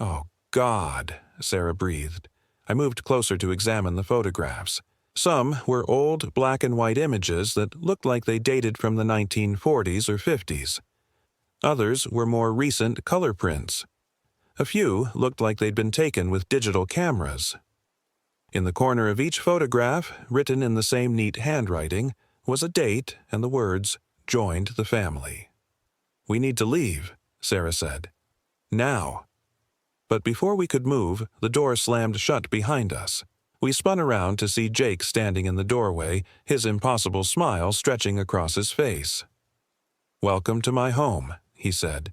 "Oh, God," Sarah breathed. I moved closer to examine the photographs. Some were old black and white images that looked like they dated from the 1940s or 50s. Others were more recent color prints. A few looked like they'd been taken with digital cameras. In the corner of each photograph, written in the same neat handwriting, was a date and the words, "Joined the family." "We need to leave," Sarah said. "Now." But before we could move, the door slammed shut behind us. We spun around to see Jake standing in the doorway, his impossible smile stretching across his face. "Welcome to my home," he said.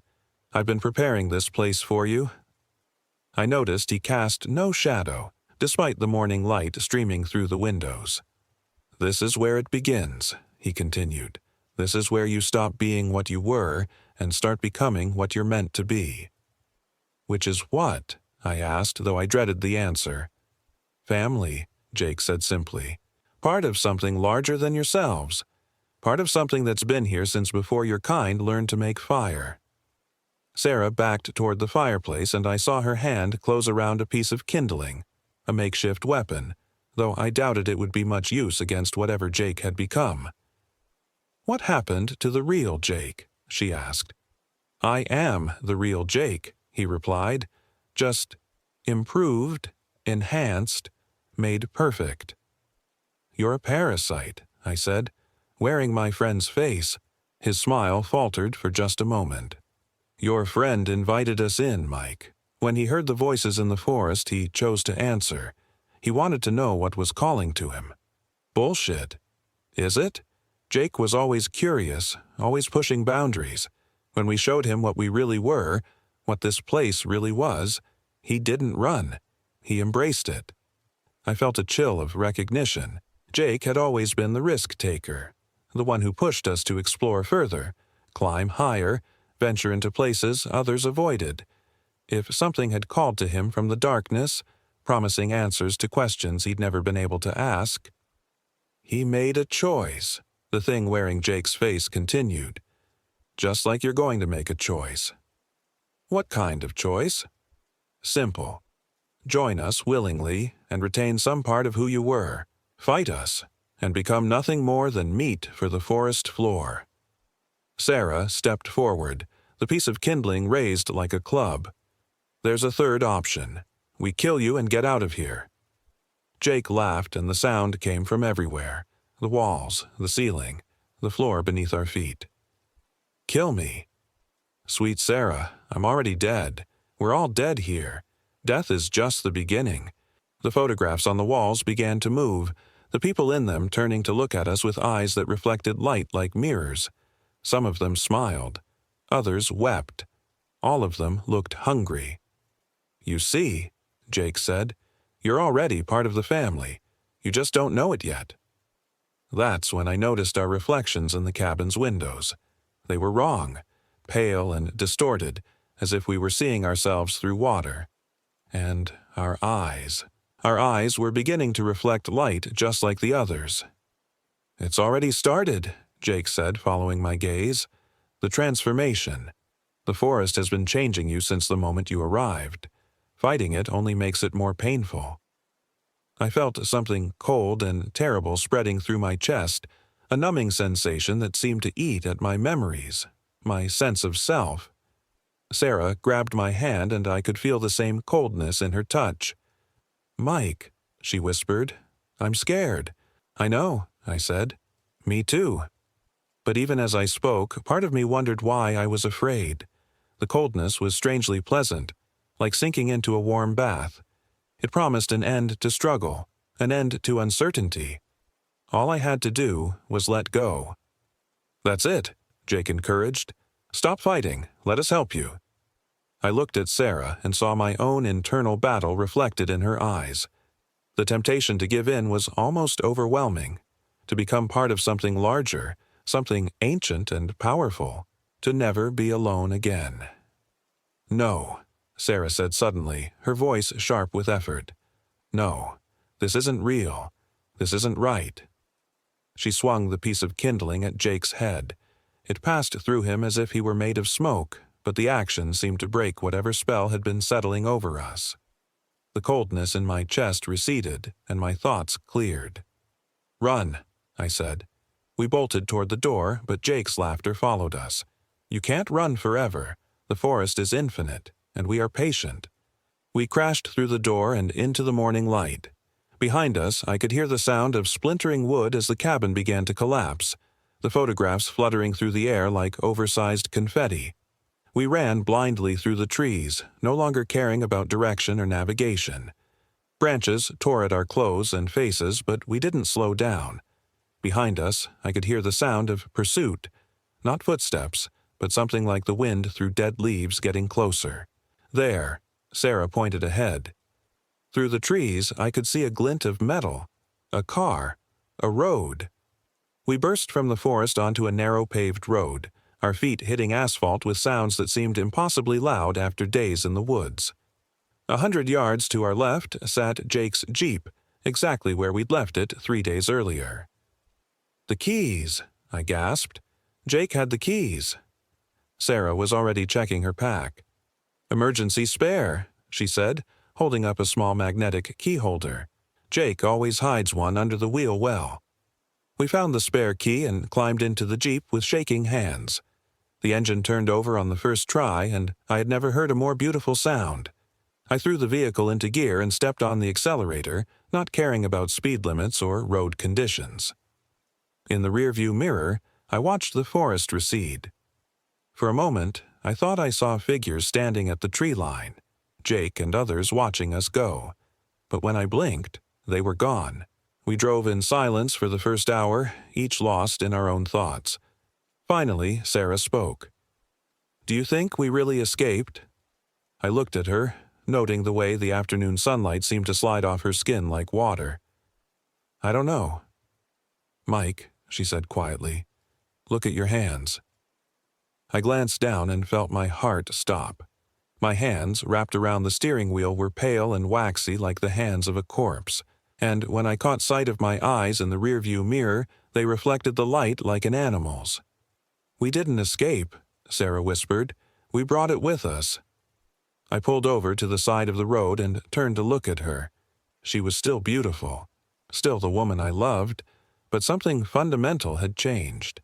"I've been preparing this place for you." I noticed he cast no shadow, despite the morning light streaming through the windows. "This is where it begins," he continued. This is where you stop being what you were and start becoming what you're meant to be." "Which is what?" I asked, though I dreaded the answer. "Family," Jake said simply. "Part of something larger than yourselves. Part of something that's been here since before your kind learned to make fire." Sarah backed toward the fireplace, and I saw her hand close around a piece of kindling, a makeshift weapon, though I doubted it would be much use against whatever Jake had become. "What happened to the real Jake?" she asked. "I am the real Jake," he replied. "Just improved, enhanced, made perfect." "You're a parasite," I said, wearing my friend's face. His smile faltered for just a moment. "Your friend invited us in, Mike. When he heard the voices in the forest, he chose to answer. He wanted to know what was calling to him." "Bullshit." "Is it? Jake was always curious, always pushing boundaries. When we showed him what we really were, what this place really was, he didn't run. He embraced it." I felt a chill of recognition. Jake had always been the risk-taker, the one who pushed us to explore further, climb higher, venture into places others avoided. If something had called to him from the darkness, promising answers to questions he'd never been able to ask. "He made a choice," the thing wearing Jake's face continued. "Just like you're going to make a choice." "What kind of choice?" "Simple. Join us willingly and retain some part of who you were. Fight us and become nothing more than meat for the forest floor." Sarah stepped forward, the piece of kindling raised like a club. "There's a third option. We kill you and get out of here." Jake laughed, and the sound came from everywhere: the walls, the ceiling, the floor beneath our feet. "Kill me?" "Sweet Sarah, I'm already dead. We're all dead here. Death is just the beginning." The photographs on the walls began to move, the people in them turning to look at us with eyes that reflected light like mirrors. Some of them smiled. Others wept. All of them looked hungry. "You see," Jake said, "you're already part of the family. You just don't know it yet." That's when I noticed our reflections in the cabin's windows. They were wrong, pale and distorted, as if we were seeing ourselves through water. And our eyes. Our eyes were beginning to reflect light just like the others. "It's already started," Jake said, following my gaze. "The transformation. The forest has been changing you since the moment you arrived. Fighting it only makes it more painful." I felt something cold and terrible spreading through my chest, a numbing sensation that seemed to eat at my memories, my sense of self. Sarah grabbed my hand, and I could feel the same coldness in her touch. "Mike," she whispered, "I'm scared." "I know," I said. "Me too." But even as I spoke, part of me wondered why I was afraid. The coldness was strangely pleasant, like sinking into a warm bath. It promised an end to struggle, an end to uncertainty. All I had to do was let go. "That's it," Jake encouraged. "Stop fighting. Let us help you." I looked at Sarah and saw my own internal battle reflected in her eyes. The temptation to give in was almost overwhelming, to become part of something larger, something ancient and powerful, to never be alone again. "No," Sarah said suddenly, her voice sharp with effort. "No, this isn't real. This isn't right." She swung the piece of kindling at Jake's head. It passed through him as if he were made of smoke, but the action seemed to break whatever spell had been settling over us. The coldness in my chest receded, and my thoughts cleared. "Run," I said. We bolted toward the door, but Jake's laughter followed us. "You can't run forever. The forest is infinite, and we are patient." We crashed through the door and into the morning light. Behind us, I could hear the sound of splintering wood as the cabin began to collapse, the photographs fluttering through the air like oversized confetti. We ran blindly through the trees, no longer caring about direction or navigation. Branches tore at our clothes and faces, but we didn't slow down. Behind us, I could hear the sound of pursuit, not footsteps, but something like the wind through dead leaves getting closer. "There," Sarah pointed ahead. Through the trees, I could see a glint of metal, a car, a road. We burst from the forest onto a narrow paved road, our feet hitting asphalt with sounds that seemed impossibly loud after days in the woods. 100 yards to our left sat Jake's Jeep, exactly where we'd left it 3 days earlier. "The keys," I gasped. "Jake had the keys." Sarah was already checking her pack. "Emergency spare," she said, holding up a small magnetic key holder. "Jake always hides one under the wheel well." We found the spare key and climbed into the Jeep with shaking hands. The engine turned over on the first try, and I had never heard a more beautiful sound. I threw the vehicle into gear and stepped on the accelerator, not caring about speed limits or road conditions. In the rearview mirror, I watched the forest recede. For a moment, I thought I saw figures standing at the tree line, Jake and others watching us go. But when I blinked, they were gone. We drove in silence for the first hour, each lost in our own thoughts. Finally, Sarah spoke. "Do you think we really escaped?" I looked at her, noting the way the afternoon sunlight seemed to slide off her skin like water. "I don't know." "Mike," she said quietly, "look at your hands." I glanced down and felt my heart stop. My hands, wrapped around the steering wheel, were pale and waxy like the hands of a corpse, and when I caught sight of my eyes in the rearview mirror, they reflected the light like an animal's. "We didn't escape," Sarah whispered. "We brought it with us." I pulled over to the side of the road and turned to look at her. She was still beautiful, still the woman I loved, but something fundamental had changed.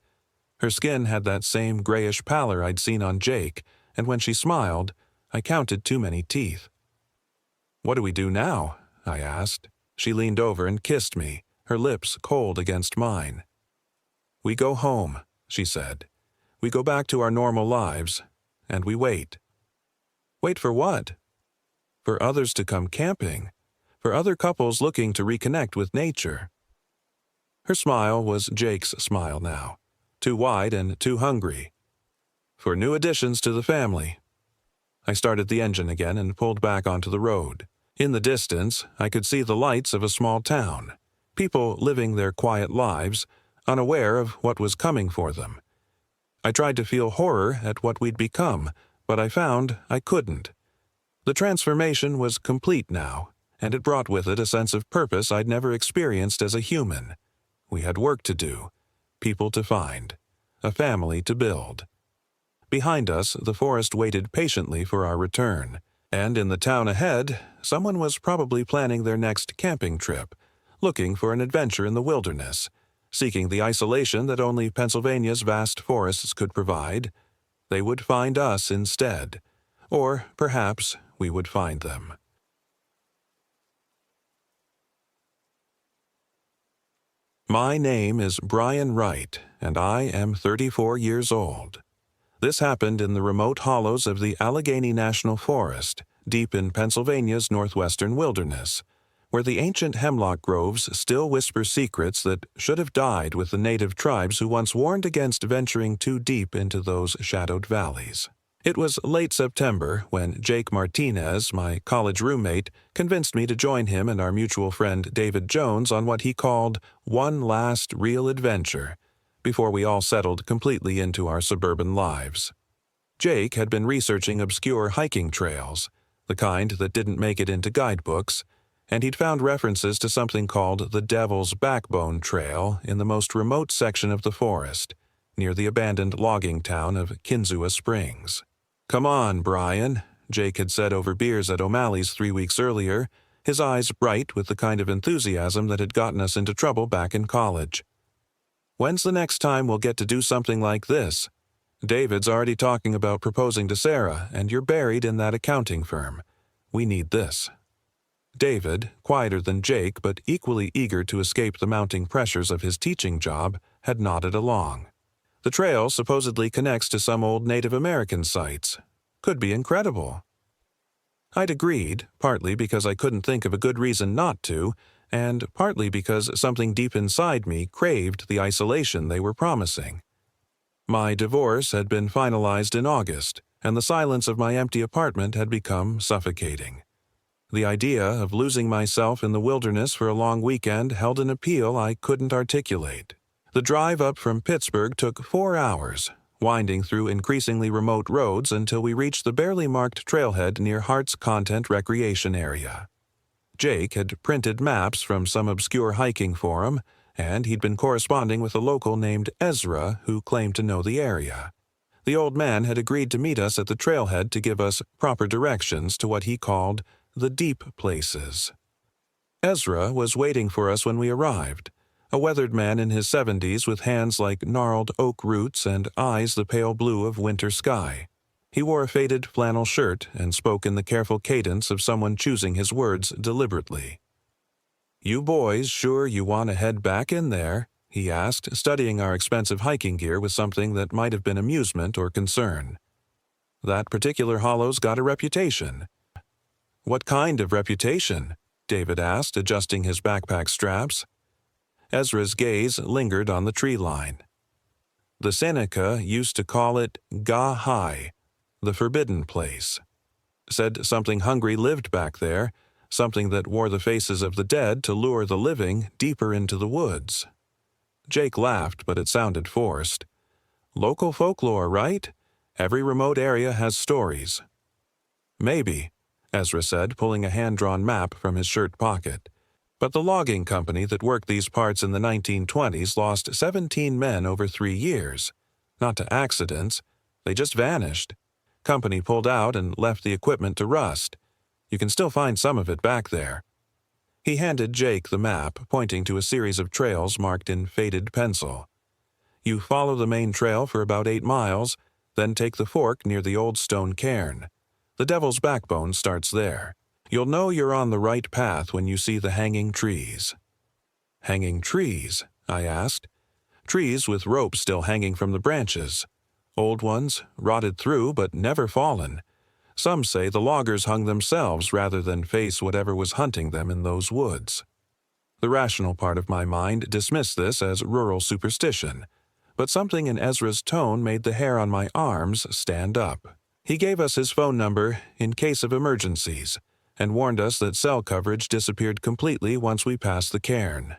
Her skin had that same grayish pallor I'd seen on Jake, and when she smiled, I counted too many teeth. "What do we do now?" I asked. She leaned over and kissed me, her lips cold against mine. "We go home," she said. "We go back to our normal lives, and we wait." "Wait for what?" "For others to come camping, for other couples looking to reconnect with nature." Her smile was Jake's smile now, too wide and too hungry. "For new additions to the family." I started the engine again and pulled back onto the road. In the distance, I could see the lights of a small town, people living their quiet lives, unaware of what was coming for them. I tried to feel horror at what we'd become, but I found I couldn't. The transformation was complete now, and it brought with it a sense of purpose I'd never experienced as a human. We had work to do, people to find, a family to build. Behind us, the forest waited patiently for our return, and in the town ahead, someone was probably planning their next camping trip, looking for an adventure in the wilderness, seeking the isolation that only Pennsylvania's vast forests could provide. They would find us instead, or perhaps we would find them. My name is Brian Wright, and I am 34 years old. This happened in the remote hollows of the Allegheny National Forest, deep in Pennsylvania's northwestern wilderness, where the ancient hemlock groves still whisper secrets that should have died with the native tribes who once warned against venturing too deep into those shadowed valleys. It was late September when Jake Martinez, my college roommate, convinced me to join him and our mutual friend David Jones on what he called one last real adventure, before we all settled completely into our suburban lives. Jake had been researching obscure hiking trails, the kind that didn't make it into guidebooks, and he'd found references to something called the Devil's Backbone Trail in the most remote section of the forest, near the abandoned logging town of Kinzua Springs. "Come on, Brian," Jake had said over beers at O'Malley's 3 weeks earlier, his eyes bright with the kind of enthusiasm that had gotten us into trouble back in college. "When's the next time we'll get to do something like this? David's already talking about proposing to Sarah, and you're buried in that accounting firm. We need this." David, quieter than Jake but equally eager to escape the mounting pressures of his teaching job, had nodded along. "The trail supposedly connects to some old Native American sites. Could be incredible." I'd agreed, partly because I couldn't think of a good reason not to, and partly because something deep inside me craved the isolation they were promising. My divorce had been finalized in August, and the silence of my empty apartment had become suffocating. The idea of losing myself in the wilderness for a long weekend held an appeal I couldn't articulate. The drive up from Pittsburgh took 4 hours, winding through increasingly remote roads until we reached the barely marked trailhead near Hart's Content Recreation Area. Jake had printed maps from some obscure hiking forum, and he'd been corresponding with a local named Ezra who claimed to know the area. The old man had agreed to meet us at the trailhead to give us proper directions to what he called the deep places. Ezra was waiting for us when we arrived, a weathered man in his 70s with hands like gnarled oak roots and eyes the pale blue of winter sky. He wore a faded flannel shirt and spoke in the careful cadence of someone choosing his words deliberately. "You boys sure you want to head back in there?" he asked, studying our expensive hiking gear with something that might have been amusement or concern. "That particular hollow's got a reputation." "What kind of reputation?" David asked, adjusting his backpack straps. Ezra's gaze lingered on the tree line. "The Seneca used to call it Ga High, the forbidden place. Said something hungry lived back there, something that wore the faces of the dead to lure the living deeper into the woods." Jake laughed, but it sounded forced. "Local folklore, right? Every remote area has stories." "Maybe," Ezra said, pulling a hand-drawn map from his shirt pocket. "But the logging company that worked these parts in the 1920s lost 17 men over 3 years. Not to accidents. They just vanished. Company pulled out and left the equipment to rust. You can still find some of it back there." He handed Jake the map, pointing to a series of trails marked in faded pencil. "You follow the main trail for about 8 miles, then take the fork near the old stone cairn. The Devil's Backbone starts there. You'll know you're on the right path when you see the hanging trees." "Hanging trees?" I asked. "Trees with ropes still hanging from the branches. Old ones, rotted through but never fallen. Some say the loggers hung themselves rather than face whatever was hunting them in those woods." The rational part of my mind dismissed this as rural superstition, but something in Ezra's tone made the hair on my arms stand up. He gave us his phone number in case of emergencies, and warned us that cell coverage disappeared completely once we passed the cairn.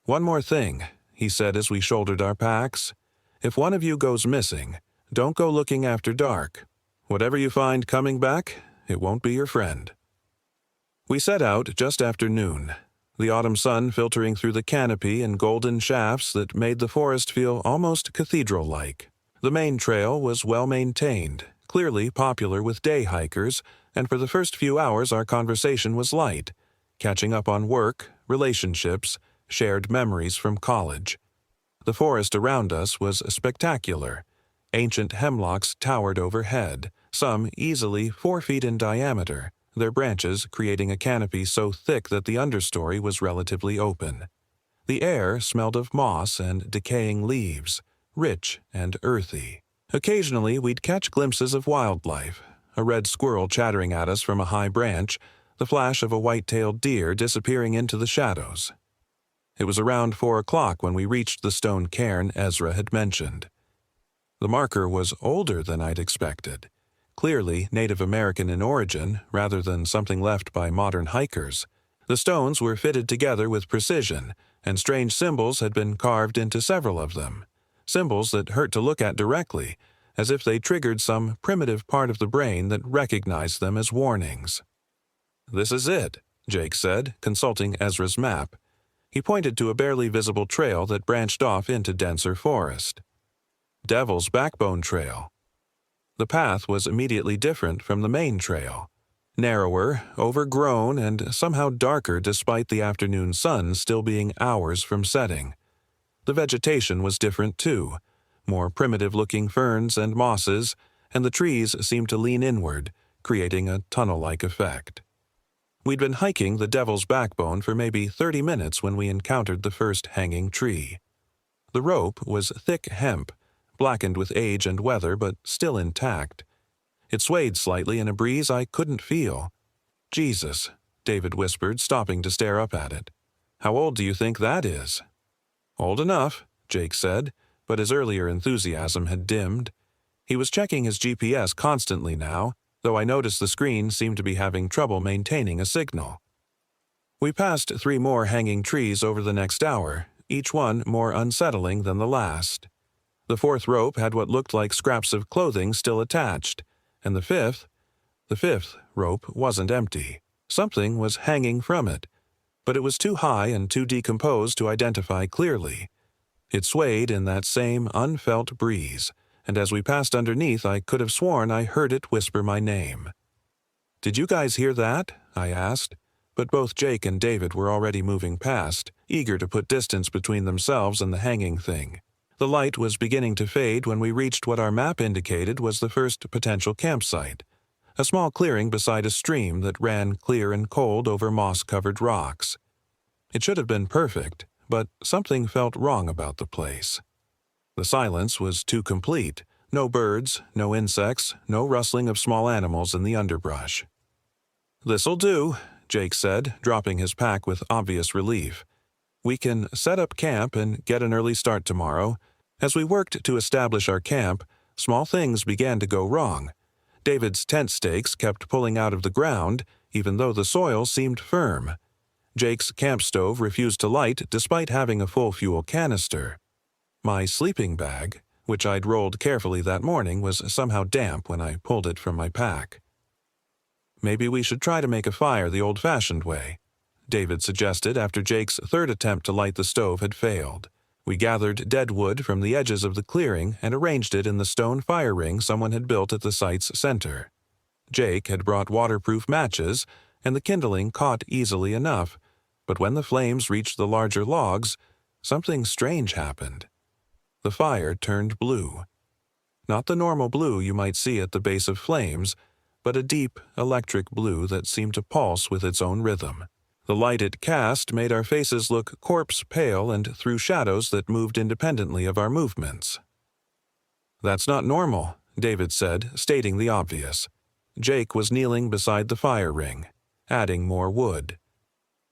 "One more thing," he said as we shouldered our packs. "If one of you goes missing, don't go looking after dark. Whatever you find coming back, it won't be your friend." We set out just after noon, the autumn sun filtering through the canopy in golden shafts that made the forest feel almost cathedral-like. The main trail was well-maintained, clearly popular with day hikers, and for the first few hours our conversation was light, catching up on work, relationships, shared memories from college. The forest around us was spectacular. Ancient hemlocks towered overhead, some easily 4 feet in diameter, their branches creating a canopy so thick that the understory was relatively open. The air smelled of moss and decaying leaves, rich and earthy. Occasionally we'd catch glimpses of wildlife, a red squirrel chattering at us from a high branch, the flash of a white-tailed deer disappearing into the shadows. It was around 4 o'clock when we reached the stone cairn Ezra had mentioned. The marker was older than I'd expected, clearly Native American in origin rather than something left by modern hikers. The stones were fitted together with precision, and strange symbols had been carved into several of them, symbols that hurt to look at directly, as if they triggered some primitive part of the brain that recognized them as warnings. "This is it," Jake said, consulting Ezra's map. He pointed to a barely visible trail that branched off into denser forest. "Devil's Backbone Trail." The path was immediately different from the main trail. Narrower, overgrown, and somehow darker despite the afternoon sun still being hours from setting. The vegetation was different too, more primitive-looking ferns and mosses, and the trees seemed to lean inward, creating a tunnel-like effect. We'd been hiking the Devil's Backbone for maybe 30 minutes when we encountered the first hanging tree. The rope was thick hemp, blackened with age and weather but still intact. It swayed slightly in a breeze I couldn't feel. "Jesus," David whispered, stopping to stare up at it. "How old do you think that is?" "Old enough," Jake said, but his earlier enthusiasm had dimmed. He was checking his GPS constantly now, though I noticed the screen seemed to be having trouble maintaining a signal. We passed 3 more hanging trees over the next hour, each one more unsettling than the last. The fourth rope had what looked like scraps of clothing still attached, and the fifth rope wasn't empty. Something was hanging from it, but it was too high and too decomposed to identify clearly. It swayed in that same unfelt breeze, and as we passed underneath, I could have sworn I heard it whisper my name. "Did you guys hear that?" I asked, but both Jake and David were already moving past, eager to put distance between themselves and the hanging thing. The light was beginning to fade when we reached what our map indicated was the first potential campsite, a small clearing beside a stream that ran clear and cold over moss-covered rocks. It should have been perfect, but something felt wrong about the place. The silence was too complete. No birds, no insects, no rustling of small animals in the underbrush. "This'll do," Jake said, dropping his pack with obvious relief. "We can set up camp and get an early start tomorrow." As we worked to establish our camp, small things began to go wrong. David's tent stakes kept pulling out of the ground, even though the soil seemed firm. Jake's camp stove refused to light despite having a full fuel canister. My sleeping bag, which I'd rolled carefully that morning, was somehow damp when I pulled it from my pack. "Maybe we should try to make a fire the old-fashioned way," David suggested after Jake's third attempt to light the stove had failed. We gathered dead wood from the edges of the clearing and arranged it in the stone fire ring someone had built at the site's center. Jake had brought waterproof matches, and the kindling caught easily enough, but when the flames reached the larger logs, something strange happened. The fire turned blue. Not the normal blue you might see at the base of flames, but a deep, electric blue that seemed to pulse with its own rhythm. The light it cast made our faces look corpse-pale and threw shadows that moved independently of our movements. "That's not normal," David said, stating the obvious. Jake was kneeling beside the fire ring, adding more wood.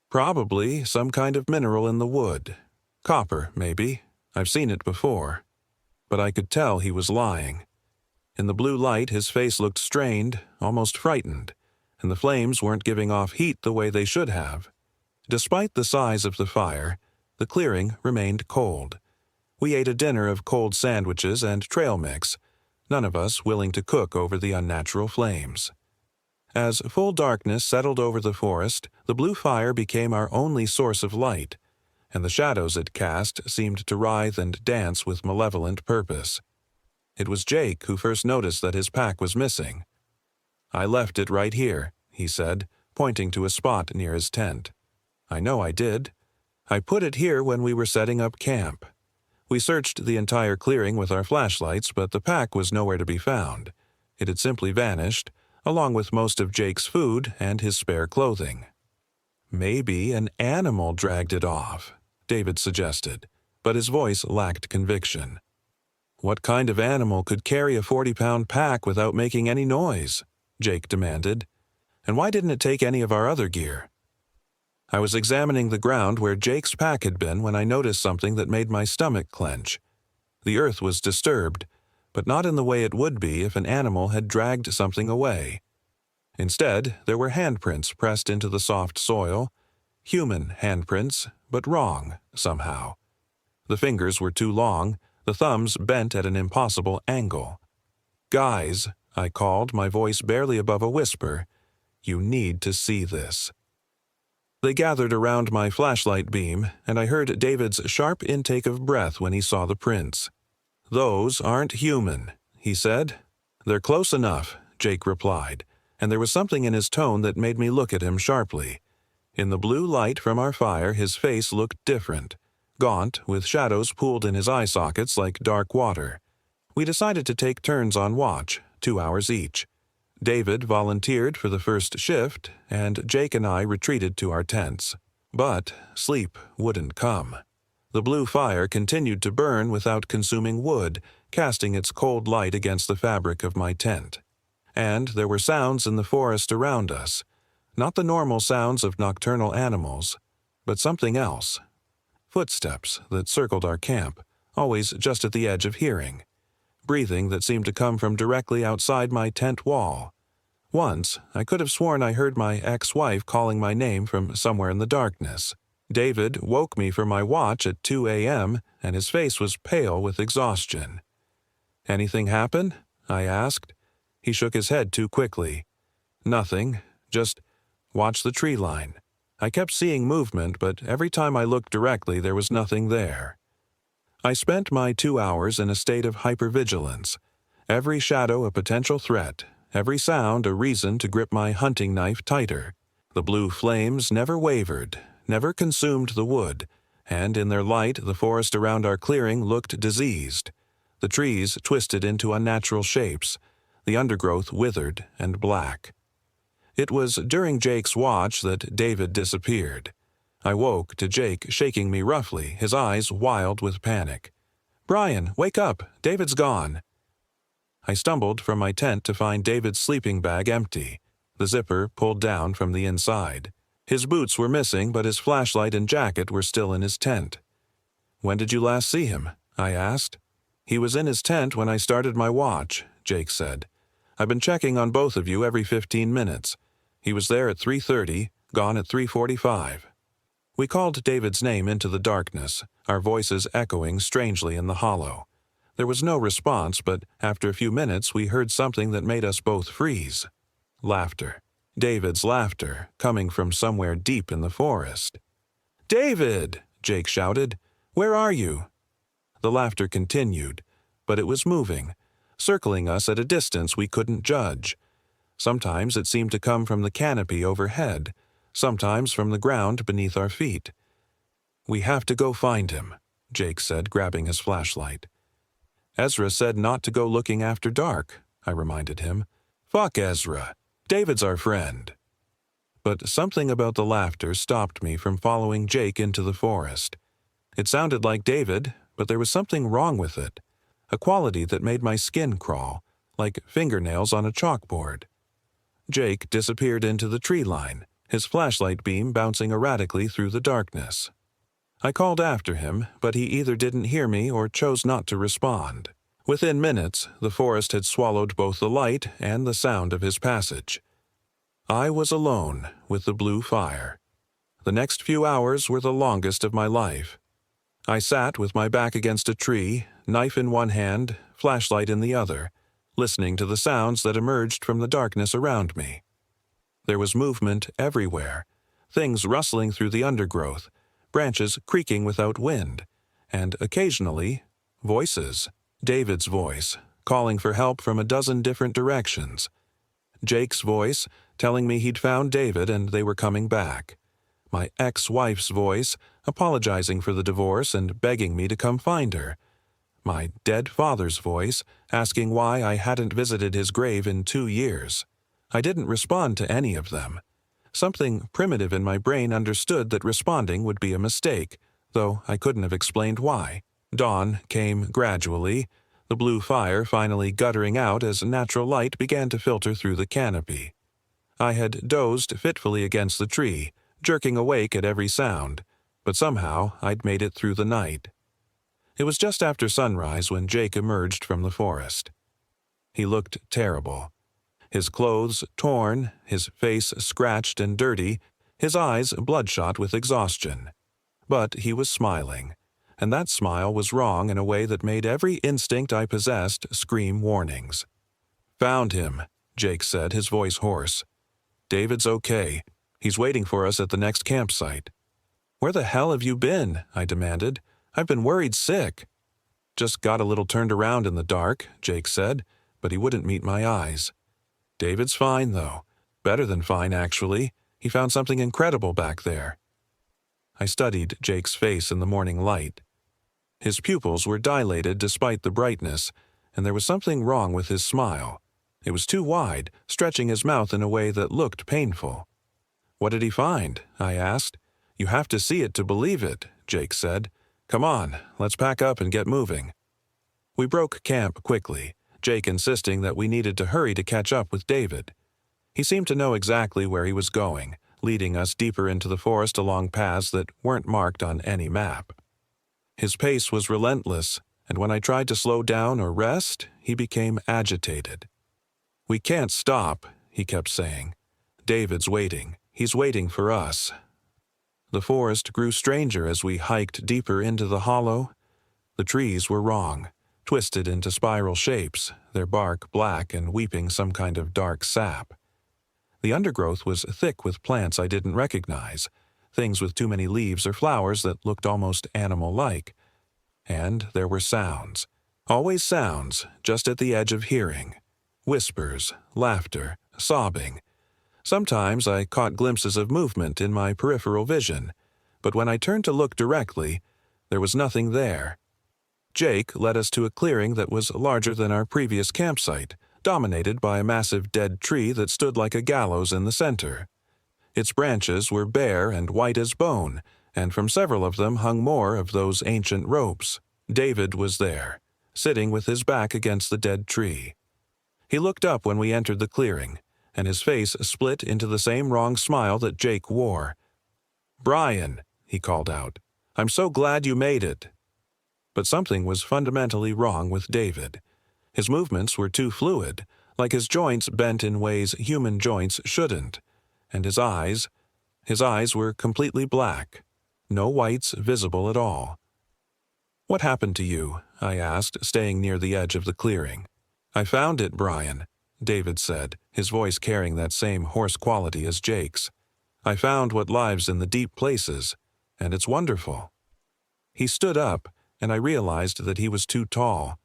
"Probably some kind of mineral in the wood. Copper, maybe. I've seen it before." But I could tell he was lying. In the blue light, his face looked strained, almost frightened, and the flames weren't giving off heat the way they should have. Despite the size of the fire, the clearing remained cold. We ate a dinner of cold sandwiches and trail mix, none of us willing to cook over the unnatural flames. As full darkness settled over the forest, the blue fire became our only source of light, and the shadows it cast seemed to writhe and dance with malevolent purpose. It was Jake who first noticed that his pack was missing. "I left it right here," he said, pointing to a spot near his tent. "I know I did. I put it here when we were setting up camp." We searched the entire clearing with our flashlights, but the pack was nowhere to be found. It had simply vanished, along with most of Jake's food and his spare clothing. "Maybe an animal dragged it off," David suggested, but his voice lacked conviction. "What kind of animal could carry a 40-pound pack without making any noise?" Jake demanded. "And why didn't it take any of our other gear?" I was examining the ground where Jake's pack had been when I noticed something that made my stomach clench. The earth was disturbed, but not in the way it would be if an animal had dragged something away. Instead, there were handprints pressed into the soft soil, human handprints, but wrong, somehow. The fingers were too long, the thumbs bent at an impossible angle. "Guys," I called, my voice barely above a whisper, "you need to see this." They gathered around my flashlight beam, and I heard David's sharp intake of breath when he saw the prints. "Those aren't human," he said. "They're close enough," Jake replied, and there was something in his tone that made me look at him sharply. In the blue light from our fire, his face looked different, gaunt, with shadows pooled in his eye sockets like dark water. We decided to take turns on watch, 2 hours each. David volunteered for the first shift, and Jake and I retreated to our tents. But sleep wouldn't come. The blue fire continued to burn without consuming wood, casting its cold light against the fabric of my tent. And there were sounds in the forest around us, not the normal sounds of nocturnal animals, but something else. Footsteps that circled our camp, always just at the edge of hearing. Breathing that seemed to come from directly outside my tent wall. Once, I could have sworn I heard my ex-wife calling my name from somewhere in the darkness. David woke me from my watch at 2 a.m., and his face was pale with exhaustion. "Anything happen?" I asked. He shook his head too quickly. "Nothing, just watch the tree line." I kept seeing movement, but every time I looked directly there was nothing there. I spent my 2 hours in a state of hypervigilance. Every shadow a potential threat, every sound a reason to grip my hunting knife tighter. The blue flames never wavered, never consumed the wood, and in their light the forest around our clearing looked diseased. The trees twisted into unnatural shapes, the undergrowth withered and black. It was during Jake's watch that David disappeared. I woke to Jake shaking me roughly, his eyes wild with panic. "Brian, wake up! David's gone!" I stumbled from my tent to find David's sleeping bag empty, the zipper pulled down from the inside. His boots were missing, but his flashlight and jacket were still in his tent. "When did you last see him?" I asked. "He was in his tent when I started my watch," Jake said. "I've been checking on both of you every 15 minutes. He was there at 3:30, gone at 3:45. We called David's name into the darkness, our voices echoing strangely in the hollow. There was no response, but after a few minutes we heard something that made us both freeze. Laughter. David's laughter, coming from somewhere deep in the forest. "David!" Jake shouted. "Where are you?" The laughter continued, but it was moving, circling us at a distance we couldn't judge. Sometimes it seemed to come from the canopy overhead, sometimes from the ground beneath our feet. "We have to go find him," Jake said, grabbing his flashlight. "Ezra said not to go looking after dark," I reminded him. "Fuck Ezra. David's our friend." But something about the laughter stopped me from following Jake into the forest. It sounded like David, but there was something wrong with it, a quality that made my skin crawl, like fingernails on a chalkboard. Jake disappeared into the tree line, his flashlight beam bouncing erratically through the darkness. I called after him, but he either didn't hear me or chose not to respond. Within minutes, the forest had swallowed both the light and the sound of his passage. I was alone with the blue fire. The next few hours were the longest of my life. I sat with my back against a tree, knife in one hand, flashlight in the other, listening to the sounds that emerged from the darkness around me. There was movement everywhere, things rustling through the undergrowth, branches creaking without wind, and occasionally, voices. David's voice, calling for help from a dozen different directions. Jake's voice, telling me he'd found David and they were coming back. My ex-wife's voice, apologizing for the divorce and begging me to come find her. My dead father's voice, asking why I hadn't visited his grave in 2 years. I didn't respond to any of them. Something primitive in my brain understood that responding would be a mistake, though I couldn't have explained why. Dawn came gradually, the blue fire finally guttering out as natural light began to filter through the canopy. I had dozed fitfully against the tree, jerking awake at every sound, but somehow I'd made it through the night. It was just after sunrise when Jake emerged from the forest. He looked terrible. His clothes torn, his face scratched and dirty, his eyes bloodshot with exhaustion. But he was smiling, and that smile was wrong in a way that made every instinct I possessed scream warnings. "Found him," Jake said, his voice hoarse. "David's okay. He's waiting for us at the next campsite." "Where the hell have you been?" I demanded. "I've been worried sick." "Just got a little turned around in the dark," Jake said, but he wouldn't meet my eyes. "David's fine, though. Better than fine, actually. He found something incredible back there." I studied Jake's face in the morning light. His pupils were dilated despite the brightness, and there was something wrong with his smile. It was too wide, stretching his mouth in a way that looked painful. "What did he find?" I asked. "You have to see it to believe it," Jake said. "Come on, let's pack up and get moving." We broke camp quickly, Jake insisting that we needed to hurry to catch up with David. He seemed to know exactly where he was going, leading us deeper into the forest along paths that weren't marked on any map. His pace was relentless, and when I tried to slow down or rest, he became agitated. "We can't stop," he kept saying. "David's waiting. He's waiting for us." The forest grew stranger as we hiked deeper into the hollow. The trees were wrong, twisted into spiral shapes, their bark black and weeping some kind of dark sap. The undergrowth was thick with plants I didn't recognize, things with too many leaves or flowers that looked almost animal-like. And there were sounds. Always sounds, just at the edge of hearing. Whispers, laughter, sobbing. Sometimes I caught glimpses of movement in my peripheral vision, but when I turned to look directly, there was nothing there. Jake led us to a clearing that was larger than our previous campsite, dominated by a massive dead tree that stood like a gallows in the center. Its branches were bare and white as bone, and from several of them hung more of those ancient ropes. David was there, sitting with his back against the dead tree. He looked up when we entered the clearing, and his face split into the same wrong smile that Jake wore. "Brian," he called out, "I'm so glad you made it." But something was fundamentally wrong with David. His movements were too fluid, like his joints bent in ways human joints shouldn't, and his eyes were completely black, no whites visible at all. "What happened to you?" I asked, staying near the edge of the clearing. "I found it, Brian," David said, his voice carrying that same hoarse quality as Jake's. "I found what lives in the deep places, and it's wonderful." He stood up, and I realized that he was too tall.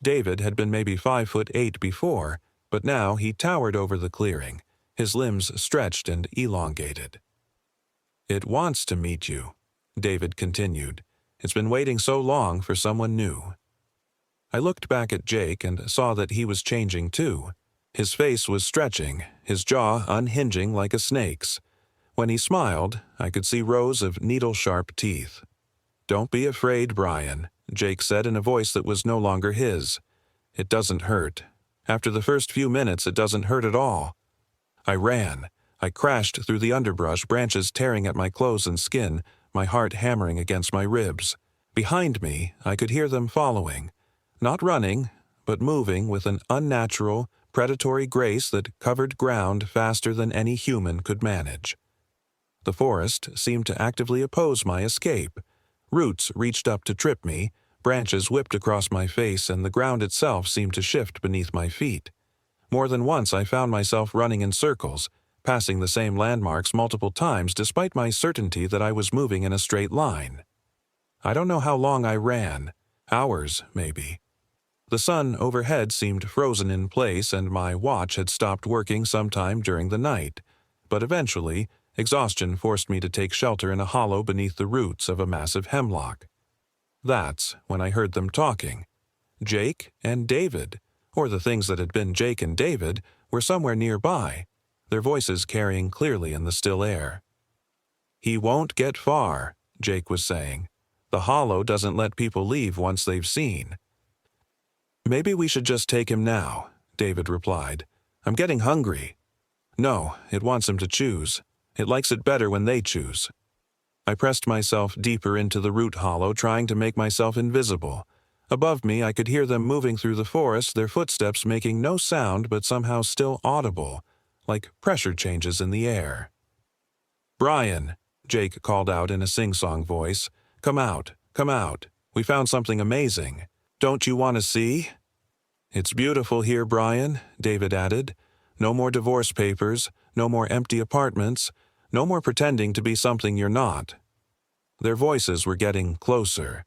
David had been maybe 5'8" before, but now he towered over the clearing, his limbs stretched and elongated. "It wants to meet you," David continued. "It's been waiting so long for someone new." I looked back at Jake and saw that he was changing too. His face was stretching, his jaw unhinging like a snake's. When he smiled, I could see rows of needle-sharp teeth. "Don't be afraid, Brian," Jake said in a voice that was no longer his. "It doesn't hurt. After the first few minutes, it doesn't hurt at all." I ran. I crashed through the underbrush, branches tearing at my clothes and skin, my heart hammering against my ribs. Behind me, I could hear them following. Not running, but moving with an unnatural, predatory grace that covered ground faster than any human could manage. The forest seemed to actively oppose my escape. Roots reached up to trip me, branches whipped across my face, and the ground itself seemed to shift beneath my feet. More than once I found myself running in circles, passing the same landmarks multiple times despite my certainty that I was moving in a straight line. I don't know how long I ran. Hours, maybe. The sun overhead seemed frozen in place, and my watch had stopped working sometime during the night. But eventually, exhaustion forced me to take shelter in a hollow beneath the roots of a massive hemlock. That's when I heard them talking. Jake and David, or the things that had been Jake and David, were somewhere nearby, their voices carrying clearly in the still air. "He won't get far," Jake was saying. "The hollow doesn't let people leave once they've seen." "Maybe we should just take him now," David replied. "I'm getting hungry." "No, it wants him to choose. It likes it better when they choose." I pressed myself deeper into the root hollow, trying to make myself invisible. Above me, I could hear them moving through the forest, their footsteps making no sound but somehow still audible, like pressure changes in the air. "Brian," Jake called out in a sing-song voice, come out. We found something amazing. Don't you want to see?" "It's beautiful here, Brian," David added. "No more divorce papers, no more empty apartments, no more pretending to be something you're not." Their voices were getting closer.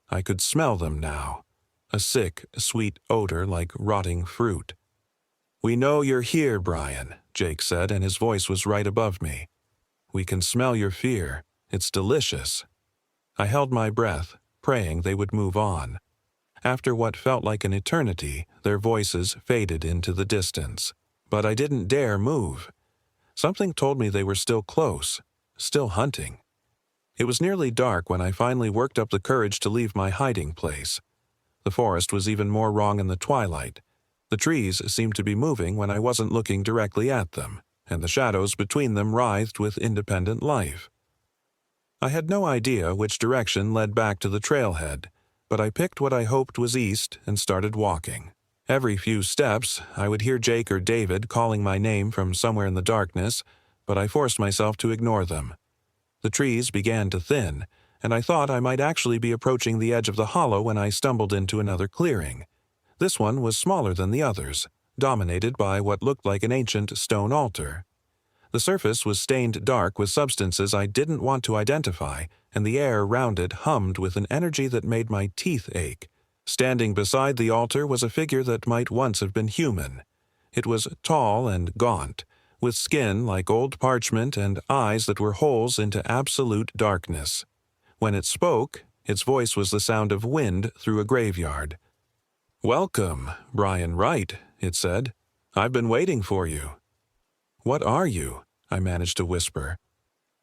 I could smell them now. A sick, sweet odor like rotting fruit. "We know you're here, Brian," Jake said, and his voice was right above me. "We can smell your fear. It's delicious." I held my breath, praying they would move on. After what felt like an eternity, their voices faded into the distance. But I didn't dare move. Something told me they were still close, still hunting. It was nearly dark when I finally worked up the courage to leave my hiding place. The forest was even more wrong in the twilight. The trees seemed to be moving when I wasn't looking directly at them, and the shadows between them writhed with independent life. I had no idea which direction led back to the trailhead, but I picked what I hoped was east and started walking. Every few steps, I would hear Jake or David calling my name from somewhere in the darkness, but I forced myself to ignore them. The trees began to thin, and I thought I might actually be approaching the edge of the hollow when I stumbled into another clearing. This one was smaller than the others, dominated by what looked like an ancient stone altar. The surface was stained dark with substances I didn't want to identify, and the air round it hummed with an energy that made my teeth ache. Standing beside the altar was a figure that might once have been human. It was tall and gaunt, with skin like old parchment and eyes that were holes into absolute darkness. When it spoke, its voice was the sound of wind through a graveyard. "Welcome, Brian Wright," it said. "I've been waiting for you." "What are you?" I managed to whisper.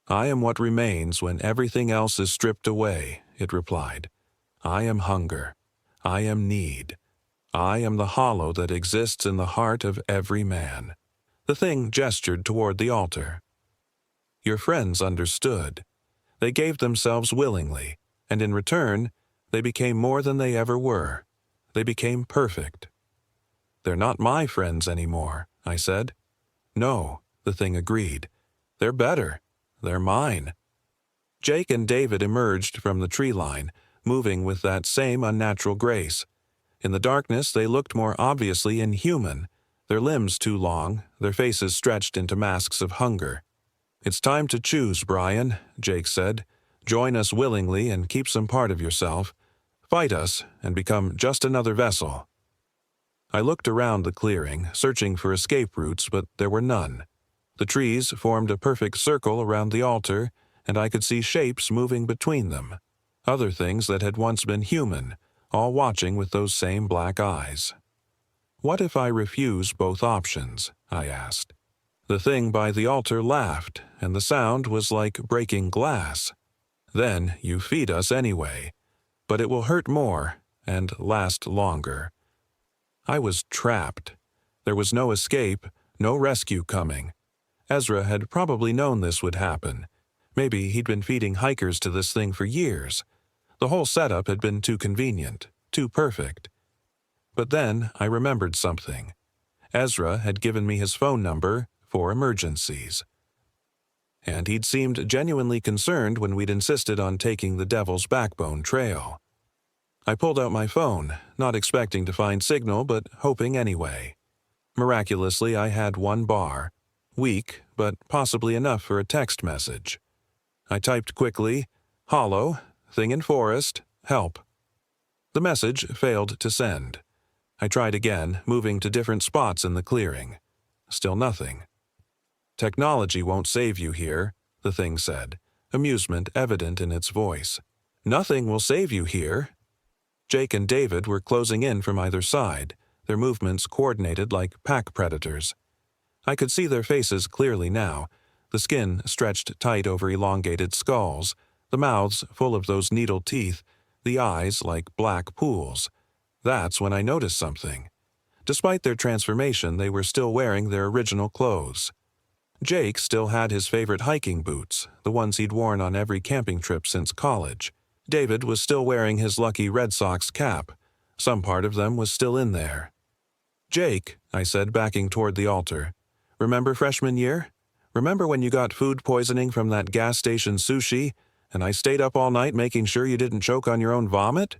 "I am what remains when everything else is stripped away," it replied. "I am hunger. I am need. I am the hollow that exists in the heart of every man." The thing gestured toward the altar. "Your friends understood. They gave themselves willingly, and in return, they became more than they ever were. They became perfect." "They're not my friends anymore," I said. "No," the thing agreed. "They're better. They're mine." Jake and David emerged from the tree line, moving with that same unnatural grace. In the darkness, they looked more obviously inhuman, their limbs too long, their faces stretched into masks of hunger. "It's time to choose, Brian," Jake said. "Join us willingly and keep some part of yourself. Fight us and become just another vessel." I looked around the clearing, searching for escape routes, but there were none. The trees formed a perfect circle around the altar, and I could see shapes moving between them. Other things that had once been human, all watching with those same black eyes. "What if I refuse both options?" I asked. The thing by the altar laughed, and the sound was like breaking glass. "Then you feed us anyway, but it will hurt more and last longer." I was trapped. There was no escape, no rescue coming. Ezra had probably known this would happen. Maybe he'd been feeding hikers to this thing for years. The whole setup had been too convenient, too perfect. But then I remembered something. Ezra had given me his phone number for emergencies. And he'd seemed genuinely concerned when we'd insisted on taking the Devil's Backbone trail. I pulled out my phone, not expecting to find signal, but hoping anyway. Miraculously, I had one bar. Weak, but possibly enough for a text message. I typed quickly, "Hollow, thing in forest, help." The message failed to send. I tried again, moving to different spots in the clearing. Still nothing. "Technology won't save you here," the thing said, amusement evident in its voice. "Nothing will save you here." Jake and David were closing in from either side, their movements coordinated like pack predators. I could see their faces clearly now, the skin stretched tight over elongated skulls, the mouths full of those needle teeth, the eyes like black pools. That's when I noticed something. Despite their transformation, they were still wearing their original clothes. Jake still had his favorite hiking boots, the ones he'd worn on every camping trip since college. David was still wearing his lucky Red Sox cap. Some part of them was still in there. "Jake," I said, backing toward the altar, "remember freshman year? Remember when you got food poisoning from that gas station sushi, and I stayed up all night making sure you didn't choke on your own vomit?"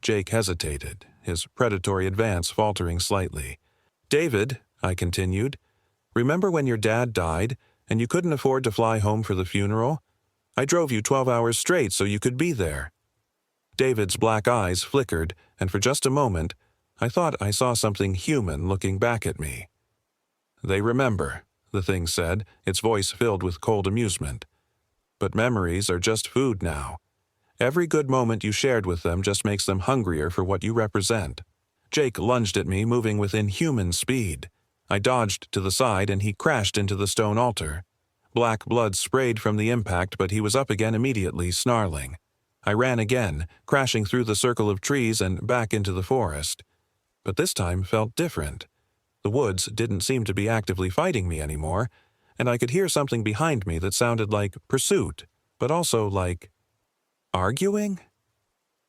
Jake hesitated, his predatory advance faltering slightly. "David," I continued, "remember when your dad died, and you couldn't afford to fly home for the funeral? I drove you 12 hours straight so you could be there." David's black eyes flickered, and for just a moment, I thought I saw something human looking back at me. "They remember," the thing said, its voice filled with cold amusement. "But memories are just food now. Every good moment you shared with them just makes them hungrier for what you represent." Jake lunged at me, moving with inhuman speed. I dodged to the side, and he crashed into the stone altar. Black blood sprayed from the impact, but he was up again immediately, snarling. I ran again, crashing through the circle of trees and back into the forest. But this time felt different. The woods didn't seem to be actively fighting me anymore, and I could hear something behind me that sounded like pursuit, but also like arguing?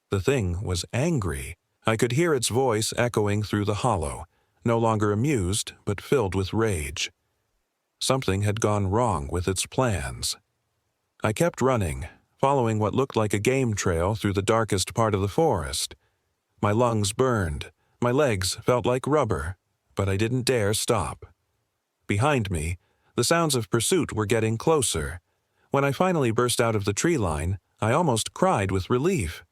The thing was angry. I could hear its voice echoing through the hollow, no longer amused, but filled with rage. Something had gone wrong with its plans. I kept running, following what looked like a game trail through the darkest part of the forest. My lungs burned, my legs felt like rubber, but I didn't dare stop. Behind me, the sounds of pursuit were getting closer. When I finally burst out of the tree line, I almost cried with relief.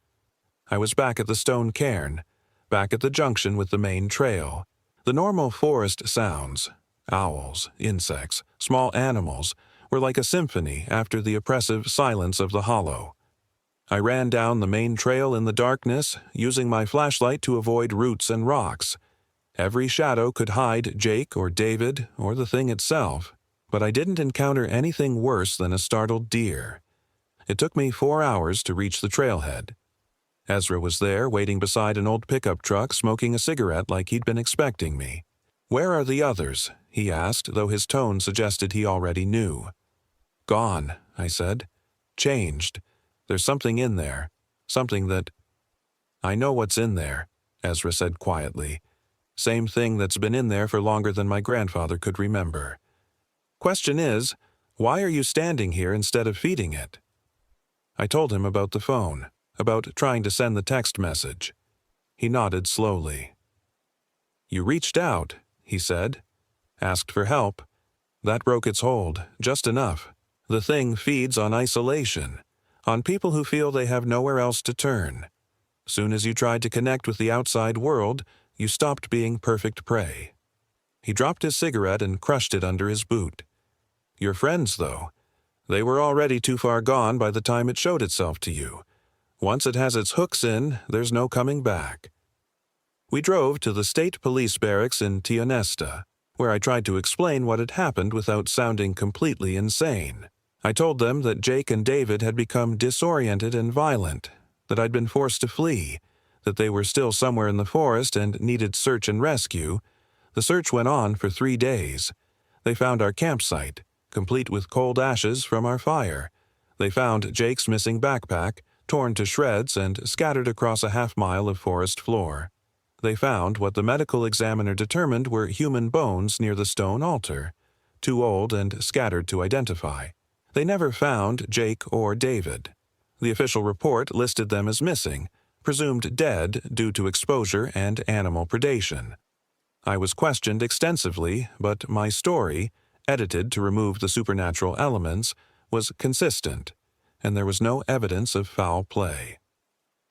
I was back at the stone cairn, back at the junction with the main trail. The normal forest sounds, owls, insects, small animals, were like a symphony after the oppressive silence of the hollow. I ran down the main trail in the darkness, using my flashlight to avoid roots and rocks. Every shadow could hide Jake or David or the thing itself, but I didn't encounter anything worse than a startled deer. It took me 4 hours to reach the trailhead. Ezra was there, waiting beside an old pickup truck, smoking a cigarette like he'd been expecting me. "Where are the others?" he asked, though his tone suggested he already knew. "Gone," I said. "Changed. There's something in there. Something that—" "I know what's in there," Ezra said quietly. "Same thing that's been in there for longer than my grandfather could remember. Question is, why are you standing here instead of feeding it?" I told him about the phone, about trying to send the text message. He nodded slowly. "You reached out," he said. "Asked for help. That broke its hold, just enough. The thing feeds on isolation, on people who feel they have nowhere else to turn. Soon as you tried to connect with the outside world, you stopped being perfect prey." He dropped his cigarette and crushed it under his boot. "Your friends, though, they were already too far gone by the time it showed itself to you. Once it has its hooks in, there's no coming back." We drove to the state police barracks in Tionesta, where I tried to explain what had happened without sounding completely insane. I told them that Jake and David had become disoriented and violent, that I'd been forced to flee, that they were still somewhere in the forest and needed search and rescue. The search went on for 3 days. They found our campsite, complete with cold ashes from our fire. They found Jake's missing backpack, torn to shreds and scattered across a half-mile of forest floor. They found what the medical examiner determined were human bones near the stone altar, too old and scattered to identify. They never found Jake or David. The official report listed them as missing, presumed dead due to exposure and animal predation. I was questioned extensively, but my story, edited to remove the supernatural elements, was consistent, and there was no evidence of foul play.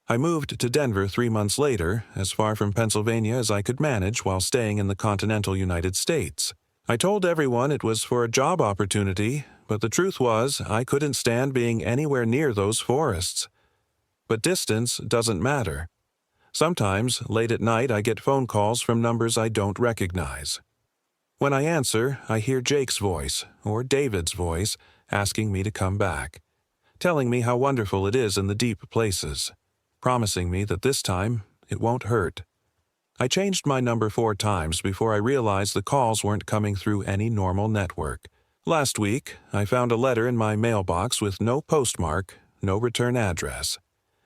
I moved to Denver 3 months later, as far from Pennsylvania as I could manage while staying in the continental United States. I told everyone it was for a job opportunity, but the truth was I couldn't stand being anywhere near those forests. But distance doesn't matter. Sometimes, late at night, I get phone calls from numbers I don't recognize. When I answer, I hear Jake's voice, or David's voice, asking me to come back, telling me how wonderful it is in the deep places, promising me that this time it won't hurt. I changed my number 4 times before I realized the calls weren't coming through any normal network. Last week, I found a letter in my mailbox with no postmark, no return address.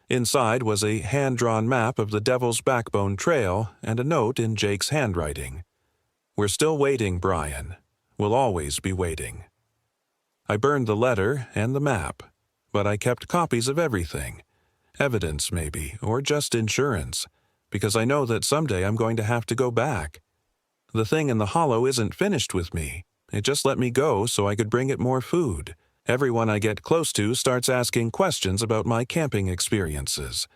Inside was a hand-drawn map of the Devil's Backbone Trail and a note in Jake's handwriting. "We're still waiting, Brian. We'll always be waiting." I burned the letter and the map, but I kept copies of everything. Evidence, maybe, or just insurance, because I know that someday I'm going to have to go back. The thing in the hollow isn't finished with me. It just let me go so I could bring it more food. Everyone I get close to starts asking questions about my camping experiences.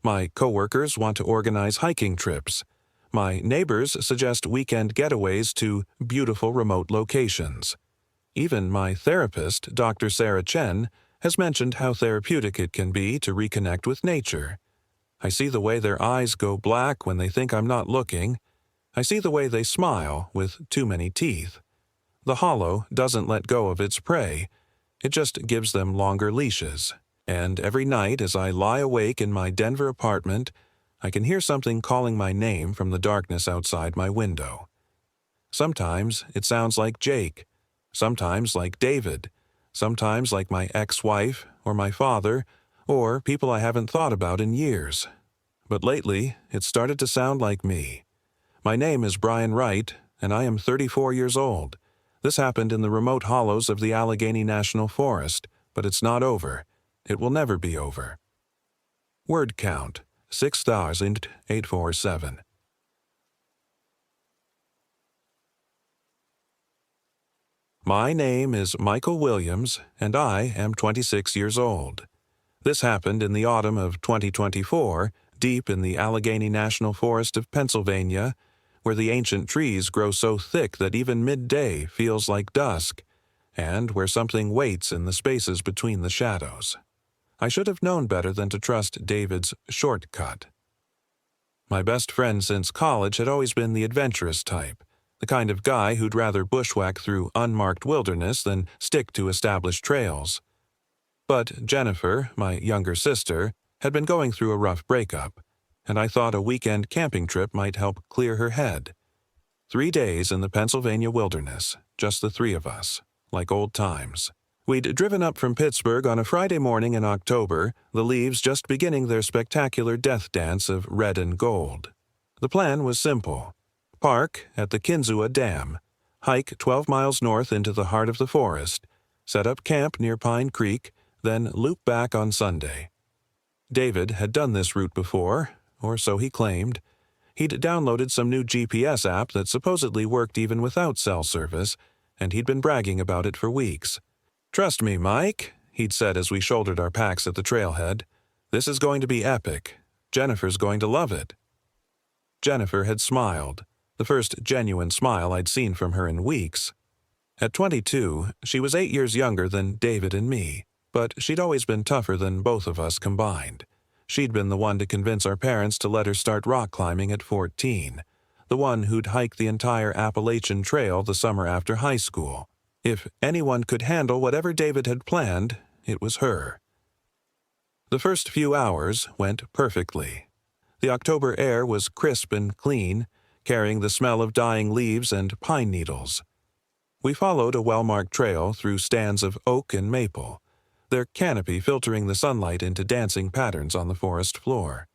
My coworkers want to organize hiking trips. My neighbors suggest weekend getaways to beautiful remote locations. Even my therapist, Dr. Sarah Chen, has mentioned how therapeutic it can be to reconnect with nature. I see the way their eyes go black when they think I'm not looking. I see the way they smile with too many teeth. The hollow doesn't let go of its prey. It just gives them longer leashes. And every night as I lie awake in my Denver apartment, I can hear something calling my name from the darkness outside my window. Sometimes it sounds like Jake, sometimes like David, sometimes like my ex-wife or my father, or people I haven't thought about in years. But lately, it started to sound like me. My name is Brian Wright, and I am 34 years old. This happened in the remote hollows of the Allegheny National Forest, but it's not over. It will never be over. Word count, 6,847. My name is Michael Williams, and I am 26 years old. This happened in the autumn of 2024, deep in the Allegheny National Forest of Pennsylvania, where the ancient trees grow so thick that even midday feels like dusk, and where something waits in the spaces between the shadows. I should have known better than to trust David's shortcut. My best friend since college had always been the adventurous type, the kind of guy who'd rather bushwhack through unmarked wilderness than stick to established trails. But Jennifer, my younger sister, had been going through a rough breakup, and I thought a weekend camping trip might help clear her head. 3 days in the Pennsylvania wilderness, just the three of us, like old times. We'd driven up from Pittsburgh on a Friday morning in October, the leaves just beginning their spectacular death dance of red and gold. The plan was simple. Park at the Kinzua Dam, hike 12 miles north into the heart of the forest, set up camp near Pine Creek, then loop back on Sunday. David had done this route before, or so he claimed. He'd downloaded some new GPS app that supposedly worked even without cell service, and he'd been bragging about it for weeks. "Trust me, Mike," he'd said as we shouldered our packs at the trailhead. "This is going to be epic. Jennifer's going to love it." Jennifer had smiled, the first genuine smile I'd seen from her in weeks. At 22, she was 8 years younger than David and me, but she'd always been tougher than both of us combined. She'd been the one to convince our parents to let her start rock climbing at 14, the one who'd hike the entire Appalachian Trail the summer after high school. If anyone could handle whatever David had planned, it was her. The first few hours went perfectly. The October air was crisp and clean, carrying the smell of dying leaves and pine needles. We followed a well-marked trail through stands of oak and maple, their canopy filtering the sunlight into dancing patterns on the forest floor.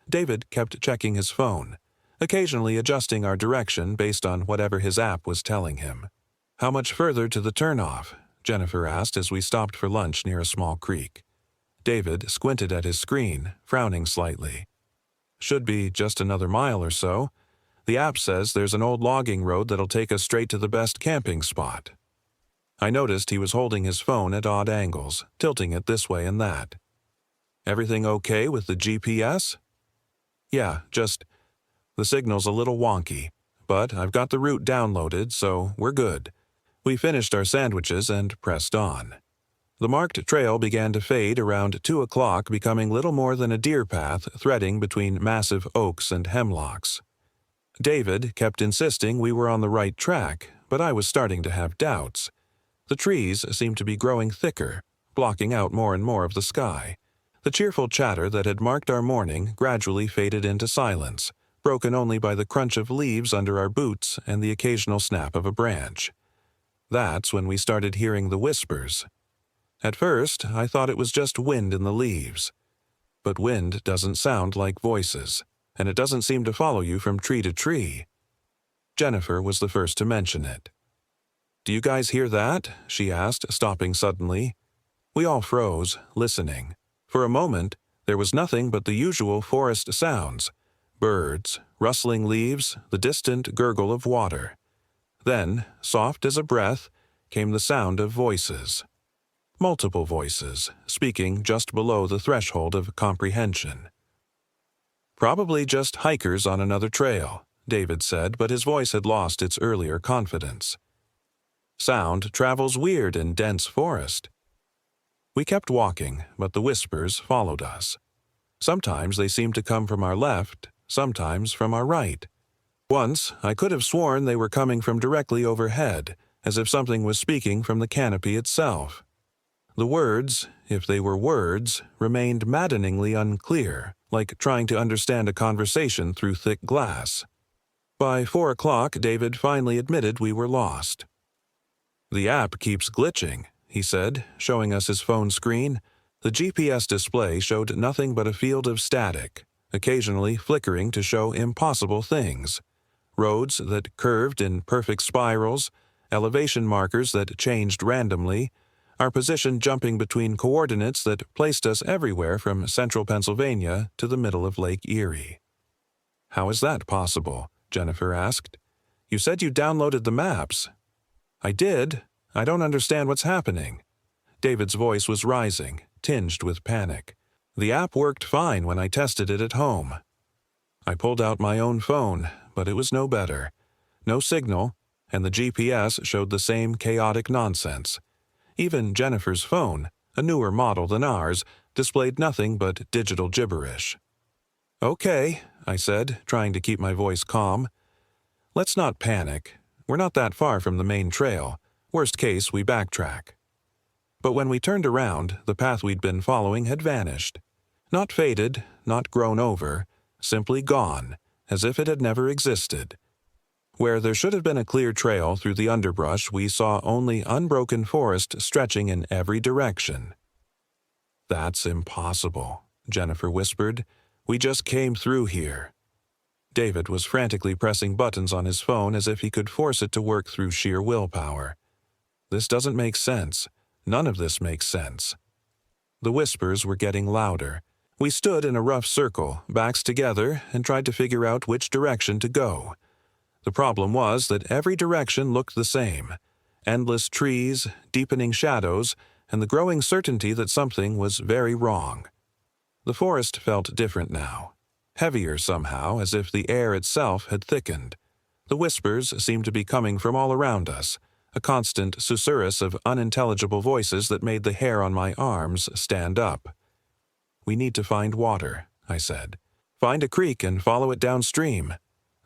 David kept checking his phone, occasionally adjusting our direction based on whatever his app was telling him. "How much further to the turnoff?" Jennifer asked as we stopped for lunch near a small creek. David squinted at his screen, frowning slightly. "Should be just another mile or so. The app says there's an old logging road that'll take us straight to the best camping spot." I noticed he was holding his phone at odd angles, tilting it this way and that. "Everything okay with the GPS?" "Yeah, just the signal's a little wonky, but I've got the route downloaded, so we're good." We finished our sandwiches and pressed on. The marked trail began to fade around 2 o'clock, becoming little more than a deer path threading between massive oaks and hemlocks. David kept insisting we were on the right track, but I was starting to have doubts. The trees seemed to be growing thicker, blocking out more and more of the sky. The cheerful chatter that had marked our morning gradually faded into silence, broken only by the crunch of leaves under our boots and the occasional snap of a branch. That's when we started hearing the whispers. At first, I thought it was just wind in the leaves. But wind doesn't sound like voices, and it doesn't seem to follow you from tree to tree. Jennifer was the first to mention it. "Do you guys hear that?" she asked, stopping suddenly. We all froze, listening. For a moment, there was nothing but the usual forest sounds: birds, rustling leaves, the distant gurgle of water. Then, soft as a breath, came the sound of voices. Multiple voices, speaking just below the threshold of comprehension. "Probably just hikers on another trail," David said, but his voice had lost its earlier confidence. "Sound travels weird in dense forest." We kept walking, but the whispers followed us. Sometimes they seemed to come from our left, sometimes from our right. Once, I could have sworn they were coming from directly overhead, as if something was speaking from the canopy itself. The words, if they were words, remained maddeningly unclear, like trying to understand a conversation through thick glass. By 4 o'clock, David finally admitted we were lost. "The app keeps glitching," he said, showing us his phone screen. The GPS display showed nothing but a field of static, occasionally flickering to show impossible things. Roads that curved in perfect spirals, elevation markers that changed randomly, our position jumping between coordinates that placed us everywhere from central Pennsylvania to the middle of Lake Erie. "How is that possible?" Jennifer asked. "You said you downloaded the maps." "I did. I don't understand what's happening." David's voice was rising, tinged with panic. "The app worked fine when I tested it at home." I pulled out my own phone, but it was no better. No signal, and the GPS showed the same chaotic nonsense. Even Jennifer's phone, a newer model than ours, displayed nothing but digital gibberish. "Okay," I said, trying to keep my voice calm. "Let's not panic. We're not that far from the main trail. Worst case, we backtrack." But when we turned around, the path we'd been following had vanished. Not faded, not grown over, simply gone, as if it had never existed. Where there should have been a clear trail through the underbrush, we saw only unbroken forest stretching in every direction. "That's impossible," Jennifer whispered. "We just came through here." David was frantically pressing buttons on his phone as if he could force it to work through sheer willpower. "This doesn't make sense. None of this makes sense." The whispers were getting louder. We stood in a rough circle, backs together, and tried to figure out which direction to go. The problem was that every direction looked the same. Endless trees, deepening shadows, and the growing certainty that something was very wrong. The forest felt different now. Heavier somehow, as if the air itself had thickened. The whispers seemed to be coming from all around us, a constant susurrus of unintelligible voices that made the hair on my arms stand up. "We need to find water," I said. "Find a creek and follow it downstream.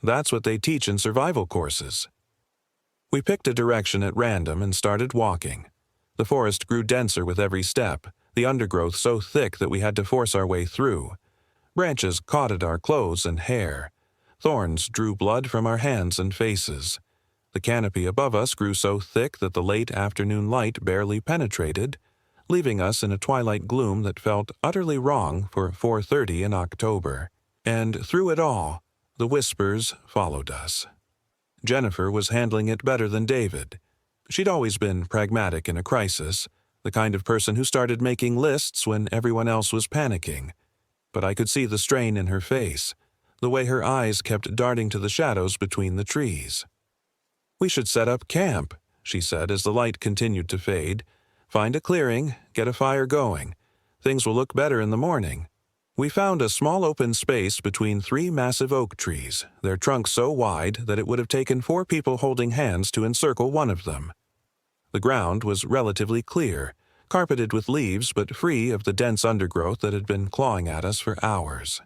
That's what they teach in survival courses." We picked a direction at random and started walking. The forest grew denser with every step, the undergrowth so thick that we had to force our way through. Branches caught at our clothes and hair. Thorns drew blood from our hands and faces. The canopy above us grew so thick that the late afternoon light barely penetrated, leaving us in a twilight gloom that felt utterly wrong for 4:30 in October. And through it all, the whispers followed us. Jennifer was handling it better than David. She'd always been pragmatic in a crisis, the kind of person who started making lists when everyone else was panicking. But I could see the strain in her face, the way her eyes kept darting to the shadows between the trees. "We should set up camp," she said as the light continued to fade. "Find a clearing, get a fire going. Things will look better in the morning." We found a small open space between 3 massive oak trees, their trunks so wide that it would have taken 4 people holding hands to encircle one of them. The ground was relatively clear, carpeted with leaves but free of the dense undergrowth that had been clawing at us for hours.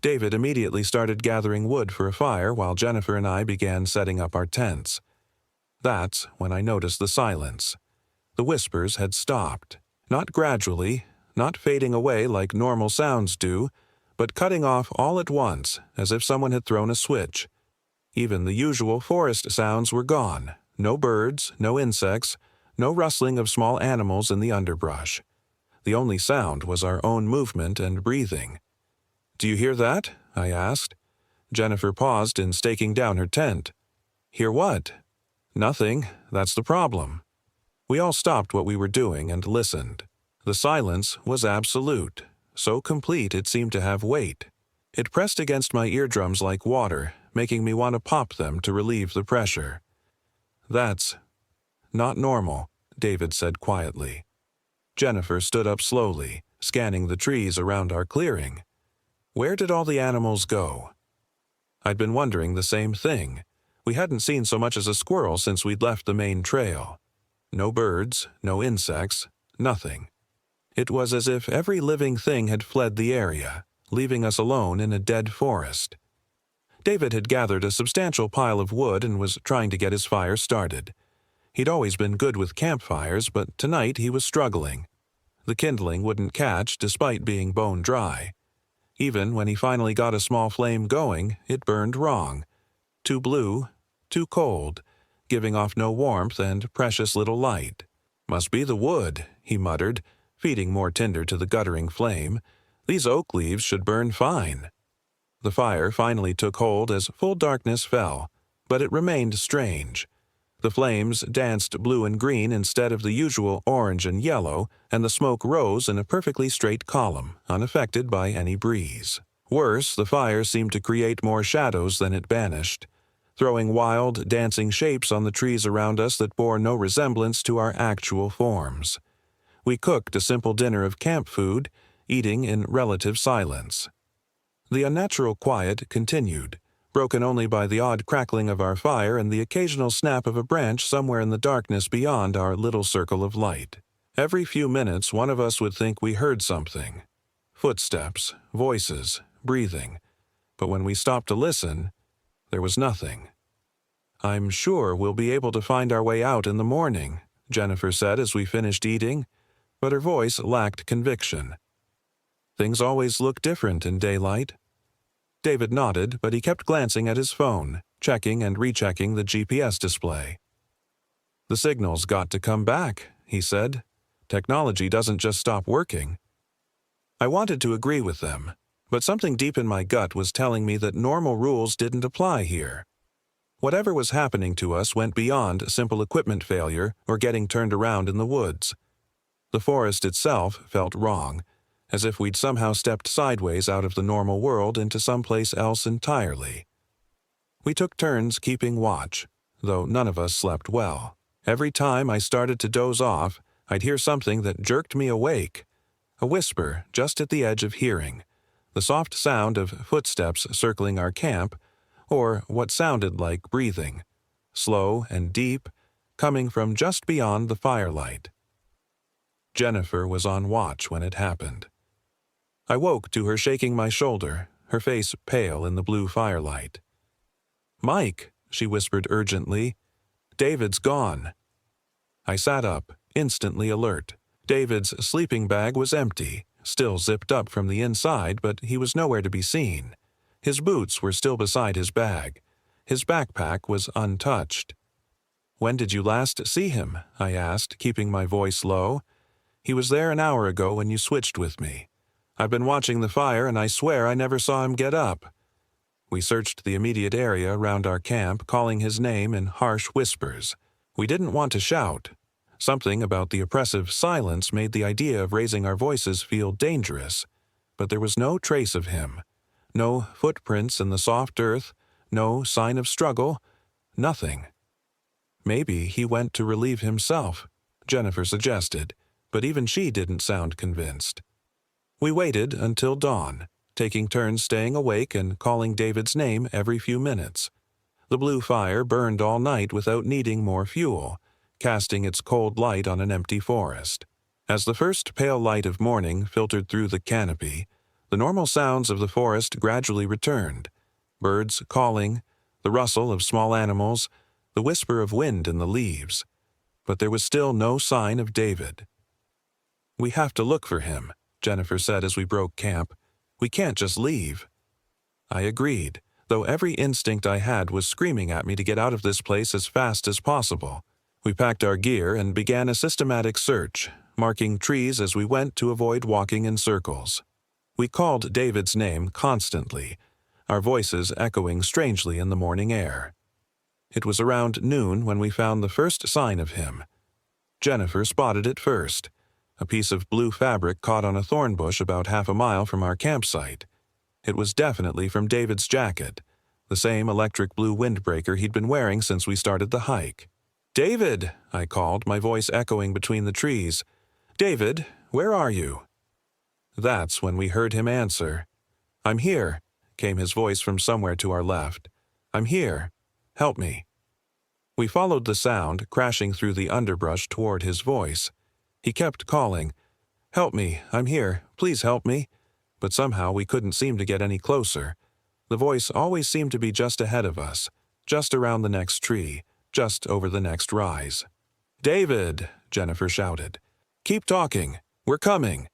David immediately started gathering wood for a fire while Jennifer and I began setting up our tents. That's when I noticed the silence. The whispers had stopped, not gradually, not fading away like normal sounds do, but cutting off all at once, as if someone had thrown a switch. Even the usual forest sounds were gone. No birds, no insects, no rustling of small animals in the underbrush. The only sound was our own movement and breathing. "Do you hear that?" I asked. Jennifer paused in staking down her tent. "Hear what?" "Nothing. That's the problem." We all stopped what we were doing and listened. The silence was absolute, so complete it seemed to have weight. It pressed against my eardrums like water, making me want to pop them to relieve the pressure. "That's not normal," David said quietly. Jennifer stood up slowly, scanning the trees around our clearing. "Where did all the animals go?" I'd been wondering the same thing. We hadn't seen so much as a squirrel since we'd left the main trail. No birds, no insects, nothing. It was as if every living thing had fled the area, leaving us alone in a dead forest. David had gathered a substantial pile of wood and was trying to get his fire started. He'd always been good with campfires, but tonight he was struggling. The kindling wouldn't catch despite being bone dry. Even when he finally got a small flame going, it burned wrong. Too blue, too cold, giving off no warmth and precious little light. "Must be the wood," he muttered, feeding more tinder to the guttering flame. "These oak leaves should burn fine." The fire finally took hold as full darkness fell, but it remained strange. The flames danced blue and green instead of the usual orange and yellow, and the smoke rose in a perfectly straight column, unaffected by any breeze. Worse, the fire seemed to create more shadows than it banished, throwing wild, dancing shapes on the trees around us that bore no resemblance to our actual forms. We cooked a simple dinner of camp food, eating in relative silence. The unnatural quiet continued, broken only by the odd crackling of our fire and the occasional snap of a branch somewhere in the darkness beyond our little circle of light. Every few minutes one of us would think we heard something. Footsteps, voices, breathing. But when we stopped to listen, there was nothing. "I'm sure we'll be able to find our way out in the morning," Jennifer said as we finished eating, but her voice lacked conviction. "Things always look different in daylight." David nodded, but he kept glancing at his phone, checking and rechecking the GPS display. "The signal's got to come back," he said. "Technology doesn't just stop working." I wanted to agree with them, but something deep in my gut was telling me that normal rules didn't apply here. Whatever was happening to us went beyond simple equipment failure or getting turned around in the woods. The forest itself felt wrong, as if we'd somehow stepped sideways out of the normal world into someplace else entirely. We took turns keeping watch, though none of us slept well. Every time I started to doze off, I'd hear something that jerked me awake, a whisper just at the edge of hearing, the soft sound of footsteps circling our camp, or what sounded like breathing, slow and deep, coming from just beyond the firelight. Jennifer was on watch when it happened. I woke to her shaking my shoulder, her face pale in the blue firelight. "Mike," she whispered urgently, "David's gone." I sat up, instantly alert. David's sleeping bag was empty, still zipped up from the inside, but he was nowhere to be seen. His boots were still beside his bag. His backpack was untouched. "When did you last see him?" I asked, keeping my voice low. "He was there an hour ago when you switched with me. I've been watching the fire and I swear I never saw him get up." We searched the immediate area around our camp, calling his name in harsh whispers. We didn't want to shout. Something about the oppressive silence made the idea of raising our voices feel dangerous. But there was no trace of him. No footprints in the soft earth, no sign of struggle, nothing. "Maybe he went to relieve himself," Jennifer suggested, but even she didn't sound convinced. We waited until dawn, taking turns staying awake and calling David's name every few minutes. The blue fire burned all night without needing more fuel, casting its cold light on an empty forest. As the first pale light of morning filtered through the canopy, the normal sounds of the forest gradually returned. Birds calling, the rustle of small animals, the whisper of wind in the leaves. But there was still no sign of David. "We have to look for him," Jennifer said as we broke camp. "We can't just leave." I agreed, though every instinct I had was screaming at me to get out of this place as fast as possible. We packed our gear and began a systematic search, marking trees as we went to avoid walking in circles. We called David's name constantly, our voices echoing strangely in the morning air. It was around noon when we found the first sign of him. Jennifer spotted it first, a piece of blue fabric caught on a thorn bush about half a mile from our campsite. It was definitely from David's jacket, the same electric blue windbreaker he'd been wearing since we started the hike. "David!" I called, my voice echoing between the trees. "David, where are you?" That's when we heard him answer. "I'm here," came his voice from somewhere to our left. "I'm here. Help me." We followed the sound, crashing through the underbrush toward his voice. He kept calling, "Help me, I'm here, please help me." But somehow we couldn't seem to get any closer. The voice always seemed to be just ahead of us, just around the next tree, just over the next rise. "David!" Jennifer shouted. "Keep talking. We're coming."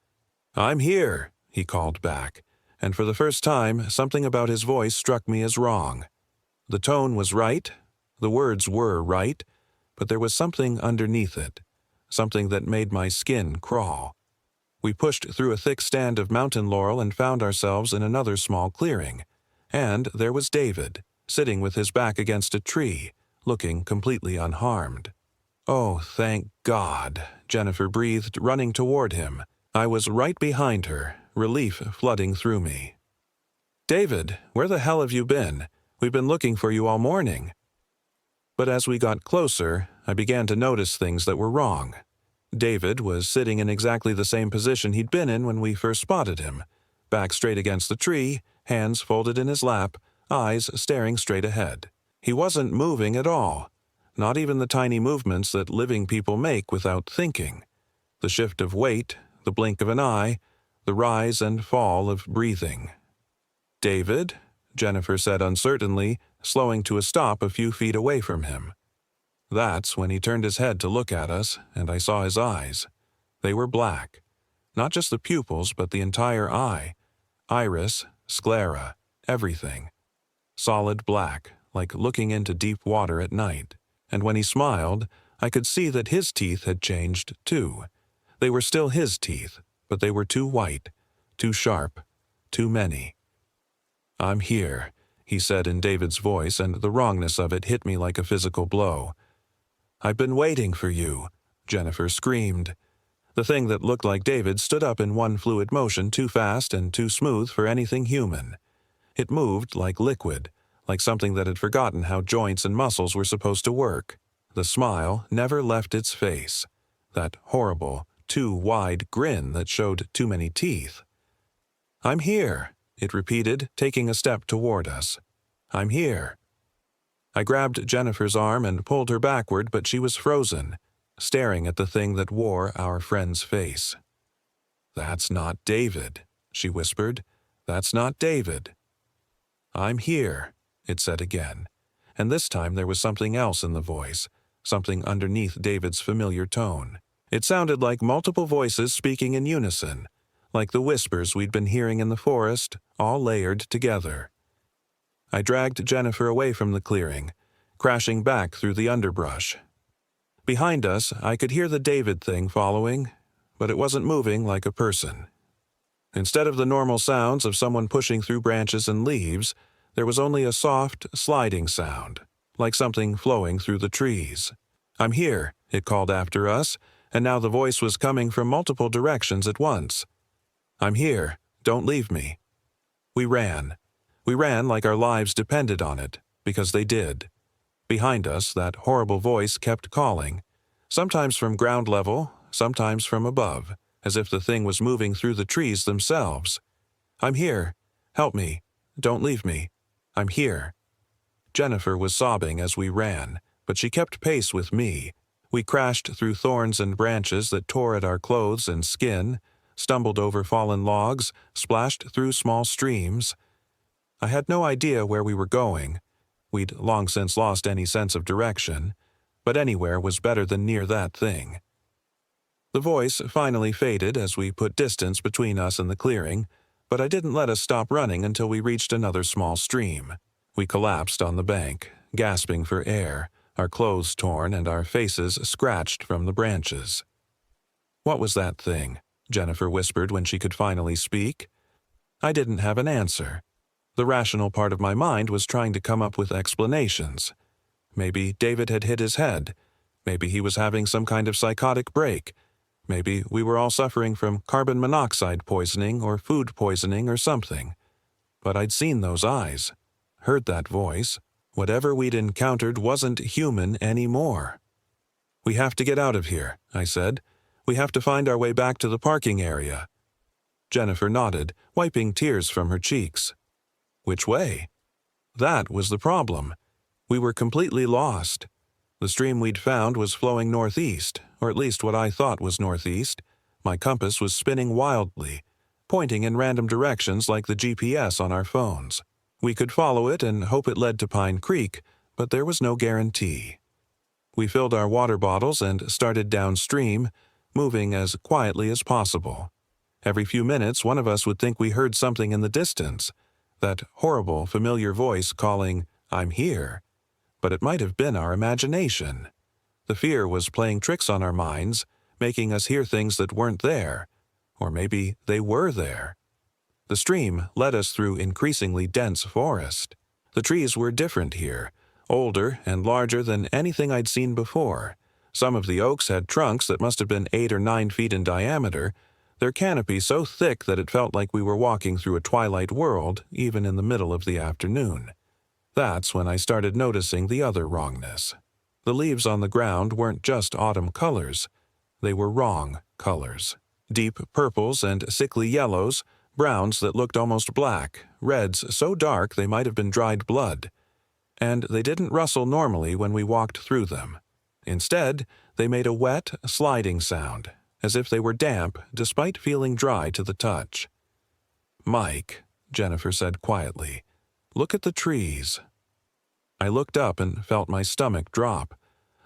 "I'm here," he called back, and for the first time something about his voice struck me as wrong. The tone was right, the words were right, but there was something underneath it, something that made my skin crawl. We pushed through a thick stand of mountain laurel and found ourselves in another small clearing. And there was David, sitting with his back against a tree, looking completely unharmed. "Oh, thank God," Jennifer breathed, running toward him. I was right behind her, relief flooding through me. "David, where the hell have you been? We've been looking for you all morning." But as we got closer, I began to notice things that were wrong. David was sitting in exactly the same position he'd been in when we first spotted him, back straight against the tree, hands folded in his lap, eyes staring straight ahead. He wasn't moving at all, not even the tiny movements that living people make without thinking. The shift of weight, the blink of an eye, the rise and fall of breathing. "David?" Jennifer said uncertainly, slowing to a stop a few feet away from him. That's when he turned his head to look at us, and I saw his eyes. They were black. Not just the pupils, but the entire eye. Iris, sclera, everything. Solid black, like looking into deep water at night. And when he smiled, I could see that his teeth had changed too. They were still his teeth, but they were too white, too sharp, too many. "I'm here," he said in David's voice, and the wrongness of it hit me like a physical blow. "I've been waiting for you," Jennifer screamed. The thing that looked like David stood up in one fluid motion, too fast and too smooth for anything human. It moved like liquid, like something that had forgotten how joints and muscles were supposed to work. The smile never left its face. That horrible, too wide grin that showed too many teeth. "I'm here," it repeated, taking a step toward us. "I'm here." I grabbed Jennifer's arm and pulled her backward, but she was frozen, staring at the thing that wore our friend's face. "That's not David," she whispered. "That's not David." "I'm here," it said again, and this time there was something else in the voice, something underneath David's familiar tone. It sounded like multiple voices speaking in unison, like the whispers we'd been hearing in the forest, all layered together. I dragged Jennifer away from the clearing, crashing back through the underbrush. Behind us, I could hear the David thing following, but it wasn't moving like a person. Instead of the normal sounds of someone pushing through branches and leaves, there was only a soft, sliding sound, like something flowing through the trees. "I'm here," it called after us, and now the voice was coming from multiple directions at once. "I'm here. Don't leave me." We ran. We ran like our lives depended on it, because they did. Behind us, that horrible voice kept calling, sometimes from ground level, sometimes from above, as if the thing was moving through the trees themselves. "I'm here. Help me. Don't leave me. I'm here." Jennifer was sobbing as we ran, but she kept pace with me. We crashed through thorns and branches that tore at our clothes and skin, stumbled over fallen logs, splashed through small streams. I had no idea where we were going. We'd long since lost any sense of direction, but anywhere was better than near that thing. The voice finally faded as we put distance between us and the clearing, but I didn't let us stop running until we reached another small stream. We collapsed on the bank, gasping for air, our clothes torn and our faces scratched from the branches. "What was that thing?" Jennifer whispered when she could finally speak. I didn't have an answer. The rational part of my mind was trying to come up with explanations. Maybe David had hit his head. Maybe he was having some kind of psychotic break. Maybe we were all suffering from carbon monoxide poisoning or food poisoning or something. But I'd seen those eyes, heard that voice. Whatever we'd encountered wasn't human anymore. "We have to get out of here," I said. "We have to find our way back to the parking area." Jennifer nodded, wiping tears from her cheeks. Which way? That was the problem. We were completely lost. The stream we'd found was flowing northeast, or at least what I thought was northeast. My compass was spinning wildly, pointing in random directions like the GPS on our phones. We could follow it and hope it led to Pine Creek, but there was no guarantee. We filled our water bottles and started downstream, moving as quietly as possible. Every few minutes, one of us would think we heard something in the distance, that horrible, familiar voice calling, "I'm here." But it might have been our imagination. The fear was playing tricks on our minds, making us hear things that weren't there, or maybe they were there. The stream led us through increasingly dense forest. The trees were different here, older and larger than anything I'd seen before. Some of the oaks had trunks that must have been 8 or 9 feet in diameter, their canopy so thick that it felt like we were walking through a twilight world, even in the middle of the afternoon. That's when I started noticing the other wrongness. The leaves on the ground weren't just autumn colors. They were wrong colors. Deep purples and sickly yellows, browns that looked almost black, reds so dark they might have been dried blood. And they didn't rustle normally when we walked through them. Instead, they made a wet, sliding sound, as if they were damp despite feeling dry to the touch. "Mike," Jennifer said quietly, "look at the trees." I looked up and felt my stomach drop.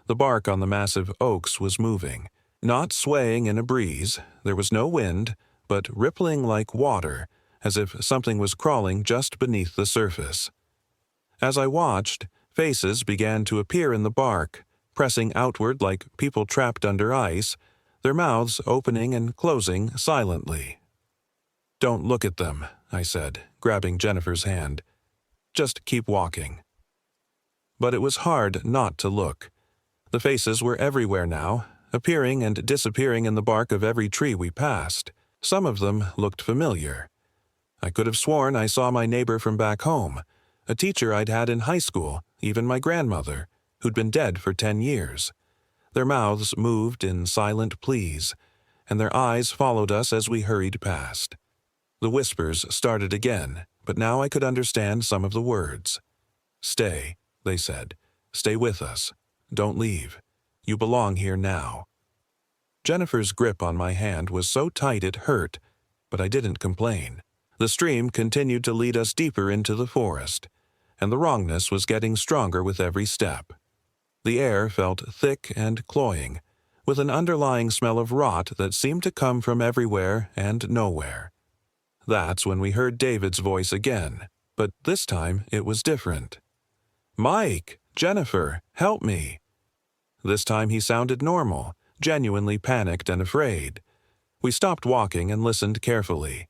The bark on the massive oaks was moving, not swaying in a breeze. There was no wind, but rippling like water, as if something was crawling just beneath the surface. As I watched, faces began to appear in the bark, pressing outward like people trapped under ice, their mouths opening and closing silently. "Don't look at them," I said, grabbing Jennifer's hand. "Just keep walking." But it was hard not to look. The faces were everywhere now, appearing and disappearing in the bark of every tree we passed. Some of them looked familiar. I could have sworn I saw my neighbor from back home, a teacher I'd had in high school, even my grandmother, who'd been dead for 10 years. Their mouths moved in silent pleas, and their eyes followed us as we hurried past. The whispers started again, but now I could understand some of the words. "Stay," they said. "Stay with us. Don't leave. You belong here now." Jennifer's grip on my hand was so tight it hurt, but I didn't complain. The stream continued to lead us deeper into the forest, and the wrongness was getting stronger with every step. The air felt thick and cloying, with an underlying smell of rot that seemed to come from everywhere and nowhere. That's when we heard David's voice again, but this time it was different. "Mike! Jennifer! Help me!" This time he sounded normal, genuinely panicked and afraid. We stopped walking and listened carefully.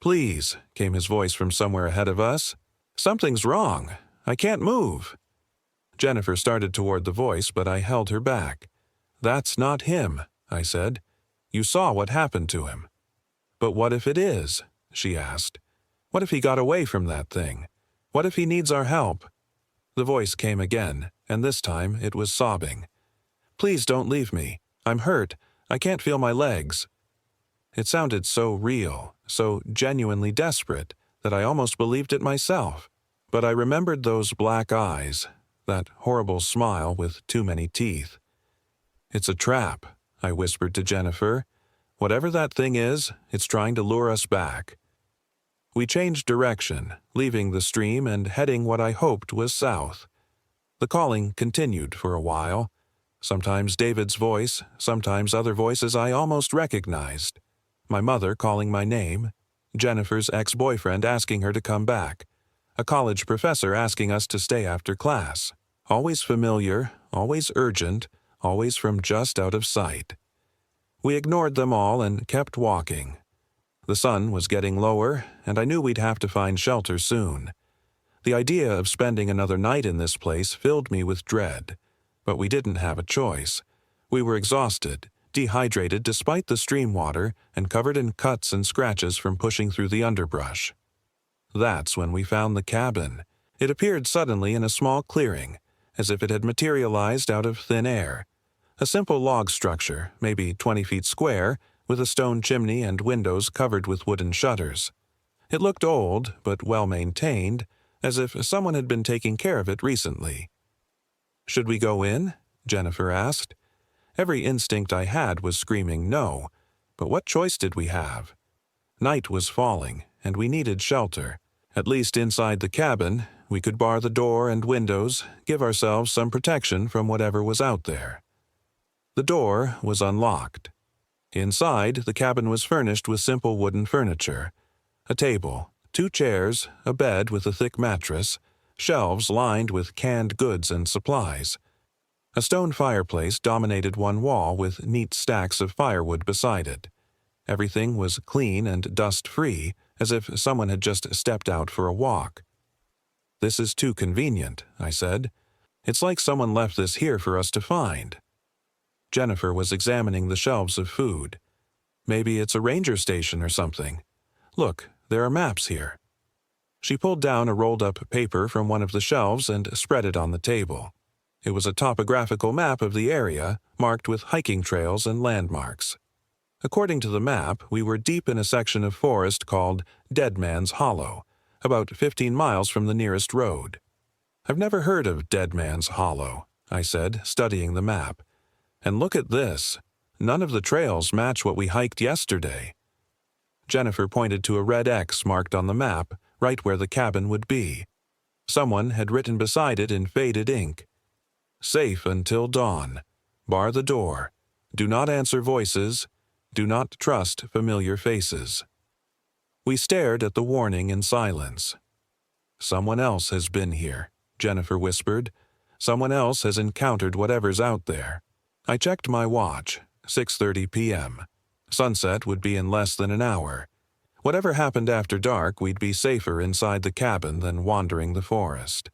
"Please," came his voice from somewhere ahead of us. "Something's wrong. I can't move." Jennifer started toward the voice, but I held her back. "That's not him," I said. "You saw what happened to him." "But what if it is?" she asked. "What if he got away from that thing? What if he needs our help?" The voice came again, and this time it was sobbing. "Please don't leave me. I'm hurt. I can't feel my legs." It sounded so real, so genuinely desperate, that I almost believed it myself. But I remembered those black eyes, that horrible smile with too many teeth. "It's a trap," I whispered to Jennifer. "Whatever that thing is, it's trying to lure us back." We changed direction, leaving the stream and heading what I hoped was south. The calling continued for a while. Sometimes David's voice, sometimes other voices I almost recognized. My mother calling my name, Jennifer's ex-boyfriend asking her to come back, a college professor asking us to stay after class. Always familiar, always urgent, always from just out of sight. We ignored them all and kept walking. The sun was getting lower, and I knew we'd have to find shelter soon. The idea of spending another night in this place filled me with dread, but we didn't have a choice. We were exhausted, dehydrated despite the stream water, and covered in cuts and scratches from pushing through the underbrush. That's when we found the cabin. It appeared suddenly in a small clearing, as if it had materialized out of thin air. A simple log structure, maybe 20 feet square, with a stone chimney and windows covered with wooden shutters. It looked old, but well-maintained, as if someone had been taking care of it recently. "Should we go in?" Jennifer asked. Every instinct I had was screaming no, but what choice did we have? Night was falling, and we needed shelter. At least inside the cabin, we could bar the door and windows, give ourselves some protection from whatever was out there. The door was unlocked. Inside, the cabin was furnished with simple wooden furniture. A table, 2 chairs, a bed with a thick mattress, shelves lined with canned goods and supplies. A stone fireplace dominated one wall with neat stacks of firewood beside it. Everything was clean and dust-free, as if someone had just stepped out for a walk. "This is too convenient," I said. It's like someone left this here for us to find. Jennifer was examining the shelves of food. Maybe it's a ranger station or something. Look, there are maps here. She pulled down a rolled-up paper from one of the shelves and spread it on the table. It was a topographical map of the area, marked with hiking trails and landmarks. According to the map, we were deep in a section of forest called Dead Man's Hollow, about 15 miles from the nearest road. "I've never heard of Dead Man's Hollow," I said, studying the map. "And look at this. None of the trails match what we hiked yesterday." Jennifer pointed to a red X marked on the map, right where the cabin would be. Someone had written beside it in faded ink, "Safe until dawn. Bar the door. Do not answer voices. Do not trust familiar faces." We stared at the warning in silence. "Someone else has been here," Jennifer whispered. "Someone else has encountered whatever's out there." I checked my watch, 6:30 p.m. Sunset would be in less than an hour. Whatever happened after dark, we'd be safer inside the cabin than wandering the forest.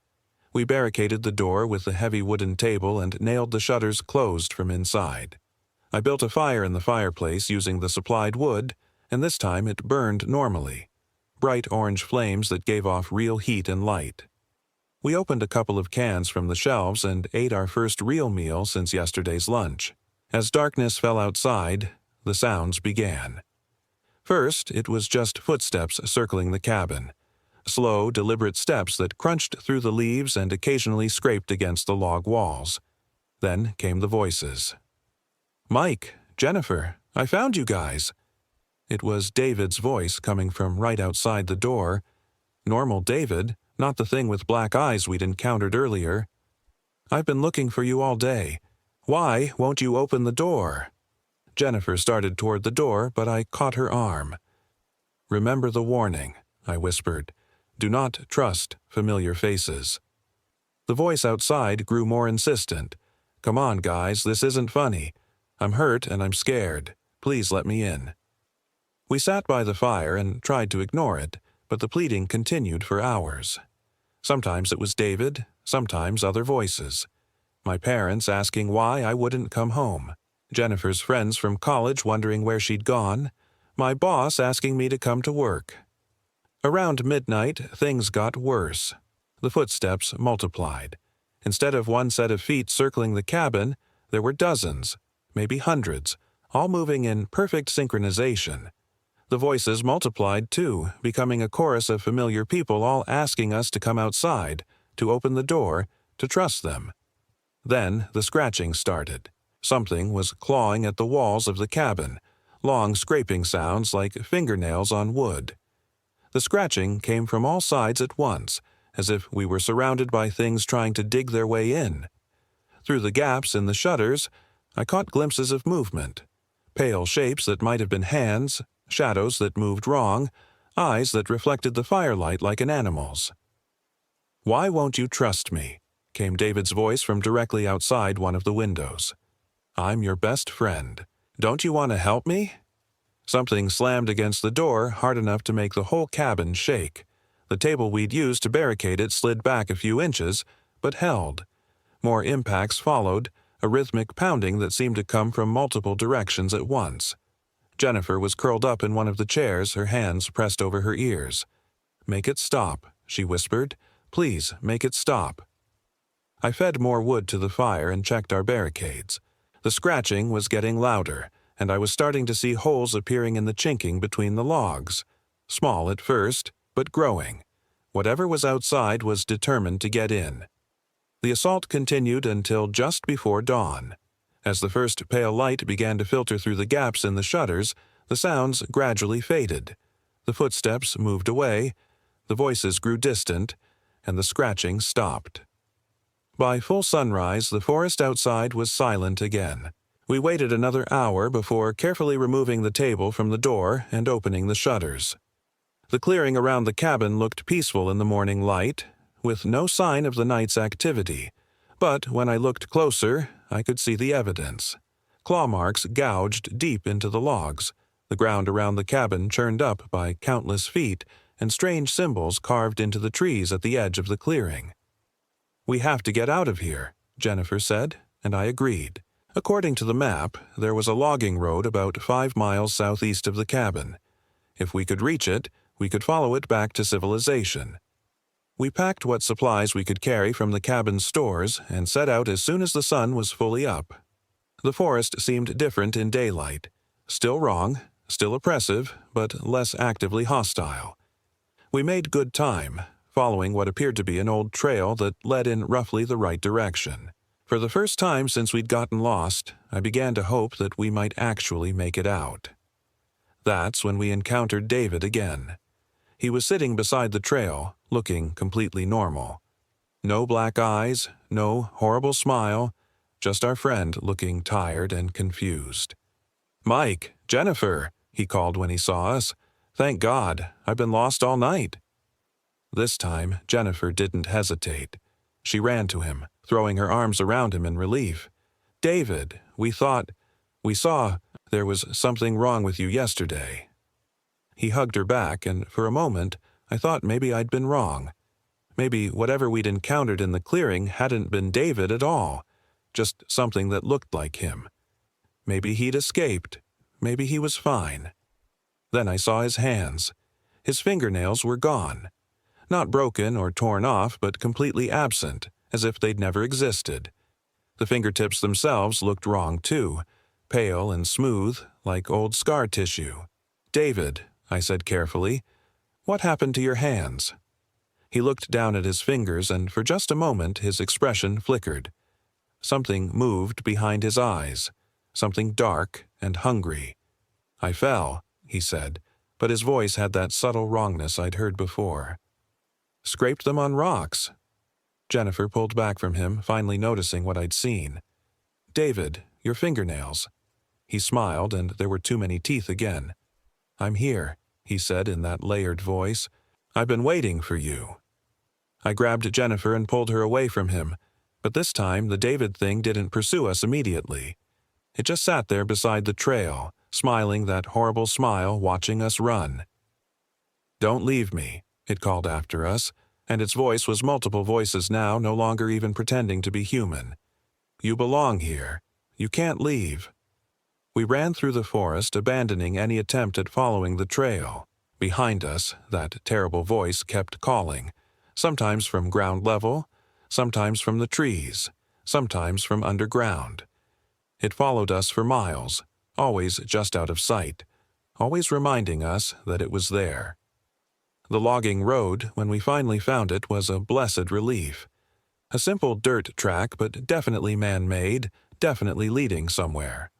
We barricaded the door with the heavy wooden table and nailed the shutters closed from inside. I built a fire in the fireplace using the supplied wood, and this time it burned normally. Bright orange flames that gave off real heat and light. We opened a couple of cans from the shelves and ate our first real meal since yesterday's lunch. As darkness fell outside, the sounds began. First, it was just footsteps circling the cabin. Slow, deliberate steps that crunched through the leaves and occasionally scraped against the log walls. Then came the voices. "Mike, Jennifer, I found you guys." It was David's voice coming from right outside the door. Normal David, not the thing with black eyes we'd encountered earlier. "I've been looking for you all day. Why won't you open the door?" Jennifer started toward the door, but I caught her arm. "Remember the warning," I whispered. "Do not trust familiar faces." The voice outside grew more insistent. "Come on, guys, this isn't funny. I'm hurt and I'm scared. Please let me in." We sat by the fire and tried to ignore it, but the pleading continued for hours. Sometimes it was David, sometimes other voices. My parents asking why I wouldn't come home. Jennifer's friends from college wondering where she'd gone. My boss asking me to come to work. Around midnight, things got worse. The footsteps multiplied. Instead of one set of feet circling the cabin, there were dozens, maybe hundreds, all moving in perfect synchronization. The voices multiplied too, becoming a chorus of familiar people all asking us to come outside, to open the door, to trust them. Then the scratching started. Something was clawing at the walls of the cabin, long scraping sounds like fingernails on wood. The scratching came from all sides at once, as if we were surrounded by things trying to dig their way in. Through the gaps in the shutters, I caught glimpses of movement. Pale shapes that might have been hands, shadows that moved wrong, eyes that reflected the firelight like an animal's. "Why won't you trust me?" came David's voice from directly outside one of the windows. "I'm your best friend. Don't you want to help me?" Something slammed against the door hard enough to make the whole cabin shake. The table we'd used to barricade it slid back a few inches, but held. More impacts followed, a rhythmic pounding that seemed to come from multiple directions at once. Jennifer was curled up in one of the chairs, her hands pressed over her ears. "Make it stop," she whispered. "Please, make it stop." I fed more wood to the fire and checked our barricades. The scratching was getting louder, and I was starting to see holes appearing in the chinking between the logs. Small at first, but growing. Whatever was outside was determined to get in. The assault continued until just before dawn. As the first pale light began to filter through the gaps in the shutters, the sounds gradually faded. The footsteps moved away, the voices grew distant, and the scratching stopped. By full sunrise, the forest outside was silent again. We waited another hour before carefully removing the table from the door and opening the shutters. The clearing around the cabin looked peaceful in the morning light, with no sign of the night's activity. But when I looked closer, I could see the evidence. Claw marks gouged deep into the logs, the ground around the cabin churned up by countless feet, and strange symbols carved into the trees at the edge of the clearing. "We have to get out of here," Jennifer said, and I agreed. According to the map, there was a logging road about 5 miles southeast of the cabin. If we could reach it, we could follow it back to civilization. We packed what supplies we could carry from the cabin's stores and set out as soon as the sun was fully up. The forest seemed different in daylight. Still wrong, still oppressive, but less actively hostile. We made good time, following what appeared to be an old trail that led in roughly the right direction. For the first time since we'd gotten lost, I began to hope that we might actually make it out. That's when we encountered David again. He was sitting beside the trail, looking completely normal. No black eyes, no horrible smile, just our friend looking tired and confused. "Mike, Jennifer," he called when he saw us. "Thank God, I've been lost all night." This time, Jennifer didn't hesitate. She ran to him, throwing her arms around him in relief. "David, we saw there was something wrong with you yesterday." He hugged her back, and for a moment, I thought maybe I'd been wrong. Maybe whatever we'd encountered in the clearing hadn't been David at all, just something that looked like him. Maybe he'd escaped. Maybe he was fine. Then I saw his hands. His fingernails were gone. Not broken or torn off, but completely absent, as if they'd never existed. The fingertips themselves looked wrong too, pale and smooth, like old scar tissue. "David," I said carefully, "what happened to your hands?" He looked down at his fingers, and for just a moment his expression flickered. Something moved behind his eyes, something dark and hungry. "I fell," he said, but his voice had that subtle wrongness I'd heard before. "Scraped them on rocks." Jennifer pulled back from him, finally noticing what I'd seen. "David, your fingernails." He smiled, and there were too many teeth again. "I'm here," he said in that layered voice. "I've been waiting for you." I grabbed Jennifer and pulled her away from him, but this time the David thing didn't pursue us immediately. It just sat there beside the trail, smiling that horrible smile, watching us run. "Don't leave me," it called after us, and its voice was multiple voices now, no longer even pretending to be human. "You belong here. You can't leave." We ran through the forest, abandoning any attempt at following the trail. Behind us, that terrible voice kept calling, sometimes from ground level, sometimes from the trees, sometimes from underground. It followed us for miles, always just out of sight, always reminding us that it was there. The logging road, when we finally found it, was a blessed relief. A simple dirt track, but definitely man-made, definitely leading somewhere.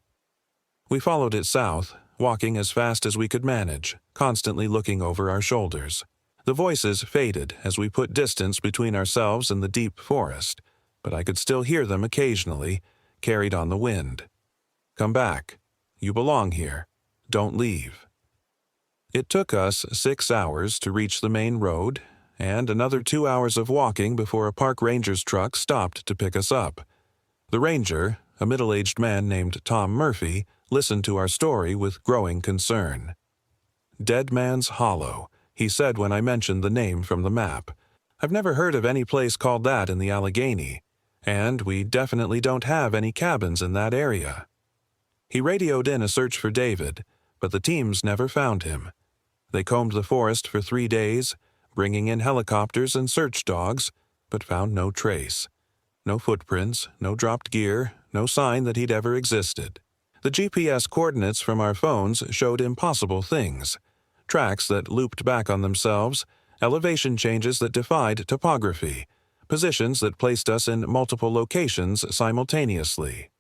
We followed it south, walking as fast as we could manage, constantly looking over our shoulders. The voices faded as we put distance between ourselves and the deep forest, but I could still hear them occasionally, carried on the wind. "Come back. You belong here. Don't leave." It took us 6 hours to reach the main road, and another 2 hours of walking before a park ranger's truck stopped to pick us up. The ranger, a middle-aged man named Tom Murphy, listened to our story with growing concern. "Dead Man's Hollow," he said when I mentioned the name from the map. "I've never heard of any place called that in the Allegheny, and we definitely don't have any cabins in that area." He radioed in a search for David, but the teams never found him. They combed the forest for 3 days, bringing in helicopters and search dogs, but found no trace. No footprints, no dropped gear, no sign that he'd ever existed. The GPS coordinates from our phones showed impossible things. Tracks that looped back on themselves, elevation changes that defied topography, positions that placed us in multiple locations simultaneously.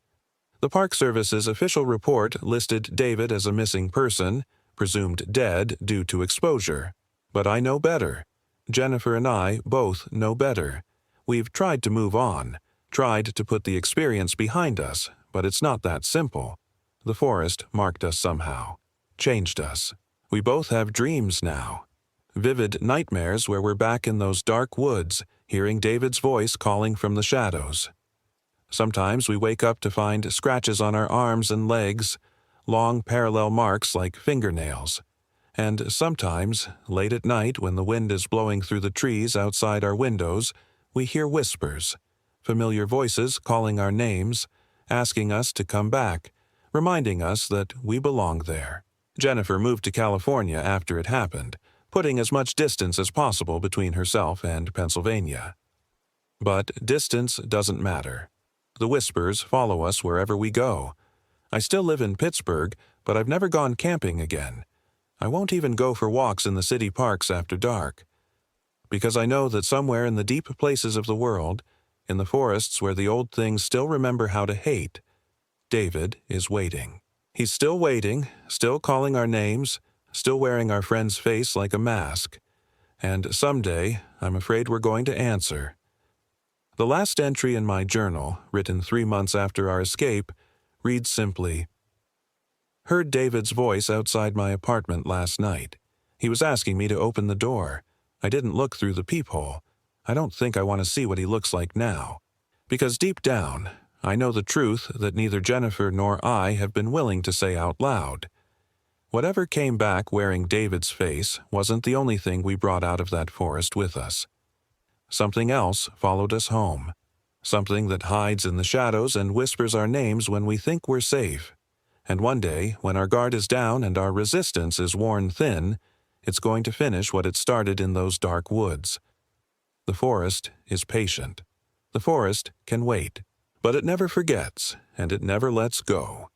The Park Service's official report listed David as a missing person, presumed dead due to exposure. But I know better. Jennifer and I both know better. We've tried to move on, tried to put the experience behind us, but it's not that simple. The forest marked us somehow, changed us. We both have dreams now. Vivid nightmares where we're back in those dark woods, hearing David's voice calling from the shadows. Sometimes we wake up to find scratches on our arms and legs, long parallel marks like fingernails. And sometimes, late at night when the wind is blowing through the trees outside our windows, we hear whispers, familiar voices calling our names, asking us to come back, reminding us that we belong there. Jennifer moved to California after it happened, putting as much distance as possible between herself and Pennsylvania. But distance doesn't matter. The whispers follow us wherever we go. I still live in Pittsburgh, but I've never gone camping again. I won't even go for walks in the city parks after dark. Because I know that somewhere in the deep places of the world, in the forests where the old things still remember how to hate, David is waiting. He's still waiting, still calling our names, still wearing our friend's face like a mask. And someday, I'm afraid we're going to answer. The last entry in my journal, written 3 months after our escape, reads simply, "Heard David's voice outside my apartment last night. He was asking me to open the door. I didn't look through the peephole. I don't think I want to see what he looks like now. Because deep down, I know the truth that neither Jennifer nor I have been willing to say out loud. Whatever came back wearing David's face wasn't the only thing we brought out of that forest with us. Something else followed us home. Something that hides in the shadows and whispers our names when we think we're safe. And one day, when our guard is down and our resistance is worn thin, it's going to finish what it started in those dark woods. The forest is patient. The forest can wait. But it never forgets, and it never lets go.